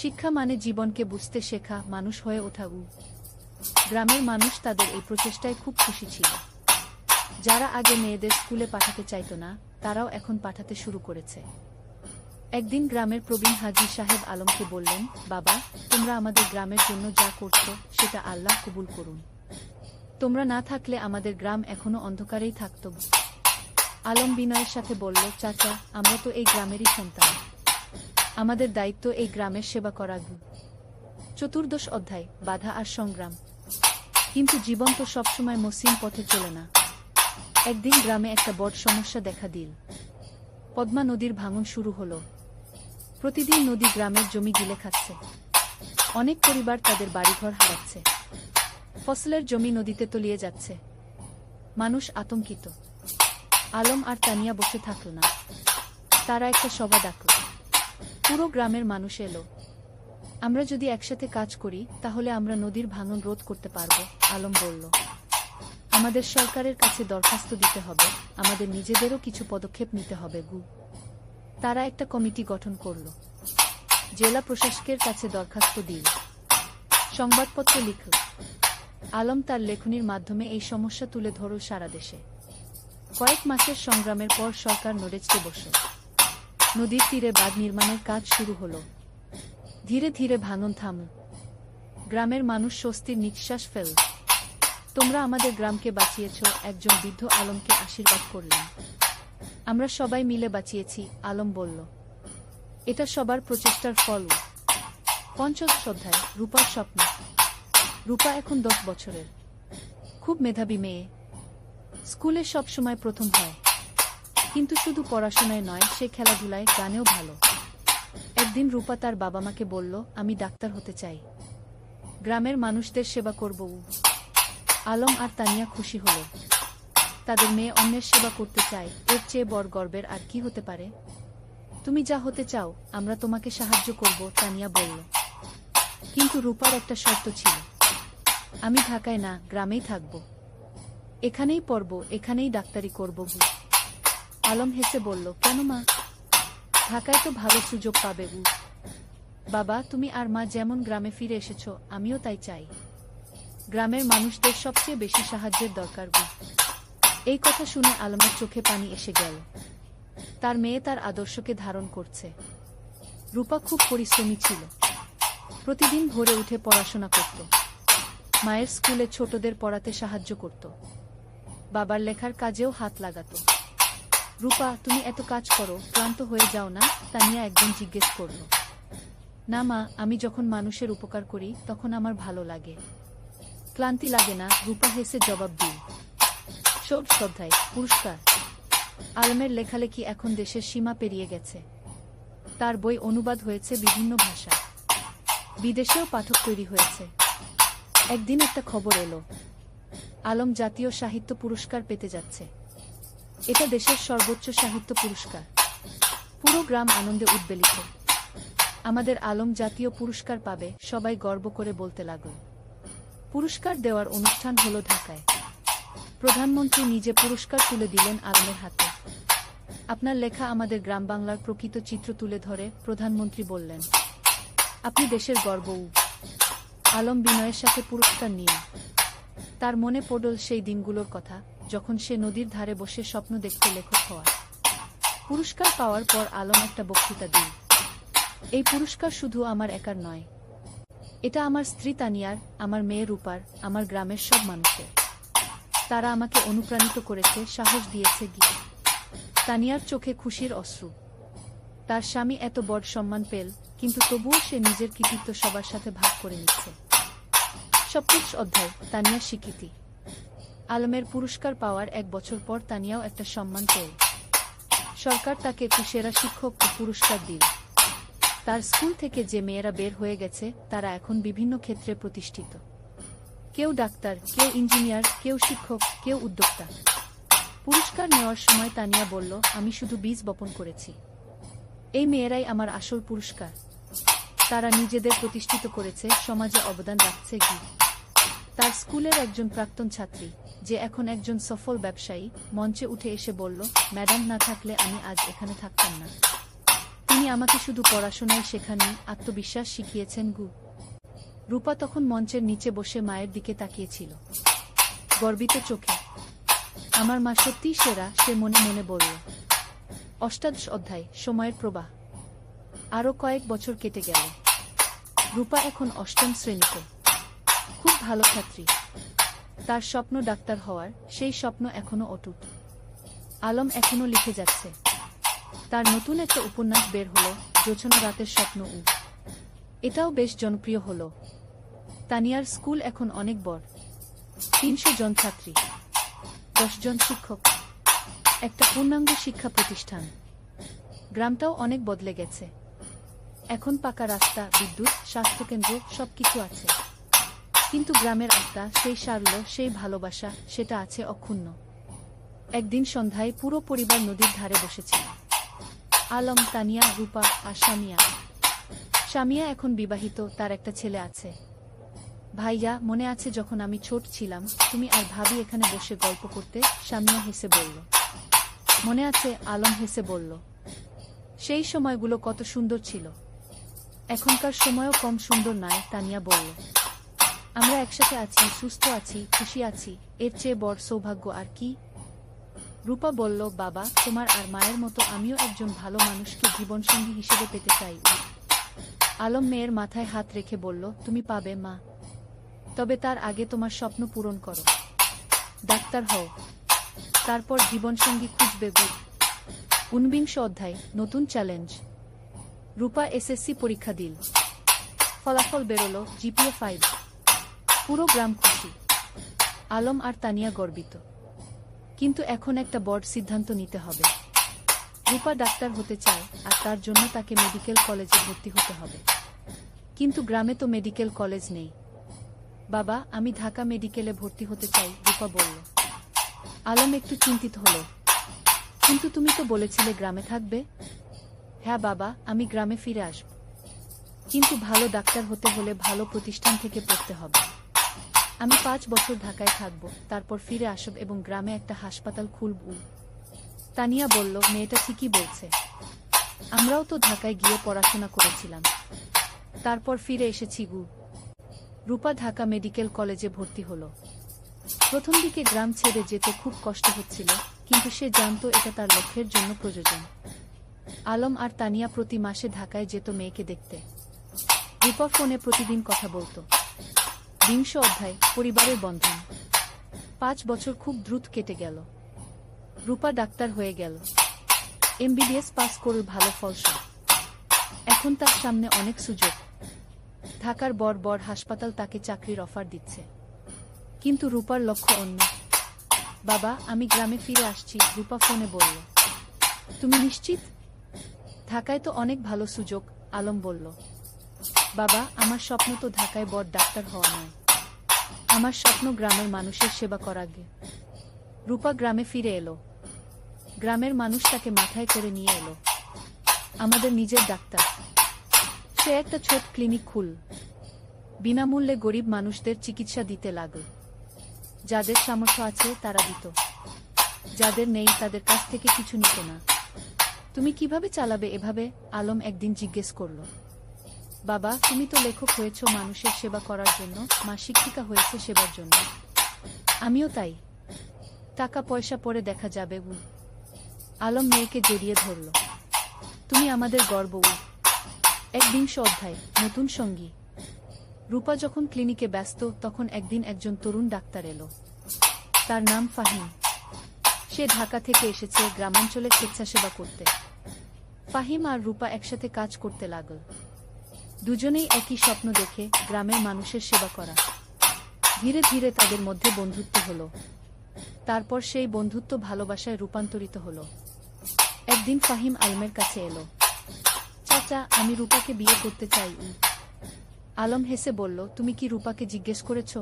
শিক্ষা মানে জীবনকে বুঝতে শেখা, মানুষ হয়ে ওঠা। গ্রামের মানুষ তাদের এই প্রচেষ্টায় খুব খুশি ছিল। যারা আগে মেয়েদের স্কুলে পাঠাতে চাইত না, তারাও এখন পাঠাতে শুরু করেছে। একদিন গ্রামের প্রবীণ হাজী সাহেব আলমকে বললেন, বাবা, তোমরা আমাদের গ্রামের জন্য যা করছো সেটা আল্লাহ কবুল করুন। তোমরা না থাকলে আমাদের গ্রাম এখনো অন্ধকারেই থাকত। আলম বিনয়ের সাথে বলল, চাচা, আমরা তো এই গ্রামেরই সন্তান। আমাদের দায়িত্ব এই গ্রামের সেবা করা। চতুর্দশ অধ্যায়, বাধা আর সংগ্রাম। কিন্তু জীবন তো সবসময় মসৃণ পথে চলে না। একদিন গ্রামে একটা বড় সমস্যা দেখা দিল। পদ্মা নদীর ভাঙন শুরু হলো। প্রতিদিন নদী গ্রামের জমি গিলে খাচ্ছে। অনেক পরিবার তাদের বাড়িঘর হারাচ্ছে। ফসলের জমি নদীতে তলিয়ে যাচ্ছে। মানুষ আতঙ্কিত। আলম আর তানিয়া বসে থাকল না। তারা একটা সভা ডাকল। পুরো গ্রামের মানুষ এলো। আমরা যদি একসাথে কাজ করি তাহলে আমরা নদীর ভাঙন রোধ করতে পারব, আলম বলল। আমাদের সরকারের কাছে দরখাস্ত দিতে হবে, আমাদের নিজেদেরও কিছু পদক্ষেপ নিতে হবে। তারা একটা কমিটি গঠন করল। জেলা প্রশাসকের কাছে দরখাস্ত দিল। সংবাদপত্র লিখল। আলম তার লেখনীর মাধ্যমে এই সমস্যা তুলে ধরল সারা দেশে। কয়েক মাসের সংগ্রামের পর সরকার নড়েচড়ে বসল। নদীর তীরে বাঁধ নির্মাণের কাজ শুরু হলো। ধীরে ধীরে ভাঙন থামল। গ্রামের মানুষ স্বস্তির নিঃশ্বাস ফেলল। তোমরা আমাদের গ্রামকে বাঁচিয়েছ, একজন বৃদ্ধ আলমকে আশীর্বাদ করলেন। আমরা সবাই মিলে বাঁচিয়েছি, আলম বলল। এটা সবার প্রচেষ্টার ফল। পঞ্চদশ অধ্যায়, রূপার স্বপ্ন। রূপা এখন 10 বছরের। খুব মেধাবী মেয়ে। স্কুলে সব সময় প্রথম হয়। কিন্তু শুধু পড়াশোনায় নয়, সে খেলাধুলায়, গানেও ভালো। একদিন রূপা তার বাবা মাকে বলল, আমি ডাক্তার হতে চাই। গ্রামের মানুষদের সেবা করব। আলম আর তানিয়া খুশি হল। তাদের মেয়ে অন্যের সেবা করতে চায়, এর চেয়ে বড় গর্বের আর কি হতে পারে? তুমি যা হতে চাও, আমরা তোমাকে সাহায্য করব, তানিয়া বলল। কিন্তু রূপার একটা শর্ত ছিল। আমি ঢাকায় না, গ্রামেই থাকব। এখানেই পড়ব, এখানেই ডাক্তারি করব। আলম হেসে বলল, কেন মা? ঢাকায় তো ভালো সুযোগ পাবে। বাবা, তুমি আর মা যেমন গ্রামে ফিরে এসেছ, আমিও তাই চাই। গ্রামের মানুষদের সবচেয়ে বেশি সাহায্যের দরকার। এই কথা শুনে আলমের চোখে পানি এসে গেল। তার মেয়ে তার আদর্শকে ধারণ করছে। রূপা খুব পরিশ্রমী ছিল। প্রতিদিন ভোরে উঠে পড়াশোনা করত। মায়ের স্কুলে ছোটদের পড়াতে সাহায্য করত। বাবার লেখার কাজেও হাত লাগাত। রূপা, তুমি এত কাজ করো, ক্লান্ত হয়ে যাও না? তানিয়া একদিন জিজ্ঞেস করল। না মা, আমি যখন মানুষের উপকার করি তখন আমার ভালো লাগে। ক্লান্তি লাগে না, রূপা হেসে জবাব দিল। ষোড়শ অধ্যায়, পুরস্কার। আলমের লেখালেখি এখন দেশের সীমা পেরিয়ে গেছে। তার বই অনুবাদ হয়েছে বিভিন্ন ভাষায়। বিদেশেও পাঠক তৈরি হয়েছে। একদিন একটা খবর এলো, আলম জাতীয় সাহিত্য পুরস্কার পেতে যাচ্ছে। এটা দেশের সর্বোচ্চ সাহিত্য পুরস্কার। পুরো গ্রাম আনন্দে উদ্বেলিত। আমাদের আলম জাতীয় পুরস্কার পাবে, সবাই গর্ব করে বলতে লাগল। পুরস্কার দেওয়ার অনুষ্ঠান হলো ঢাকায়। প্রধানমন্ত্রী নিজে পুরস্কার তুলে দিলেন আলমের হাতে। আপনার লেখা আমাদের গ্রাম বাংলার প্রকৃত চিত্র তুলে ধরে, প্রধানমন্ত্রী বললেন। আপনি দেশের গর্ব। আলম বিনয়ের সাথে পুরস্কার নিয়ে। তার মনে পড়ল সেই দিনগুলোর কথা, যখন সে নদীর ধারে বসে স্বপ্ন দেখত লেখক হওয়ার। পুরস্কার পাওয়ার পর আলম একটা বক্তৃতা দিল। এই পুরস্কার শুধু আমার একার নয়, এটা আমার স্ত্রী তানিয়ার, আমার মেয়ে রূপার, আমার গ্রামের সব মানুষের। তারা আমাকে অনুপ্রাণিত করেছে, সাহস দিয়েছে। তানিয়ার চোখে খুশির অশ্রু। তার স্বামী এত বড় সম্মান পেল, কিন্তু তবুও সে নিজের কৃতিত্ব সবার সাথে ভাগ করে নিচ্ছে। সপ্তদশ অধ্যায়, তানিয়ার স্বীকৃতি। আলমের পুরস্কার পাওয়ার 1 বছর পর তানিয়াও একটা সম্মান পেল। সরকার তাকে সেরা শিক্ষক পুরস্কার দিল। তার স্কুল থেকে যে মেয়েরা বের হয়ে গেছে, তারা এখন বিভিন্ন ক্ষেত্রে প্রতিষ্ঠিত। কেউ ডাক্তার, কেউ ইঞ্জিনিয়ার, কেউ শিক্ষক, কেউ উদ্যোক্তা। পুরস্কার নেওয়ার সময় তানিয়া বলল, আমি শুধু বীজ বপন করেছি। এই মেয়েরাই আমার আসল পুরস্কার। তারা নিজেদের প্রতিষ্ঠিত করেছে, সমাজে অবদান রাখছে। তার স্কুলের একজন প্রাক্তন ছাত্রী, যে এখন একজন সফল ব্যবসায়ী, মঞ্চে উঠে এসে বলল, ম্যাডাম না থাকলে আমি আজ এখানে থাকতাম না। তিনি আমাকে শুধু পড়াশোনায় শেখাননি, আত্মবিশ্বাস শিখিয়েছেন। রূপা তখন মঞ্চের নিচে বসে মায়ের দিকে তাকিয়েছিল, গর্বিত চোখে। আমার মা সত্যিই সেরা, সে মনে মনে বলল। অষ্টাদশ অধ্যায়, সময়ের প্রবাহ। আরও কয়েক বছর কেটে গেল। রূপা এখন অষ্টম শ্রেণীতে। খুব ভালো ছাত্রী। তার স্বপ্ন ডাক্তার হওয়ার, সেই স্বপ্ন এখনো অটুট। আলম এখনো লিখে যাচ্ছে। তার নতুন একটা উপন্যাস বের হলো, জোছনা রাতের স্বপ্ন। এটাও বেশ জনপ্রিয় হলো। তানিয়ার স্কুল এখন অনেক বড়। ৩০০ জন ছাত্রী, ১০ জন শিক্ষক, একটা পূর্ণাঙ্গ শিক্ষা প্রতিষ্ঠান। গ্রামটাও অনেক বদলে গেছে। এখন পাকা রাস্তা, বিদ্যুৎ, স্বাস্থ্যকেন্দ্র, সবকিছু আছে। কিন্তু গ্রামের আত্মা, সেই সারল্য, সেই ভালোবাসা, সেটা আছে অক্ষুণ্ণ। একদিন সন্ধ্যায় পুরো পরিবার নদীর ধারে বসেছিল। আলম, তানিয়া, রূপা আর সামিয়া। সামিয়া এখন বিবাহিত, তার একটা ছেলে আছে। ভাইয়া, মনে আছে যখন আমি ছোট ছিলাম, তুমি আর ভাবি এখানে বসে গল্প করতে? সামিয়া হেসে বলল। মনে আছে, আলম হেসে বলল। সেই সময়গুলো কত সুন্দর ছিল। এখনকার সময়ও কম সুন্দর নয়, তানিয়া বলল। আমরা একসাথে আছি, সুস্থ আছি, খুশি আছি, এর চেয়ে বড় সৌভাগ্য আর কি? রূপা বলল, বাবা, তোমার আর মায়ের মতো আমিও একজন ভালো মানুষকে জীবনসঙ্গী হিসেবে পেতে চাই। আলম মেয়ের মাথায় হাত রেখে বলল, তুমি পাবে মা। তবে তার আগে তোমার স্বপ্ন পূরণ করো। ডাক্তার হও, তারপর জীবনসঙ্গী খুঁজবে। ঊনবিংশ অধ্যায়, নতুন চ্যালেঞ্জ। রূপা এসএসসি পরীক্ষা দিল। ফলাফল বেরোলো, জিপিএ 5। পুরো গ্রাম খুশি। আলম আর তানিয়া গর্বিত। কিন্তু এখন একটা বড় সিদ্ধান্ত নিতে হবে। রূপা ডাক্তার হতে চায়, আর তার জন্য তাকে মেডিকেল কলেজে ভর্তি হতে হবে। কিন্তু গ্রামে তো মেডিকেল কলেজ নেই। বাবা, আমি ঢাকা মেডিকেলে ভর্তি হতে চাই, রূপা বলল। আলম একটু চিন্তিত হলো। কিন্তু তুমি তো বলেছিলে গ্রামে থাকবে। হ্যাঁ বাবা, আমি গ্রামে ফিরে আসব। কিন্তু ভালো ডাক্তার হতে হলে ভালো প্রতিষ্ঠান থেকে পড়তে হবে। আমি 5 বছর ঢাকায় থাকব, তারপর ফিরে আসব এবং গ্রামে একটা হাসপাতাল খুলব। তানিয়া বলল, মেয়েটা ঠিকই বলছে। আমরাও তো ঢাকায় গিয়ে পড়াশোনা করেছিলাম, তারপর ফিরে এসেছি। রূপা ঢাকা মেডিকেল কলেজে ভর্তি হলো। প্রথম দিকে গ্রাম ছেড়ে যেতে খুব কষ্ট হচ্ছিল, কিন্তু সে জানত এটা তার লক্ষ্যের জন্য প্রয়োজন। আলম আর তানিয়া প্রতি মাসে ঢাকায় যেত মেয়েকে দেখতে। রূপা ফোনে প্রতিদিন কথা বলত। বিংশ অধ্যায়, পরিবারের বন্ধন। 5 বছর খুব দ্রুত কেটে গেল। রূপা ডাক্তার হয়ে গেল। এমবিবিএস পাস করল ভালো ফলসহ। এখন তার সামনে অনেক সুযোগ। ঢাকার বড় বড় হাসপাতাল তাকে চাকরির অফার দিচ্ছে। কিন্তু রূপার লক্ষ্য অন্য। বাবা, আমি গ্রামে ফিরে আসছি, রূপা ফোনে বলল। তুমি নিশ্চিত? ঢাকায় তো অনেক ভালো সুযোগ, আলম বলল। বাবা, আমার স্বপ্ন তো ঢাকায় বড় ডাক্তার হওয়া নয়। আমার স্বপ্ন গ্রামের মানুষের সেবা করা। রূপা গ্রামে ফিরে এলো। গ্রামের মানুষ তাকে মাথায় করে নিয়ে এলো। আমাদের নিজের ডাক্তার। সে একটা ছোট ক্লিনিক খুল। বিনামূল্যে গরিব মানুষদের চিকিৎসা দিতে লাগল। যাদের সামর্থ্য আছে তারা দিত, যাদের নেই তাদের কাছ থেকে কিছু নিত না। তুমি কিভাবে চালাবে এভাবে? আলম একদিন জিজ্ঞেস করল। বাবা, তুমি তো লেখক হয়েছ মানুষের সেবা করার জন্য, মা শিক্ষিকা হয়েছে সেবার জন্য। আমিও তাই। টাকা পয়সা পরে দেখা যাবে। আলম মেয়েকে জড়িয়ে ধরল। তুমি আমাদের গর্ব। 1 অধ্যায়, নতুন সঙ্গী। রূপা যখন ক্লিনিকে ব্যস্ত, তখন একদিন একজন তরুণ ডাক্তার এলো। তার নাম ফাহিম। সে ঢাকা থেকে এসেছে গ্রামাঞ্চলে স্বেচ্ছাসেবা করতে। ফাহিম আর রূপা একসাথে কাজ করতে লাগল। দুজনেই একই স্বপ্ন দেখে, গ্রামের মানুষের সেবা করা। ধীরে ধীরে তাদের মধ্যে বন্ধুত্ব হলো। তারপর সেই বন্ধুত্ব ভালোবাসায় রূপান্তরিত হলো। একদিন ফাহিম আলমের কাছে এলো। চাচা, আমি রূপাকে বিয়ে করতে চাই। আলম হেসে বলল, তুমি কি রূপাকে জিজ্ঞেস করেছ?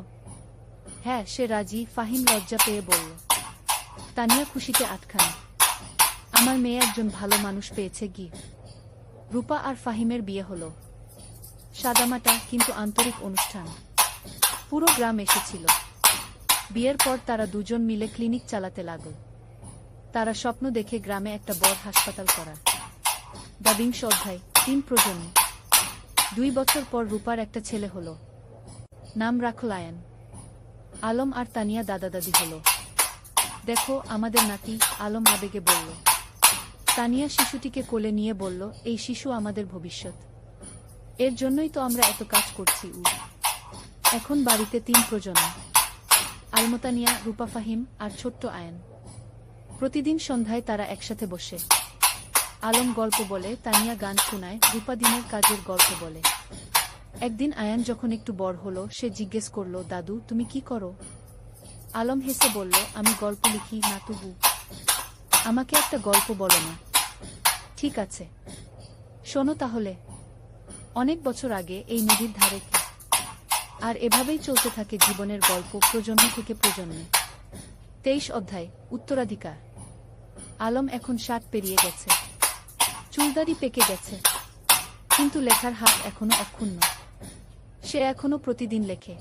হ্যাঁ, সে রাজি, ফাহিম লজ্জা পেয়ে বলল। তানিয়া খুশিতে আটখানা। আমার মেয়ে একজন ভালো মানুষ পেয়েছে। রূপা আর ফাহিমের বিয়ে হলো। সাদামাটা কিন্তু আন্তরিক অনুষ্ঠান। পুরো গ্রাম এসেছিল। বিয়ের পর তারা দুজন মিলে ক্লিনিক চালাতে লাগল। তারা স্বপ্ন দেখে গ্রামে একটা বড় হাসপাতাল করার। 2 অধ্যায়, 3 প্রজন্ম। 2 বছর পর রূপার একটা ছেলে হলো। নাম রাখল আয়ান। আলম আর তানিয়া দাদা দাদি হলো। দেখো আমাদের নাতি, আলম আবেগে বলল। তানিয়া শিশুটিকে কোলে নিয়ে বলল, এই শিশু আমাদের ভবিষ্যৎ। এর জন্যই তো আমরা এত কাজ করছি। এখন বাড়িতে 3 প্রজন্ম, আলমতানিয়া, রূপা, ফাহিম আর ছোট্ট আয়ান। প্রতিদিন সন্ধ্যায় তারা একসাথে বসে। আলম গল্প বলে, তানিয়া গান শোনায়, রূপা দিনের কাজের গল্প বলে। একদিন আয়ান যখন একটু বড় হলো, সে জিজ্ঞেস করল, দাদু তুমি কি করো? আলম হেসে বলল, আমি গল্প লিখি। না তবু আমাকে একটা গল্প বলো না? ঠিক আছে, শোনো তাহলে। অনেক বছর আগে এই নদীর ধারে কি। আর এভাবেই চলতে থাকে জীবনের গল্প, প্রজন্ম থেকে প্রজন্মে। 23 অধ্যায়, উত্তরাধিকার। আলম এখন 60 পেরিয়ে গেছে, চুলদাড়ি পেকে গেছে, কিন্তু লেখার হাত এখনো অক্ষুণ্ণ। সে এখনো প্রতিদিন লেখে।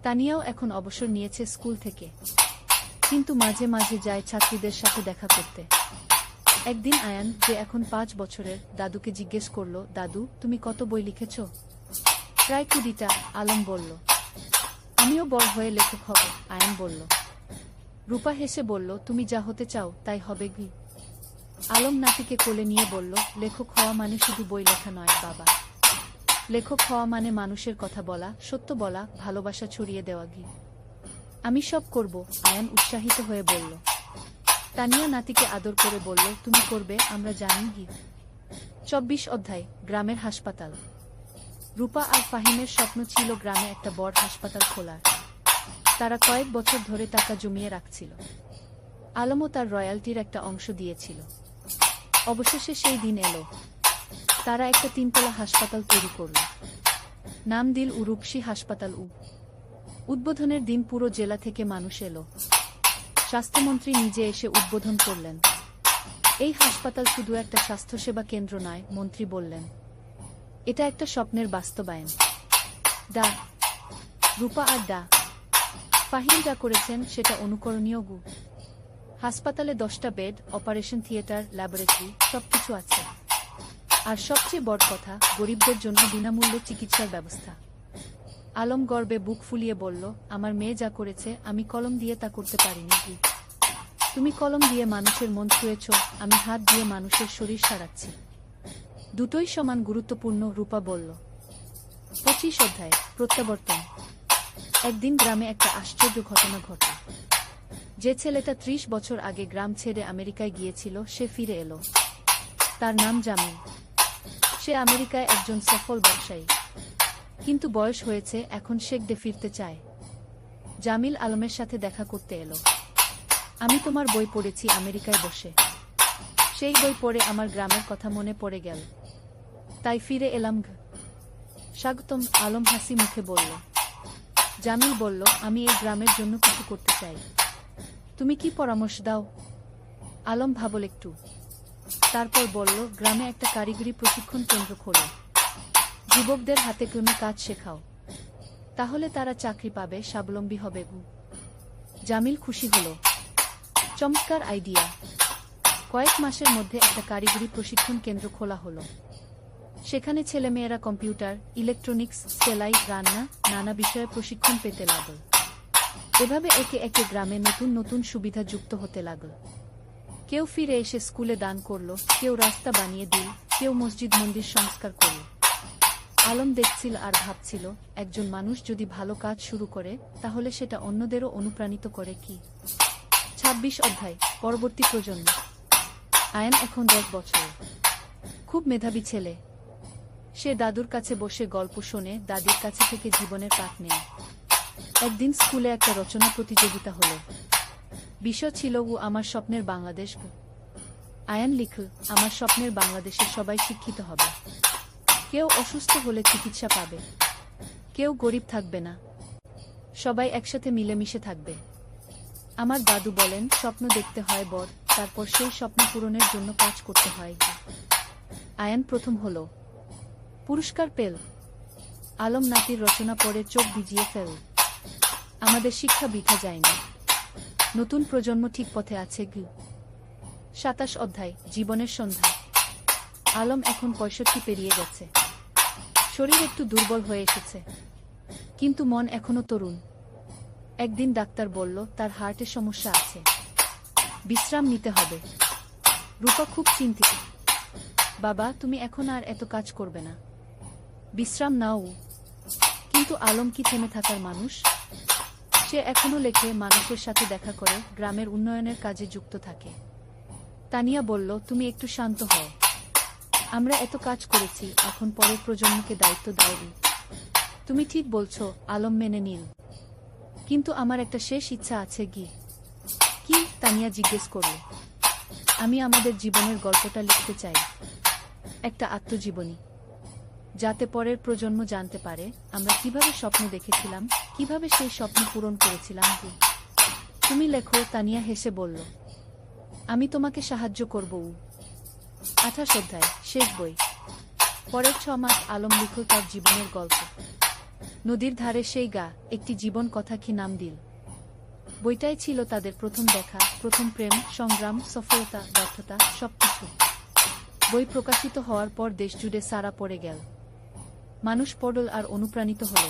তানিয়াও এখন অবসর নিয়েছে স্কুল থেকে, কিন্তু মাঝে মাঝে যায় ছাত্রীদের সাথে দেখা করতে। একদিন আয়ান, যে এখন 5 বছরের, দাদুকে জিজ্ঞেস করল, দাদু তুমি কত বই লিখেছ? প্রায় 20টা, আলম বলল। আমিও বড় হয়ে লেখক হব, আয়ান বলল। রূপা হেসে বলল, তুমি যা হতে চাও তাই হবে কি? আলম নাতিকে কোলে নিয়ে বলল, লেখক হওয়া মানে শুধু বই লেখা নয় বাবা। লেখক হওয়া মানে মানুষের কথা বলা, সত্য বলা, ভালোবাসা ছড়িয়ে দেওয়া। গি আমি সব করব, আয়ান উৎসাহিত হয়ে বলল। তানিয়া নাতিকে আদর করে বলল, তুমি করবে, আমরা জানি। গি 24 অধ্যায়, গ্রামের হাসপাতাল। রূপা আর ফাহিমের স্বপ্ন ছিল গ্রামে একটা বড় হাসপাতাল খোলার। তারা কয়েক বছর ধরে টাকা জমিয়ে রাখছিল। আলমও তার রয়্যালটির একটা অংশ দিয়েছিল। অবশেষে সেই দিন এলো। তারা একটা 3তলা হাসপাতাল তৈরি করল। নাম দিল রূপসী হাসপাতাল। উদ্বোধনের দিন পুরো জেলা থেকে মানুষ এলো। স্বাস্থ্যমন্ত্রী নিজে এসে উদ্বোধন করলেন। এই হাসপাতাল শুধু একটা স্বাস্থ্যসেবা কেন্দ্র নয়, মন্ত্রী বললেন, এটা একটা স্বপ্নের বাস্তবায়ন। ডা রূপা আর ডা ফাহিম যা করেছেন সেটা অনুকরণীয়। হাসপাতালে 10টা বেড, অপারেশন থিয়েটার, ল্যাবরেটরি, সবকিছু আছে। আর সবচেয়ে বড় কথা, গরিবদের জন্য বিনামূল্যে চিকিৎসার ব্যবস্থা। আলম গর্বে বুক ফুলিয়ে বলল, আমার মেয়ে যা করেছে আমি কলম দিয়ে তা করতে পারিনি। কি তুমি কলম দিয়ে মানুষের মন ছুঁয়েছ, আমি হাত দিয়ে মানুষের শরীর সারাচ্ছি। দুটোই সমান গুরুত্বপূর্ণ, রূপা বলল। 25 অধ্যায়, প্রত্যাবর্তন। একদিন গ্রামে একটা আশ্চর্য ঘটনা ঘটে। যে ছেলেটা 30 বছর আগে গ্রাম ছেড়ে আমেরিকায় গিয়েছিল, সে ফিরে এলো। তার নাম জামিল। সে আমেরিকায় একজন সফল ব্যবসায়ী, কিন্তু বয়স হয়েছে, এখন শেখডে ফিরতে চায়। জামিল আলমের সাথে দেখা করতে এলো। আমি তোমার বই পড়েছি আমেরিকায় বসে। সেই বই পড়ে আমার গ্রামের কথা মনে পড়ে গেল, তাই ফিরে এলাম। স্বাগতম, আলম হাসি মুখে বলল। জামিল বলল, আমি এই গ্রামের জন্য কিছু করতে চাই। তুমি কি পরামর্শ দাও? আলম ভাবল একটু, তারপর বলল, গ্রামে একটা কারিগরি প্রশিক্ষণ কেন্দ্র খোলো। যুবকদের হাতে কলমে কাজ শেখাও, তাহলে তারা চাকরি পাবে, স্বাবলম্বী হবে। জামিল খুশি হল। চমৎকার আইডিয়া। কয়েক মাসের মধ্যে একটা কারিগরি প্রশিক্ষণ কেন্দ্র খোলা হলো। সেখানে ছেলেমেয়েরা কম্পিউটার, ইলেকট্রনিক্স, সেলাই, রান্না, নানা বিষয়ে প্রশিক্ষণ পেতে লাগল। এভাবে একে একে গ্রামে নতুন নতুন সুবিধা যুক্ত হতে লাগল। কেউ ফিরে এসে স্কুলে দান করল, কেউ রাস্তা বানিয়ে দিল, কেউ মসজিদ মন্দির সংস্কার করল। আলম দেখছিল আর ভাবছিল, একজন মানুষ যদি ভালো কাজ শুরু করে, তাহলে সেটা অন্যদেরও অনুপ্রাণিত করে। কি 26 অধ্যায়, পরবর্তী প্রজন্ম। আয়ান এখন 10 বছর, খুব মেধাবী ছেলে। সে দাদুর কাছে বসে গল্প শোনে, দাদির কাছে থেকে জীবনের পাঠ নেয়। একদিন স্কুলে একটা রচনা প্রতিযোগিতা হলো। বিষয় ছিল আমার স্বপ্নের বাংলাদেশ। আয়ান লিখল, আমার স্বপ্নের বাংলাদেশে সবাই শিক্ষিত হবে। কেউ অসুস্থ হলে চিকিৎসা পাবে, কেউ গরিব থাকবে না, সবাই একসাথে মিলেমিশে থাকবে। আমার দাদু বলেন, স্বপ্ন দেখতে হয় বড়, তারপর সেই স্বপ্ন পূরণের জন্য কাজ করতে হয়। আয়ান প্রথম হলো, পুরস্কার পেল। আলম নাতির রচনা পড়ে চোখ ভিজিয়ে ফেল। আমাদের শিক্ষা বৃথা যায়নি, নতুন প্রজন্ম ঠিক পথে আছে। 27 অধ্যায়, জীবনের সন্ধ্যা। আলম এখন 65 পেরিয়ে গেছে। শরীর একটু দুর্বল হয়ে এসেছে, কিন্তু মন এখনো তরুণ। একদিন ডাক্তার বলল, তার হার্টের সমস্যা আছে। বিশ্রাম নিতে হবে। রূপা খুব চিন্তিত। বাবা, তুমি এখন আর এত কাজ করবে না, বিশ্রাম নাও। কিন্তু আলম কি থেমে থাকার মানুষ? সে এখনো লেখে, মানুষের সাথে দেখা করে, গ্রামের উন্নয়নের কাজে যুক্ত থাকে। তানিয়া বলল, তুমি একটু শান্ত হও। আমরা এত কাজ করেছি, এখন পরের প্রজন্মকে দায়িত্ব দাও। তুমি ঠিক বলছো, আলম মেনে নিল। কিন্তু আমার একটা শেষ ইচ্ছা আছে। কি? তানিয়া জিজ্ঞেস করল। আমি আমাদের জীবনের গল্পটা লিখতে চাই, একটা আত্মজীবনী, যাতে পরের প্রজন্ম জানতে পারে আমরা কিভাবে স্বপ্ন দেখেছিলাম, কিভাবে সেই স্বপ্ন পূরণ করেছিলাম। তুমি লেখো, তানিয়া হেসে বলল। আমি তোমাকে সাহায্য করব। 28 অধ্যায়, শেষ বই। পরের 6 মাস আলম লিখল তার জীবনের গল্প। নদীর ধারে সেই গা, একটি জীবন কথা। কি নাম দিল? বইটাই ছিল তাদের প্রথম দেখা, প্রথম প্রেম, সংগ্রাম, সফলতা, ব্যর্থতা, সবকিছু। বই প্রকাশিত হওয়ার পর দেশজুড়ে সাড়া পড়ে গেল। মানুষ পড়ল আর অনুপ্রাণিত হল।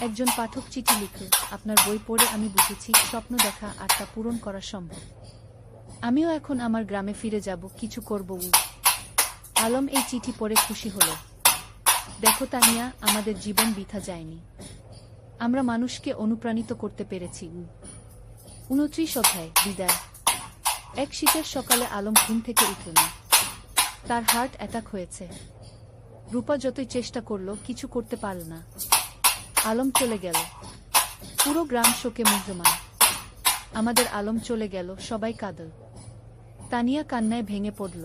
একজন পাঠক চিঠি লিখল, আপনার বই পড়ে আমি বুঝেছি স্বপ্ন দেখা আর তা পূরণ করা সম্ভব। আমিও এখন আমার গ্রামে ফিরে যাব, কিছু করব। আলম এই চিঠি পড়ে খুশি হল। দেখো তানিয়া, আমাদের জীবন বৃথা যায়নি, আমরা মানুষকে অনুপ্রাণিত করতে পেরেছি। 29 অধ্যায়, বিদায়। এক শীতের সকালে আলম ঘুম থেকে উঠল না। তার হার্ট অ্যাটাক হয়েছে। রূপা যতই চেষ্টা করল, কিছু করতে পারল না। আলম চলে গেল। পুরো গ্রাম শোকে মুহ্যমান। আমাদের আলম চলে গেল, সবাই কাঁদল। তানিয়া কান্নায় ভেঙে পড়ল।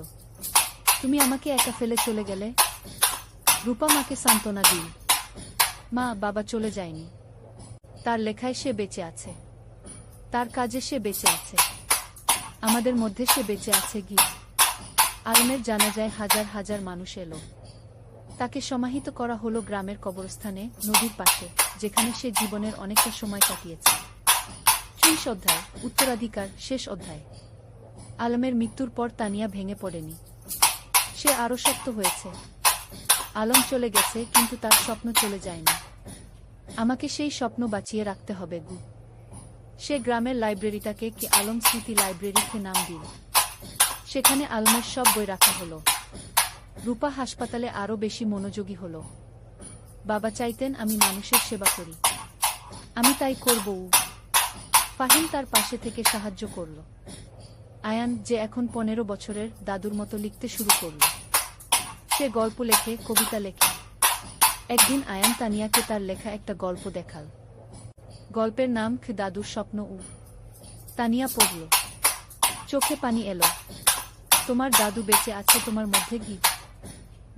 তুমি আমাকে একা ফেলে চলে গেলে। রূপা মাকে সান্ত্বনা দিল। মা, বাবা চলে যায়নি। তার লেখায় সে বেঁচে আছে, তার কাজে সে বেঁচে আছে, আমাদের মধ্যে সে বেঁচে আছে। আলমের জানাজায় হাজার হাজার মানুষ এলো। তাকে সমাহিত করা হলো গ্রামের কবরস্থানে, নদীর পাশে, যেখানে সে জীবনের অনেকটা সময় কাটিয়েছে। 30 অধ্যায়, উত্তরাধিকার, শেষ অধ্যায়। আলমের মৃত্যুর পর তানিয়া ভেঙে পড়েনি। সে আরো শক্ত হয়েছে। আলম চলে গেছে, কিন্তু তার স্বপ্ন চলে যায়নি। আমাকে সেই স্বপ্ন বাঁচিয়ে রাখতে হবে। সে গ্রামের লাইব্রেরিটাকে কি আলম স্মৃতি লাইব্রেরিতে নাম দিল। সেখানে আলমের সব বই রাখা হলো। রূপা হাসপাতালে আরো বেশি মনোযোগী হলো। বাবা চাইতেন আমি মানুষের সেবা করি, আমি তাই করব। ফাহিম তার পাশে থেকে সাহায্য করল। আয়ান, যে এখন 15 বছরের, দাদুর মতো লিখতে শুরু করল। সে গল্প লেখে, কবিতা লেখে। একদিন আয়ান তানিয়াকে তার লেখা একটা গল্প দেখাল। গল্পের নাম দাদুর স্বপ্ন। তানিয়া পড়ল। চোখে পানি এলো। তোমার দাদু বেঁচে আছে তোমার মধ্যে।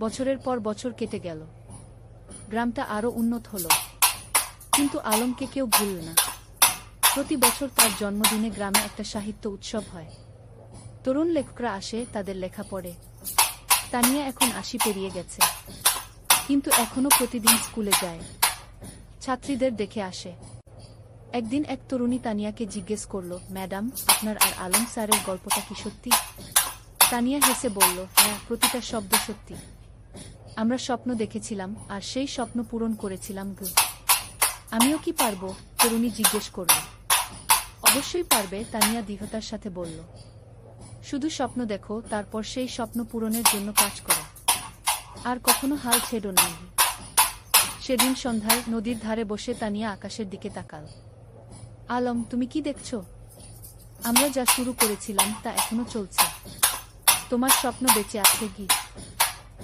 বছরের পর বছর কেটে গেল। গ্রামটা আরো উন্নত হলো। কিন্তু আলমকে কেউ ভুলল না। প্রতি বছর তার জন্মদিনে গ্রামে একটা সাহিত্য উৎসব হয়। তরুণ লেখকরা আসে, তাদের লেখা পড়ে। তানিয়া এখন 80 পেরিয়ে গেছে, কিন্তু এখনো প্রতিদিন স্কুলে যায়, ছাত্রীদের দেখে আসে। একদিন এক তরুণী তানিয়াকে জিজ্ঞেস করল, ম্যাডাম, আপনার আর আলম স্যারের গল্পটা কি সত্যি? তানিয়া হেসে বলল, হ্যাঁ, প্রতিটা শব্দ সত্যি। আমরা স্বপ্ন দেখেছিলাম আর সেই স্বপ্ন পূরণ করেছিলাম। আমিও কি পারবো? তরুণী জিজ্ঞেস করল। অবশ্যই পারবে, তানিয়া দৃঢ়তার সাথে বলল। শুধু স্বপ্ন দেখো, তারপর সেই স্বপ্ন পূরণের জন্য কাজ করো, আর কখনো হাল ছেড়ো না। সেদিন সন্ধ্যায় নদীর ধারে বসে তানিয়া আকাশের দিকে তাকাল। আলম, তুমি কি দেখছো? আমরা যা শুরু করেছিলাম তা এখনো চলছে। তোমার স্বপ্ন বেঁচে আছে।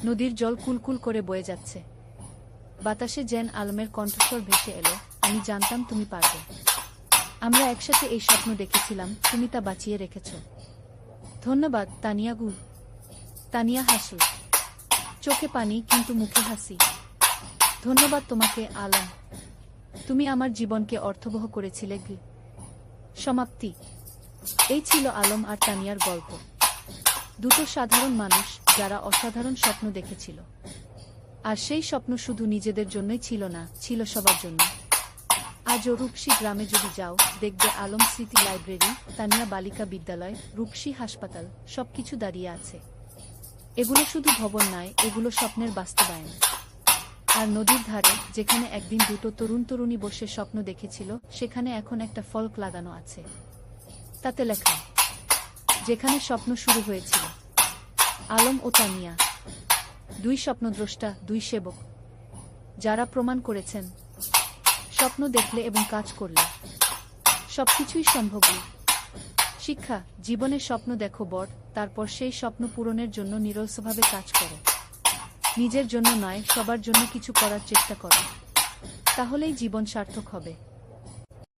নদীর জল কুলকুল করে বয়ে যাচ্ছে। বাতাসে যেন আলমের কণ্ঠস্বর ভেসে এলো, আমি জানতাম তুমি পারবে। আমরা একসাথে এই স্বপ্ন দেখেছিলাম, তুমি তা বাঁচিয়ে রেখেছ। ধন্যবাদ তানিয়া। তানিয়া হাসল, চোখে পানি কিন্তু মুখে হাসি। ধন্যবাদ তোমাকে আলম, তুমি আমার জীবনকে অর্থবহ করেছিলে। সমাপ্তি। এই ছিল আলম আর তানিয়ার গল্প। দুটো সাধারণ মানুষ যারা অসাধারণ স্বপ্ন দেখেছিল। আর সেই স্বপ্ন শুধু নিজেদের জন্যই ছিল না, ছিল সবার জন্য। আজও রূপসী গ্রামে যদি যাও, দেখবে আলম স্মৃতি লাইব্রেরি, তানিয়া বালিকা বিদ্যালয়, রূপসী হাসপাতাল, সবকিছু দাঁড়িয়ে আছে। এগুলো শুধু ভবন নয়, এগুলো স্বপ্নের বাস্তবায়ন। আর নদীর ধারে, যেখানে একদিন দুটো তরুণী বসে স্বপ্ন দেখেছিল, সেখানে এখন একটা ফলক লাগানো আছে। তাতে লেখা, যেখানে স্বপ্ন শুরু হয়েছিল। আলম ও তানিয়া, দুই স্বপ্নদ্রষ্টা, দুই সেবক, যারা প্রমাণ করেছেন স্বপ্ন দেখলে এবং কাজ করলে সবকিছুই সম্ভব। শিক্ষা: জীবনে স্বপ্ন দেখো বড়, তারপর সেই স্বপ্ন পূরণের জন্য নিরলসভাবে কাজ করো। নিজের জন্য নয়, সবার জন্য কিছু করার চেষ্টা করো, তাহলেই জীবন সার্থক হবে।